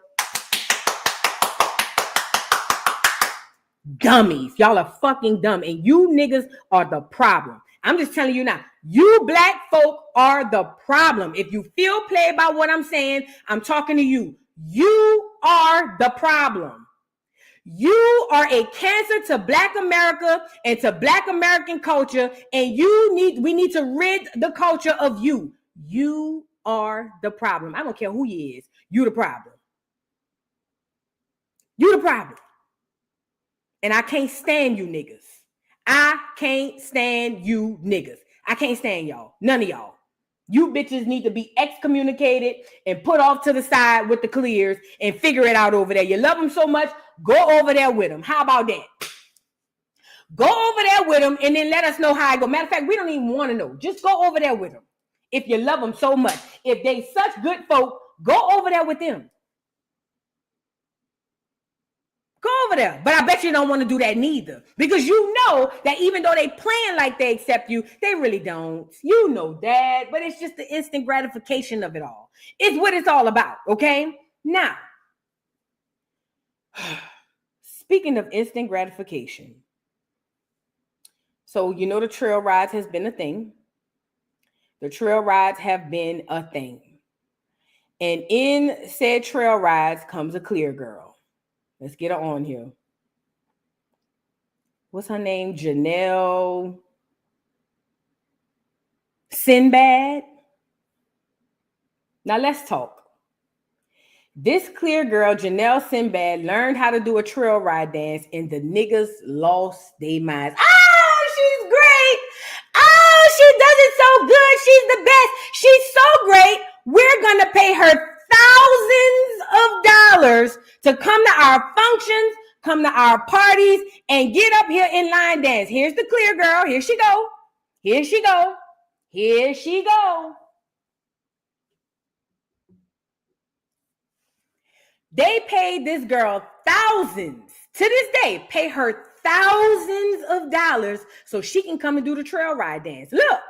Dummies. Y'all are fucking dumb. And you niggas are the problem. I'm just telling you now. You black folk are the problem. If you feel played about what I'm saying, I'm talking to you. You are the problem. You are a cancer to Black America and to Black American culture, and we need to rid the culture of you. You are the problem. I don't care who you is. You the problem. You the problem. And I can't stand you niggas. I can't stand you niggas. I can't stand y'all. None of y'all. You bitches need to be excommunicated and put off to the side with the clears and figure it out over there. You love them so much, go over there with them. How about that? Go over there with them and then let us know how I go. Matter of fact, we don't even want to know. Just go over there with them. If you love them so much. If they such good folk, go over there with them. Go over there. But I bet you don't want to do that neither. Because you know that even though they playing like they accept you, they really don't. You know that. But it's just the instant gratification of it all. It's what it's all about. Okay? Now, speaking of instant gratification. So, you know, the trail rides has been a thing. The trail rides have been a thing. And in said trail rides comes a clear girl. Let's get her on here. What's her name? Jenelle Sinbad. Now let's talk. This clear girl, Jenelle Sinbad, learned how to do a trail ride dance and the niggas lost their minds. Oh, she's great. Oh, she does it so good. She's the best. She's so great. We're going to pay her thousands of dollars to come to our functions, come to our parties, and get up here in line dance. Here's the clear girl. Here she go. Here she go. Here she go. They paid this girl thousands. To this day, pay her thousands of dollars so she can come and do the trail ride dance. Look.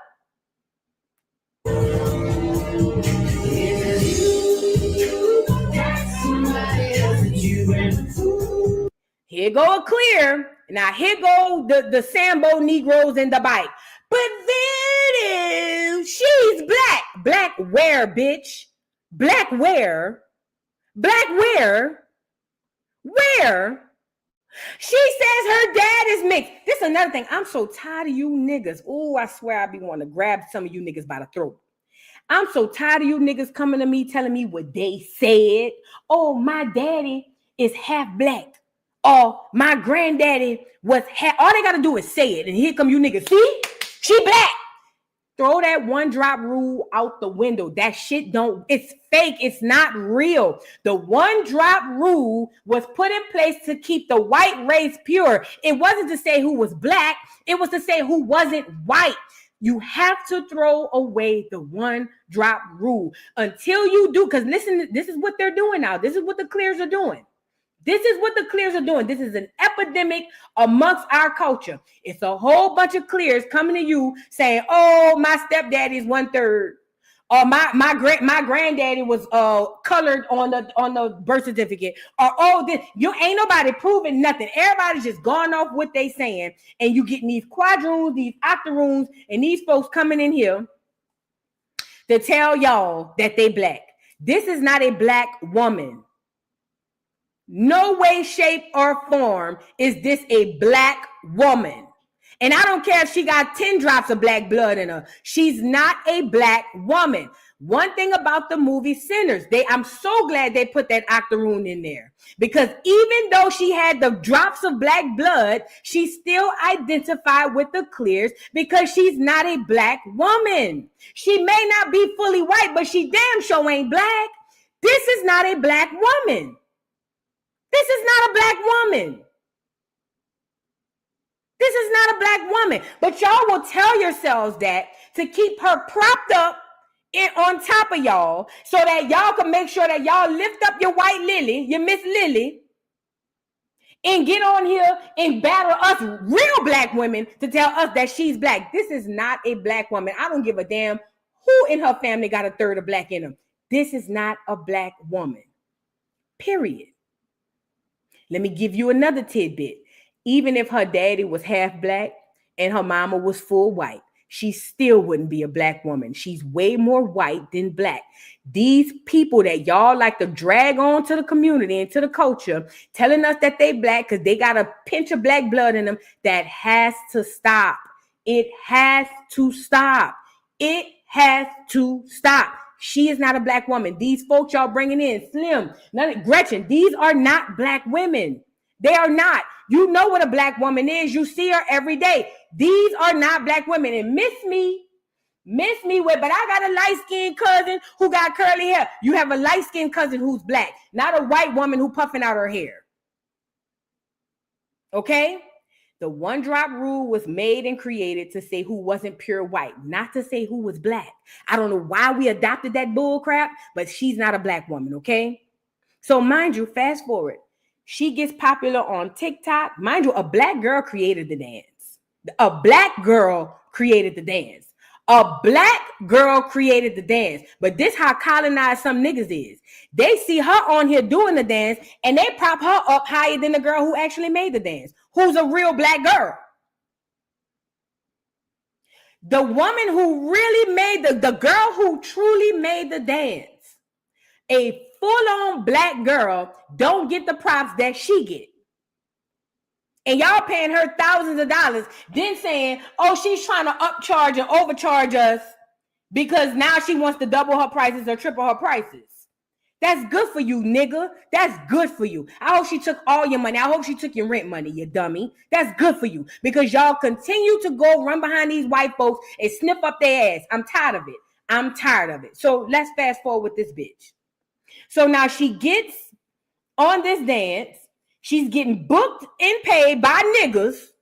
Here go a clear. Now here go the Sambo Negroes in the bike. But then she's black. Black where, bitch? Black where? Black where? Where? She says her dad is mixed. This is another thing. I'm so tired of you niggas. Oh, I swear I be wanting to grab some of you niggas by the throat. I'm so tired of you niggas coming to me telling me what they said. Oh, my daddy is half black. Or my granddaddy was half. All they got to do is say it. And here come you niggas. See? She black. Throw that one drop rule out the window. That shit it's fake. It's not real. The one drop rule was put in place to keep the white race pure. It wasn't to say who was black. It was to say who wasn't white. You have to throw away the one drop rule until you do. Because listen, this is what they're doing now. This is what the clears are doing. This is what the clears are doing. This is an epidemic amongst our culture. It's a whole bunch of clears coming to you saying, oh, my stepdaddy is 1/3. Or my granddaddy was colored on the birth certificate. Or this, you ain't nobody proving nothing. Everybody's just going off what they saying. And you getting these quadroons, these octoroons, and these folks coming in here to tell y'all that they black. This is not a black woman. No way, shape, or form is this a black woman. And I don't care if she got 10 drops of black blood in her. She's not a black woman. One thing about the movie Sinners, I'm so glad they put that octoroon in there. Because even though she had the drops of black blood, she still identified with the clears because she's not a black woman. She may not be fully white, but she damn sure ain't black. This is not a black woman. This is not a black woman. This is not a black woman. But y'all will tell yourselves that to keep her propped up on top of y'all so that y'all can make sure that y'all lift up your white Lily, your Miss Lily, and get on here and battle us real black women to tell us that she's black. This is not a black woman. I don't give a damn who in her family got 1/3 of black in them. This is not a black woman. Period. Let me give you another tidbit. Even if her daddy was half black and her mama was full white, she still wouldn't be a black woman. She's way more white than black. These people that y'all like to drag on to the community and to the culture, telling us that they black because they got a pinch of black blood in them, that has to stop. It has to stop. It has to stop. She is not a black woman. These folks y'all bringing in, Slim, Gretchen, these are not black women. They are not. You know what a black woman is. You see her every day. These are not black women. And miss me with, but I got a light-skinned cousin who got curly hair. You have a light-skinned cousin who's black, not a white woman who puffing out her hair. Okay? The one drop rule was made and created to say who wasn't pure white, not to say who was black. I don't know why we adopted that bull crap, but she's not a black woman, okay? So mind you, fast forward. She gets popular on TikTok. Mind you, a black girl created the dance. A black girl created the dance. A black girl created the dance. But this how colonized some niggas is. They see her on here doing the dance and they prop her up higher than the girl who actually made the dance, who's a real black girl. The woman who really made the girl who truly made the dance, a full-on black girl, don't get the props that she get. And y'all paying her thousands of dollars, then saying, oh, she's trying to upcharge and overcharge us because now she wants to double her prices or triple her prices. That's good for you, nigga. That's good for you. I hope she took all your money. I hope she took your rent money, you dummy. That's good for you because y'all continue to go run behind these white folks and sniff up their ass. I'm tired of it. I'm tired of it. So let's fast forward with this bitch. So now she gets on this dance. She's getting booked and paid by niggas.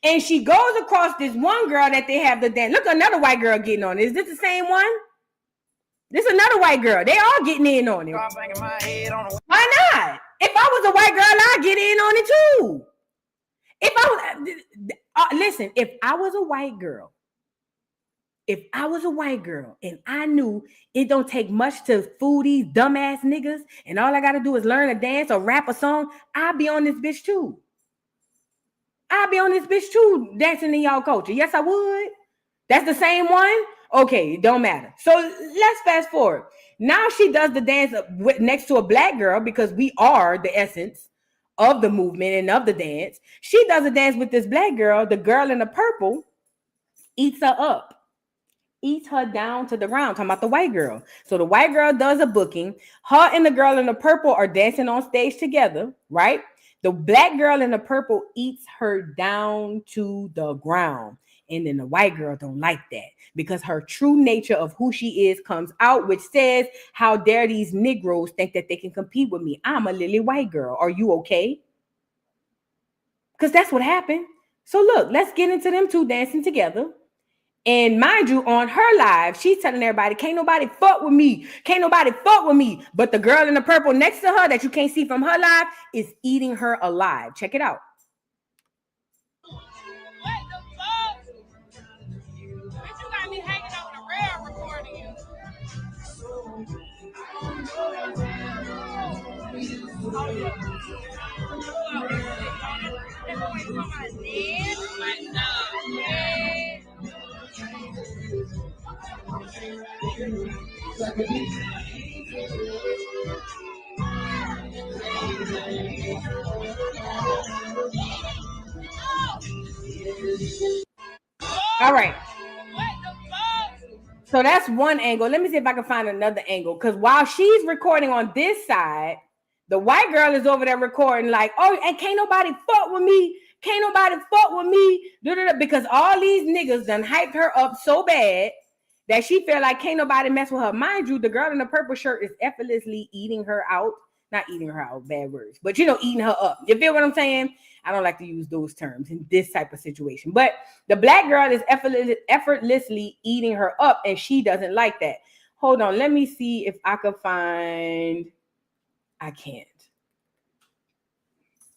And she goes across this one girl that they have the dance. Look, another white girl getting on it. Is this the same one? This is another white girl. They all getting in on it. Why not? If I was a white girl, I'd get in on it too. If I was, listen, if I was a white girl and I knew it don't take much to fool these dumbass niggas and all I got to do is learn a dance or rap a song, I'd be on this bitch too. Dancing in y'all culture. Yes, I would. That's the same one? Okay, it don't matter. So let's fast forward. Now she does the dance next to a black girl because we are the essence of the movement and of the dance. She does a dance with this black girl. The girl in the purple eats her up. Eats her down to the ground. Talking about the white girl. So the white girl does a booking. Her and the girl in the purple are dancing on stage together, right? The black girl in the purple eats her down to the ground. And then the white girl don't like that because her true nature of who she is comes out, which says, how dare these Negroes think that they can compete with me? I'm a lily white girl. Are you okay? Because that's what happened. So look, let's get into them two dancing together. And mind you, on her live, she's telling everybody, can't nobody fuck with me. Can't nobody fuck with me. But the girl in the purple next to her that you can't see from her live is eating her alive. Check it out. What the fuck? Bitch, you got me hanging on the rail recording you. All right. So that's one angle. Let me see if I can find another angle. Because while she's recording on this side, the white girl is over there recording like, oh, and can't nobody fuck with me. Can't nobody fuck with me. Because all these niggas done hyped her up so bad that she feel like can't nobody mess with her. Mind you, the girl in the purple shirt is effortlessly eating her out. Not eating her out, bad words. But, you know, eating her up. You feel what I'm saying? I don't like to use those terms in this type of situation. But the black girl is effortlessly eating her up, and she doesn't like that. Hold on. Let me see if I could find... I can't.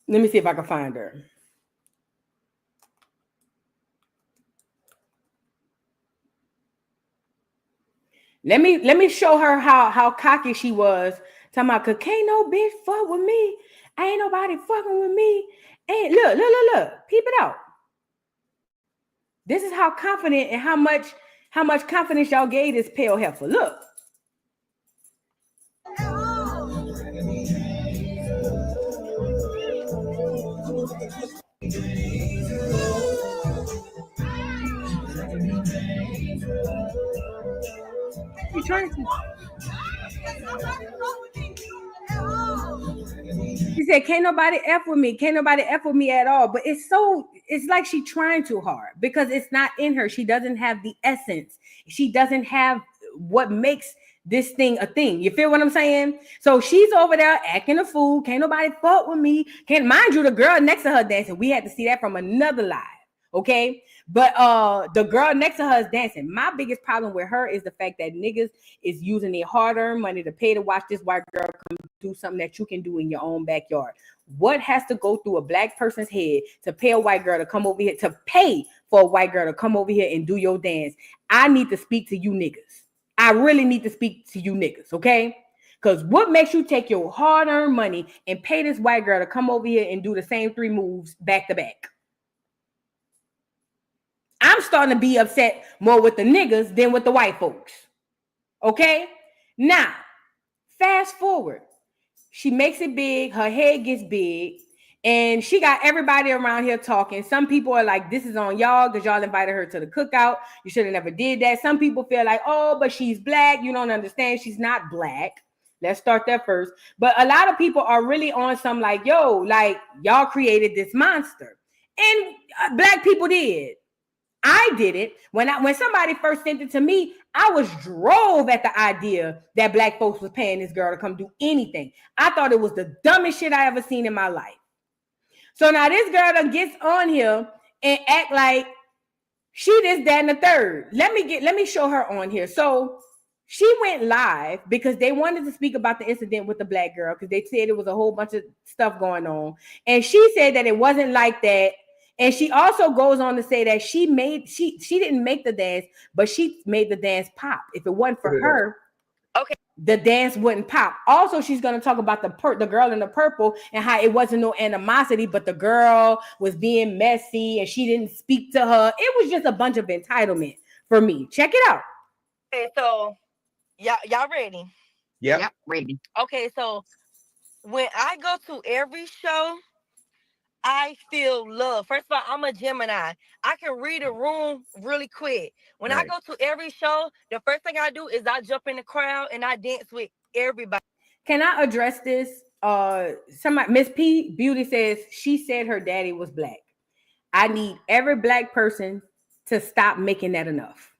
Let me see if I can find her. Let me show her how cocky she was. Talking about, 'cause can't no bitch fuck with me. Ain't nobody fucking with me. And look. Peep it out. This is how confident and how much confidence y'all gave this pale heifer. Look. You trying to? She said, can't nobody F with me. Can't nobody F with me at all. But it's like she trying too hard because it's not in her. She doesn't have the essence. She doesn't have what makes this thing a thing. You feel what I'm saying? So she's over there acting a fool. Can't nobody fuck with me. Can't, mind you, the girl next to her dancing. We had to see that from another live. Okay. But the girl next to her is dancing. My biggest problem with her is the fact that niggas is using their hard-earned money to pay to watch this white girl come do something that you can do in your own backyard. What has to go through a black person's head to pay a white girl to come over here, to pay for a white girl to come over here and do your dance? I need to speak to you niggas. I really need to speak to you niggas, okay? Because what makes you take your hard-earned money and pay this white girl to come over here and do the same 3 moves back to back? I'm starting to be upset more with the niggas than with the white folks. Okay? Now, fast forward. She makes it big. Her head gets big. And she got everybody around here talking. Some people are like, this is on y'all because y'all invited her to the cookout. You should have never did that. Some people feel like, oh, but she's black. You don't understand. She's not black. Let's start there first. But a lot of people are really on some like, yo, like y'all created this monster. And black people did. I did it. When somebody first sent it to me, I was drove at the idea that black folks was paying this girl to come do anything. I thought it was the dumbest shit I ever seen in my life. So now this girl gets on here and act like she this, that, and the third. Let me show her on here. So she went live because they wanted to speak about the incident with the black girl because they said it was a whole bunch of stuff going on. And she said that it wasn't like that. And she also goes on to say that she didn't make the dance, but she made the dance pop. If it wasn't for her, okay, the dance wouldn't pop. Also, she's going to talk about the girl in the purple and how it wasn't no animosity, but the girl was being messy and she didn't speak to her. It was just a bunch of entitlement for me. Check it out. Okay, so y'all ready? Yep. Ready. Okay, so when I go to every show, I feel love. First of all, I'm a Gemini. I can read a room really quick. When I go to every show, the first thing I do is I jump in the crowd and I dance with everybody. Can I address this? Somebody, Miss P Beauty says she said her daddy was black. I need every black person to stop making that enough.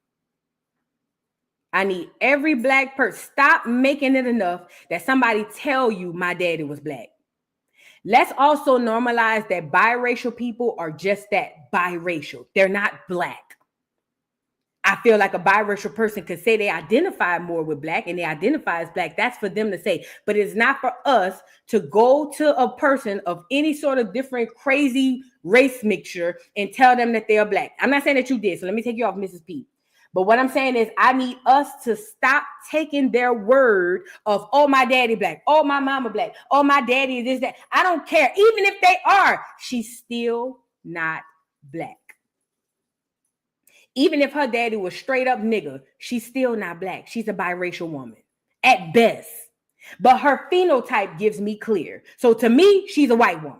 I need every black person stop making it enough that somebody tell you my daddy was black. Let's also normalize that biracial people are just that, biracial. They're not black. I feel like a biracial person could say they identify more with black and they identify as black. That's for them to say. But it's not for us to go to a person of any sort of different crazy race mixture and tell them that they are black. I'm not saying that you did. So let me take you off Mrs. P. But what I'm saying is I need us to stop taking their word of, oh, my daddy black, oh, my mama black, oh, my daddy is this, that. I don't care. Even if they are, she's still not black. Even if her daddy was straight up nigga, she's still not black. She's a biracial woman at best. But her phenotype gives me clear. So to me, she's a white woman.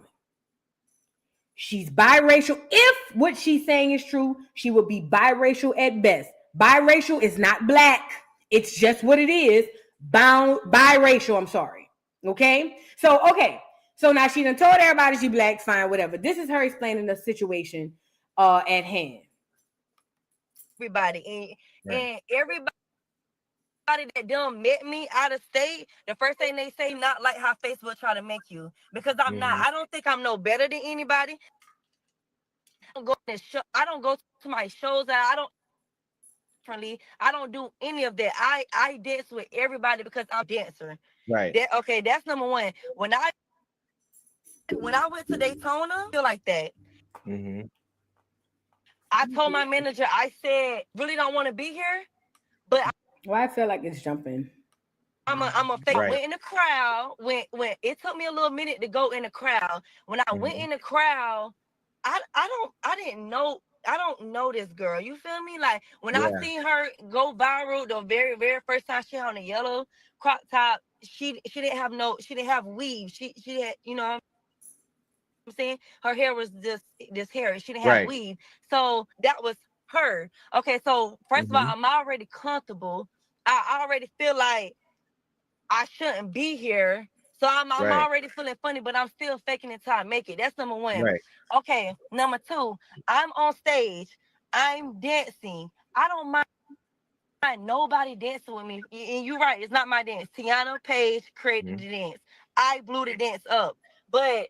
She's biracial. If what she's saying is true, she would be biracial at best. Biracial is not black. It's just what it is. Biracial, I'm sorry. Okay? So now she done told everybody she black, fine, whatever. This is her explaining the situation at hand. Everybody and everybody that done met me out of state, the first thing they say, not like how Facebook try to make you, because I'm not. I don't think I'm no better than anybody. I don't go to my shows. I don't do any of that. I dance with everybody because I'm a dancer. Right. That's number one. When I went to Daytona, I feel like that. Mm-hmm. I told my manager, I said, really don't want to be here, but I feel like it's jumping. I'm a fake. Right. Went in the crowd. When it took me a little minute to go in the crowd. When I went in the crowd, I don't know this girl. You feel me? Like when I seen her go viral the very, very first time she had on a yellow crop top, she didn't have weave. She had, you know what I'm saying? Her hair was this hair. She didn't have weave. So that was her. Okay, so first of all, I'm already comfortable. I already feel like I shouldn't be here. So I'm already feeling funny, but I'm still faking it till I make it. That's number one. Right. Okay, number two, I'm on stage. I'm dancing. I don't mind nobody dancing with me. And you're right, it's not my dance. Tiana Page created the dance. I blew the dance up. But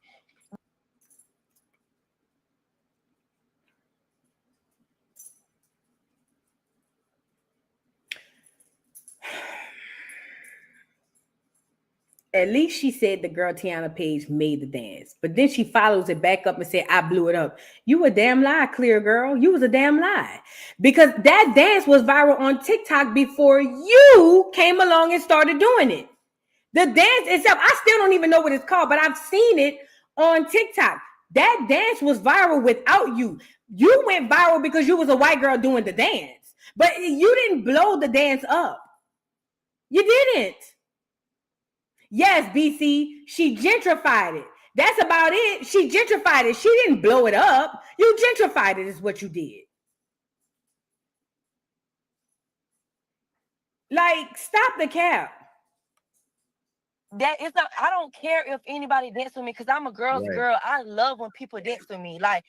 at least she said the girl Tiana Page made the dance. But then she follows it back up and said, I blew it up. You a damn lie, clear girl. You was a damn lie. Because that dance was viral on TikTok before you came along and started doing it. The dance itself, I still don't even know what it's called, but I've seen it on TikTok. That dance was viral without you. You went viral because you was a white girl doing the dance. But you didn't blow the dance up. You didn't. Yes, BC, she gentrified it. That's about it. She gentrified it. She didn't blow it up. You gentrified it is what you did. Like, stop the cap. That is not, I don't care if anybody dance with me because I'm a girl's girl. I love when people dance with me. Like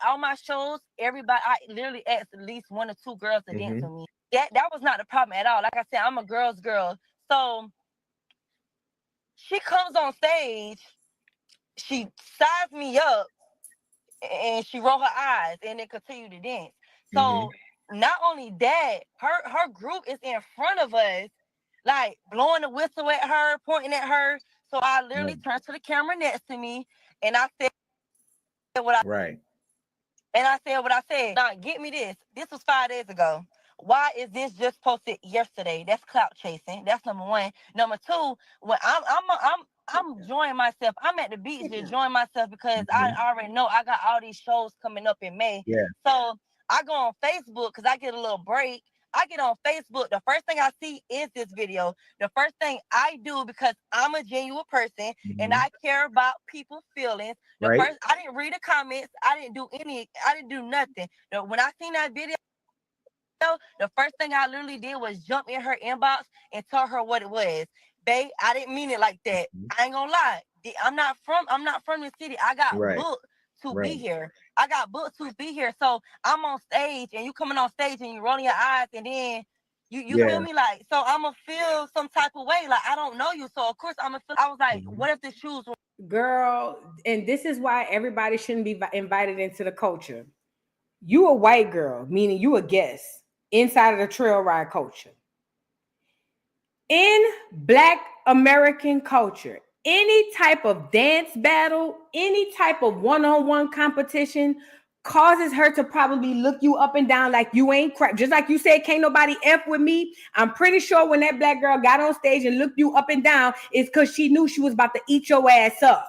on my shows, everybody, I literally ask at least one or two girls to dance with me. That was not the problem at all. Like I said, I'm a girl's girl. So she comes on stage, she sized me up, and she rolled her eyes and then continued to dance. So not only that, her group is in front of us, like blowing the whistle at her, pointing at her. So I literally turned to the camera next to me and I said what I said. Now get me this. This was 5 days ago. Why is this just posted yesterday? That's clout chasing. That's number one. Number two, when I'm enjoying myself. I'm at the beach enjoying myself because I already know I got all these shows coming up in May. Yeah. So I go on Facebook because I get a little break. I get on Facebook. The first thing I see is this video. The first thing I do, because I'm a genuine person and I care about people's feelings. I didn't read the comments. I didn't do nothing. When I seen that video, the first thing I literally did was jump in her inbox and tell her what it was. Babe, I didn't mean it like that. I ain't gonna lie. I'm not from the city. I got booked to be here. I got booked to be here. So I'm on stage and you coming on stage and you rolling your eyes and then you feel me? Like, so I'm gonna feel some type of way. Like, I don't know you. So of course I'm gonna feel, I was like, what if the shoes were girl? And this is why everybody shouldn't be invited into the culture. You a white girl, meaning you a guest. inside of the trail ride culture. In Black American culture, any type of dance battle, any type of one-on-one competition causes her to probably look you up and down like you ain't crap. Just like you said, can't nobody F with me. I'm pretty sure when that black girl got on stage and looked you up and down, it's because she knew she was about to eat your ass up.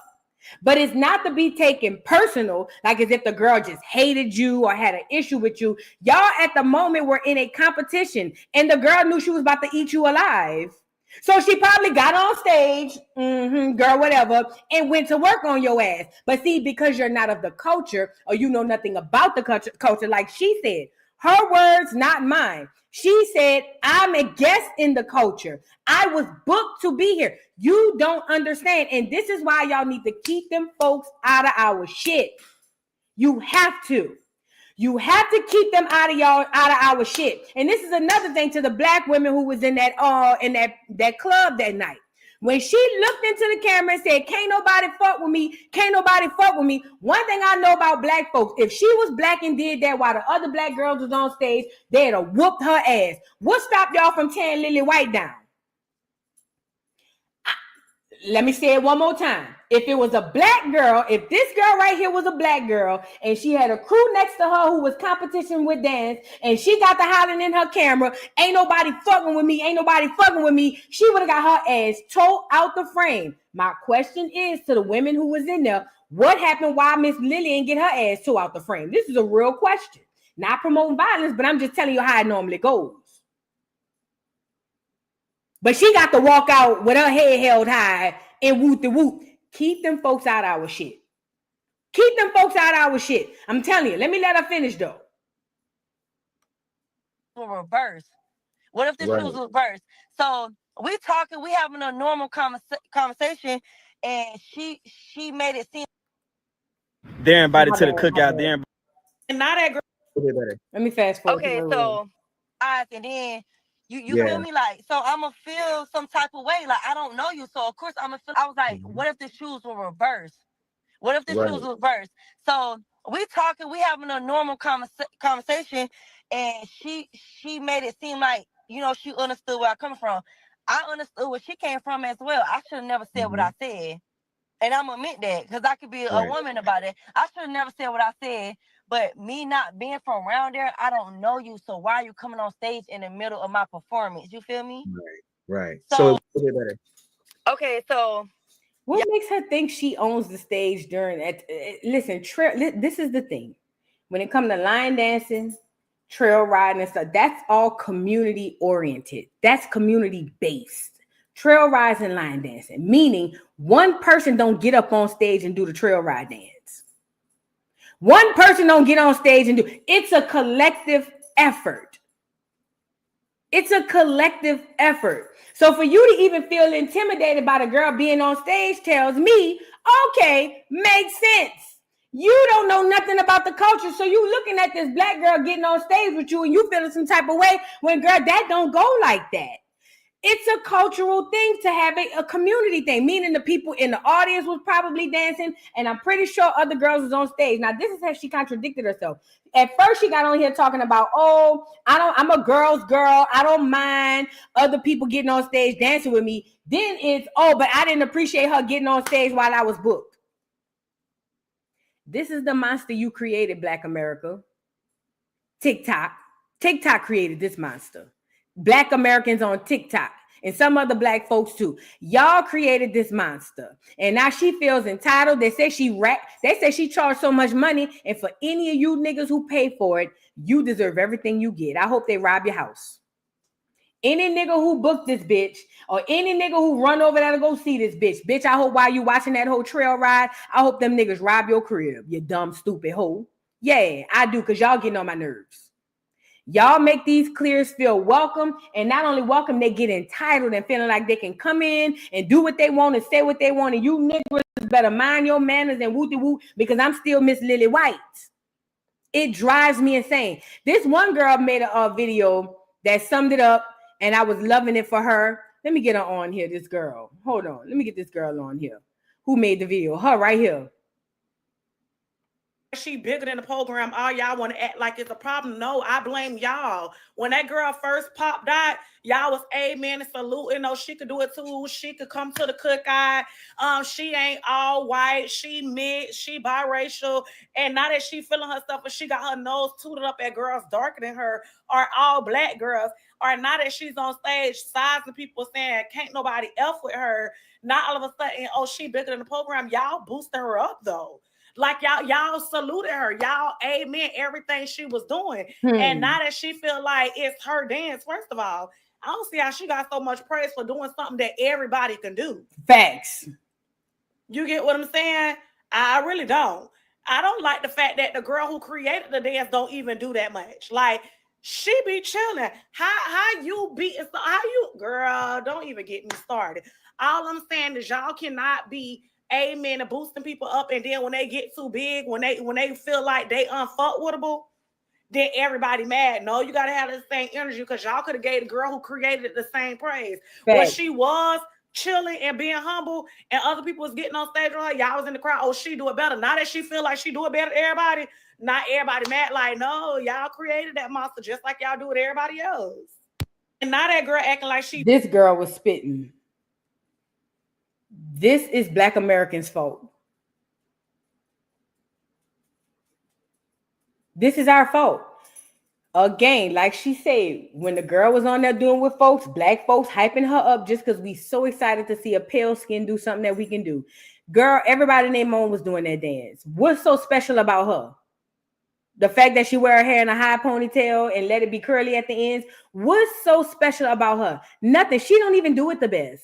But it's not to be taken personal, like as if the girl just hated you or had an issue with you. Y'all at the moment were in a competition and the girl knew she was about to eat you alive. So she probably got on stage, girl, whatever, and went to work on your ass. But see, because you're not of the culture or you know nothing about the culture, like she said, her words, not mine. She said, I'm a guest in the culture. I was booked to be here. You don't understand. And this is why y'all need to keep them folks out of our shit. You have to. You have to keep them out of our shit. And this is another thing to the black women who was in that club that night. When she looked into the camera and said, can't nobody fuck with me, can't nobody fuck with me. One thing I know about black folks, if she was black and did that while the other black girls was on stage, they'd have whooped her ass. What stopped y'all from tearing Lily White down? Let me say it one more time. If it was a black girl, if this girl right here was a black girl and she had a crew next to her who was competition with dance and she got the hollering in her camera, ain't nobody fucking with me, ain't nobody fucking with me, she would have got her ass towed out the frame. My question is to the women who was in there, what happened? Why Miss Lily didn't get her ass towed out the frame? This is a real question. Not promoting violence, but I'm just telling you how it normally goes. But she got to walk out with her head held high and whoop the whoop. Keep them folks out of our shit. Keep them folks out of our shit. I'm telling you. Let me let her finish though. Reverse. What if the shoes was reversed? So we talking, we having a normal conversation, and she made it seem. They're invited to the cookout. They're not that girl. Let me fast forward. Okay, so and then you feel me, like, so I'ma feel some type of way, like I don't know you, so of course I'ma feel. I was like, what if the shoes were reversed? What if the shoes were reversed? So we talking, we having a normal conversation, and she made it seem like, you know, she understood where I come from. I understood where she came from as well. I should have never said what I said, and I'm admit that because I could be a woman about it. I should have never said what I said. But me not being from around there, I don't know you. So why are you coming on stage in the middle of my performance? You feel me? Right. So better. Okay, so what makes her think she owns the stage during that? Listen, this is the thing. When it comes to line dancing, trail riding and stuff, that's all community oriented. That's community based. Trail rides and line dancing, meaning one person don't get up on stage and do the trail ride dance. One person don't get on stage and do. It's a collective effort. It's a collective effort. So for you to even feel intimidated by the girl being on stage tells me, okay, makes sense. You don't know nothing about the culture. So you looking at this black girl getting on stage with you and you feeling some type of way when, girl, that don't go like that. It's a cultural thing to have a community thing, meaning the people in the audience was probably dancing, and I'm pretty sure other girls was on stage. Now, this is how she contradicted herself. At first, she got on here talking about, I'm a girl's girl. I don't mind other people getting on stage dancing with me. Then it's, but I didn't appreciate her getting on stage while I was booked. This is the monster you created, Black America. TikTok. TikTok created this monster. Black Americans on TikTok and some other black folks too. Y'all created this monster, and now she feels entitled. They say she charged so much money, and for any of you niggas who pay for it, you deserve everything you get. I hope they rob your house. Any nigga who booked this bitch, or any nigga who run over there to go see this bitch, I hope while you watching that whole trail ride, I hope them niggas rob your crib, you dumb stupid hoe. Yeah, I do, because y'all getting on my nerves. Y'all make these clears feel welcome, and not only welcome, they get entitled and feeling like they can come in and do what they want and say what they want, and you niggas better mind your manners and woo-de-woo, because I'm still Miss Lily White. It drives me insane. This one girl made a video that summed it up, and I was loving it for her. Let me get her on here, this girl. Hold on. Let me get this girl on here. Who made the video? Her right here. she bigger than the program. All y'all want to act like it's a problem. No, I blame y'all. When that girl first popped out, y'all was amen and saluting. No, she could do it too. She could come to the cookout. She ain't all white. She mixed. She biracial. And now that she feeling herself and she got her nose tooted up at girls darker than her or all black girls, or now that she's on stage sizing people saying can't nobody F with her, not all of a sudden, oh, she bigger than the program. Y'all boosted her up though. Like y'all saluted her. Y'all amen everything she was doing. And now that she feel like it's her dance, first of all, I don't see how she got so much praise for doing something that everybody can do. Facts. You get what I'm saying? I really don't. I don't like the fact that the girl who created the dance don't even do that much. Like, she be chilling. How you beating? How you, girl? Don't even get me started. All I'm saying is y'all cannot be amen and boosting people up, and then when they get too big, when they feel like they unfuckwittable, then everybody mad. No, you gotta have the same energy because y'all could have gave the girl who created it the same praise. Facts. When she was chilling and being humble, and other people was getting on stage with her, y'all was in the crowd. Oh, she do it better. Now that she feel like she do it better than everybody, not everybody mad. Like, no, y'all created that monster just like y'all do with everybody else. And now that girl acting like she. This girl was spitting. This is Black Americans' fault. This is our fault. Again, like she said, when the girl was on there doing with folks, black folks hyping her up just because we so excited to see a pale skin do something that we can do. Girl, everybody named Moan was doing that dance. What's so special about her? The fact that she wear her hair in a high ponytail and let it be curly at the ends. What's so special about her? Nothing. She don't even do it the best.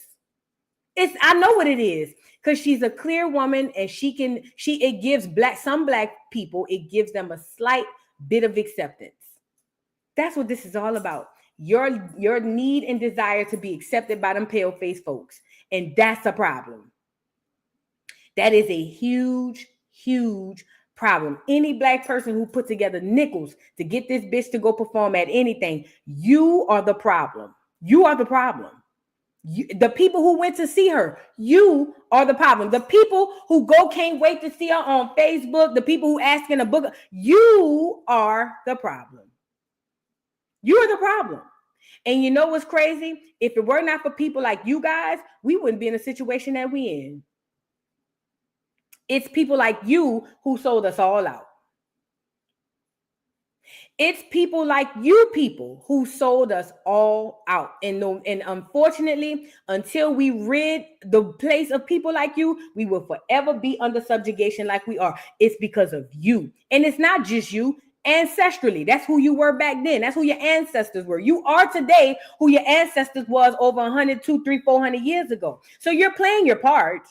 I know what it is, because she's a clear woman and it gives some black people, it gives them a slight bit of acceptance. That's what this is all about. Your need and desire to be accepted by them pale face folks. And that's a problem. That is a huge, huge problem. Any black person who put together nickels to get this bitch to go perform at anything, you are the problem. You are the problem. The people who went to see her, you are the problem. The people who can't wait to see her on Facebook, the people who asking a book, you are the problem. You are the problem. And you know what's crazy? If it were not for people like you guys, we wouldn't be in the situation that we in. It's people like you who sold us all out. It's people like you people who sold us all out. And unfortunately, until we rid the place of people like you, we will forever be under subjugation like we are. It's because of you. And it's not just you. Ancestrally, that's who you were back then. That's who your ancestors were. You are today who your ancestors was over 100, 200, 300, 400 years ago. So you're playing your part.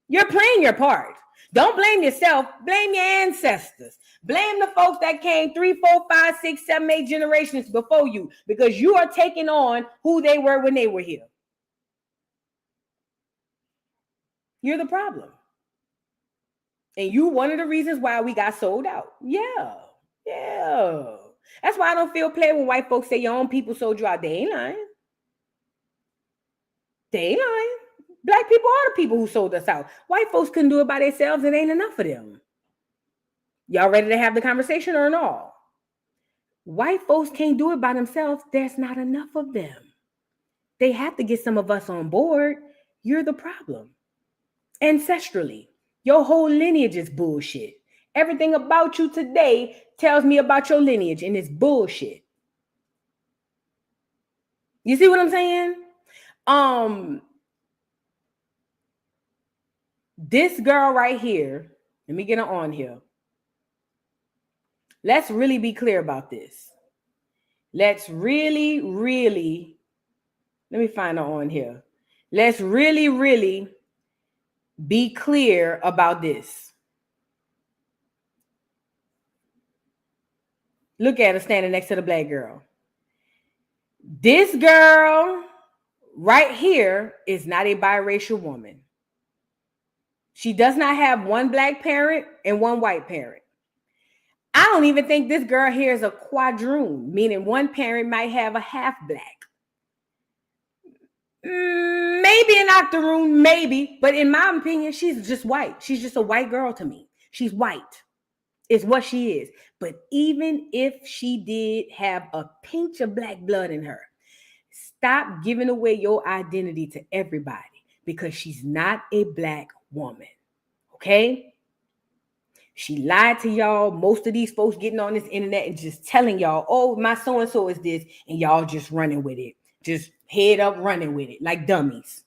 You're playing your part. Don't blame yourself. Blame your ancestors. Blame the folks that came 3, 4, 5, 6, 7, 8 generations before you, because you are taking on who they were when they were here. You're the problem. And you one of the reasons why we got sold out. Yeah. That's why I don't feel play when white folks say your own people sold you out. They ain't lying. They ain't lying. Black people are the people who sold us out. White folks couldn't do it by themselves. It ain't enough of them. Y'all ready to have the conversation or no? White folks can't do it by themselves. There's not enough of them. They have to get some of us on board. You're the problem. Ancestrally, your whole lineage is bullshit. Everything about you today tells me about your lineage, and it's bullshit. You see what I'm saying? This girl right here, let me get her on here. Let's really be clear about this. Let's really, let me find her on here. Let's really be clear about this. Look at her standing next to the black girl. This girl right here is not a biracial woman. She does not have one black parent and one white parent. I don't even think this girl here is a quadroon, meaning one parent might have a half black. Maybe an octoroon, maybe. But in my opinion, she's just white. She's just a white girl to me. She's white. It's what she is. But even if she did have a pinch of black blood in her, stop giving away your identity to everybody because she's not a black woman. Okay? She lied to y'all. Most of these folks getting on this internet and just telling y'all, oh, my so-and-so is this, and y'all just running with it. Just head up running with it like dummies.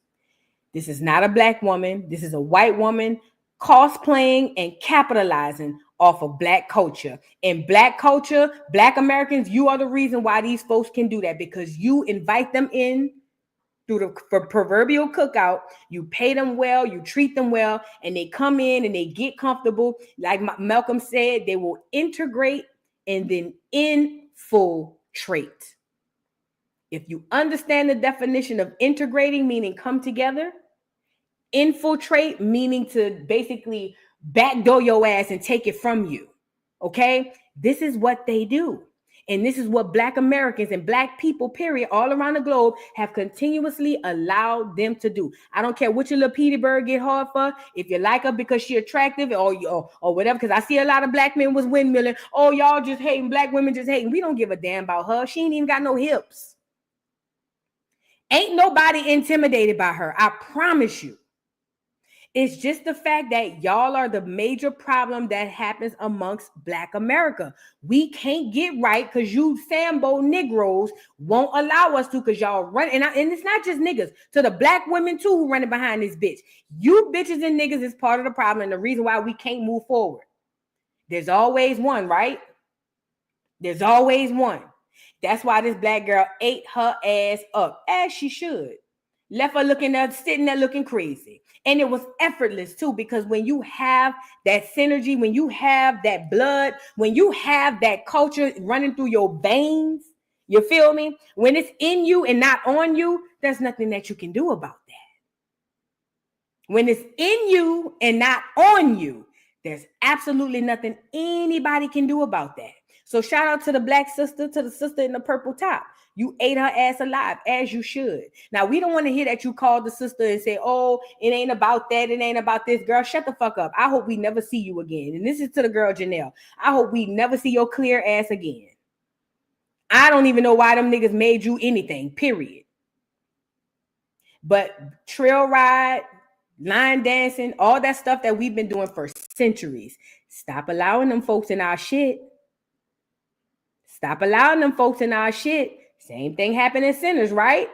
This is not a black woman. This is a white woman cosplaying and capitalizing off of black culture. And black culture, black Americans, you are the reason why these folks can do that because you invite them in through the proverbial cookout, you pay them well, you treat them well, and they come in and they get comfortable. Like Malcolm said, they will integrate and then infiltrate. If you understand the definition of integrating, meaning come together, infiltrate, meaning to basically backdoor your ass and take it from you. Okay? This is what they do. And this is what black Americans and black people, period, all around the globe have continuously allowed them to do. I don't care what your little Petey Bird get hard for. If you like her because she attractive or whatever, because I see a lot of black men was windmilling. Oh, y'all just hating, black women just hating. We don't give a damn about her. She ain't even got no hips. Ain't nobody intimidated by her. I promise you. It's just the fact that y'all are the major problem that happens amongst black America. We can't get right because you Sambo Negroes won't allow us to because y'all run. And it's not just niggas. To the black women too who running behind this bitch. You bitches and niggas is part of the problem and the reason why we can't move forward. There's always one, right? There's always one. That's why this black girl ate her ass up, as she should. Left her looking there, sitting there looking crazy. And it was effortless too, because when you have that synergy, when you have that blood, when you have that culture running through your veins, you feel me? When it's in you and not on you, there's nothing that you can do about that. When it's in you and not on you, there's absolutely nothing anybody can do about that. So shout out to the black sister, to the sister in the purple top. You ate her ass alive, as you should. Now, we don't want to hear that you called the sister and say, oh, it ain't about that. It ain't about this. Girl, shut the fuck up. I hope we never see you again. And this is to the girl, Jenelle. I hope we never see your clear ass again. I don't even know why them niggas made you anything, period. But trail ride, line dancing, all that stuff that we've been doing for centuries. Stop allowing them folks in our shit. Stop allowing them folks in our shit. Same thing happened in Sinners, right?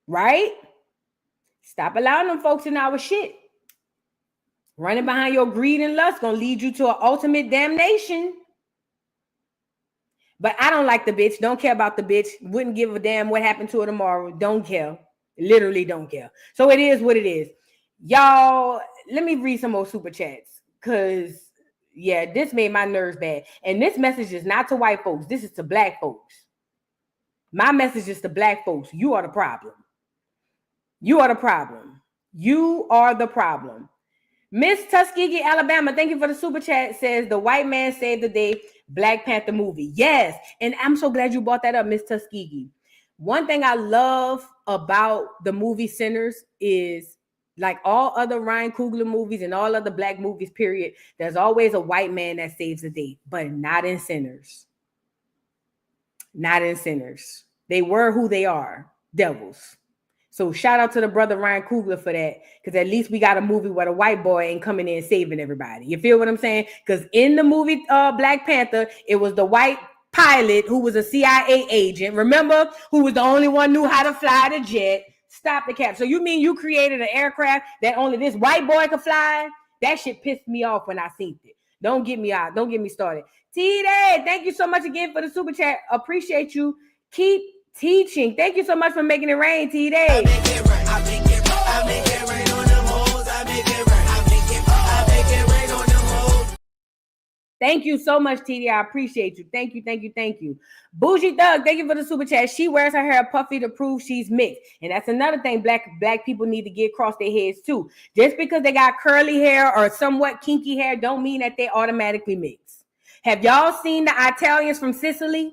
Right? Stop allowing them folks in our shit. Running behind your greed and lust gonna lead you to an ultimate damnation. But I don't like the bitch. Don't care about the bitch. Wouldn't give a damn what happened to her tomorrow. Don't care. Literally don't care. So it is what it is. Y'all, let me read some more super chats. Because yeah, this made my nerves bad. And this message is not to white folks. This is to black folks. My message is to black folks. You are the problem. You are the problem. You are the problem. Miss Tuskegee, Alabama, thank you for the super chat. Says the white man saved the day. Black Panther movie. Yes. And I'm so glad you brought that up, Miss Tuskegee. One thing I love about the movie Sinners is, like all other Ryan Coogler movies and all other black movies, period, there's always a white man that saves the day, but not in Sinners. Not in Sinners. They were who they are, devils. So shout out to the brother Ryan Coogler for that, because at least we got a movie where the white boy ain't coming in saving everybody. You feel what I'm saying? Because in the movie Black Panther, it was the white pilot who was a CIA agent, remember, who was the only one knew how to fly the jet. Stop the cap. So you mean you created an aircraft that only this white boy could fly? That shit pissed me off when I seen it. Don't get me out. Don't get me started. T-Day, thank you so much again for the super chat. Appreciate you. Keep teaching. Thank you so much for making it rain, T-Day. I make it rain. I make it rain. I make it rain on them hoes. I make it rain. I make it rain on them hoes. Thank you so much, TD. I appreciate you. Thank you, thank you, thank you. Bougie Thug, thank you for the super chat. She wears her hair puffy to prove she's mixed. And that's another thing black people need to get across their heads too. Just because they got curly hair or somewhat kinky hair don't mean that they automatically mix. Have y'all seen the Italians from Sicily?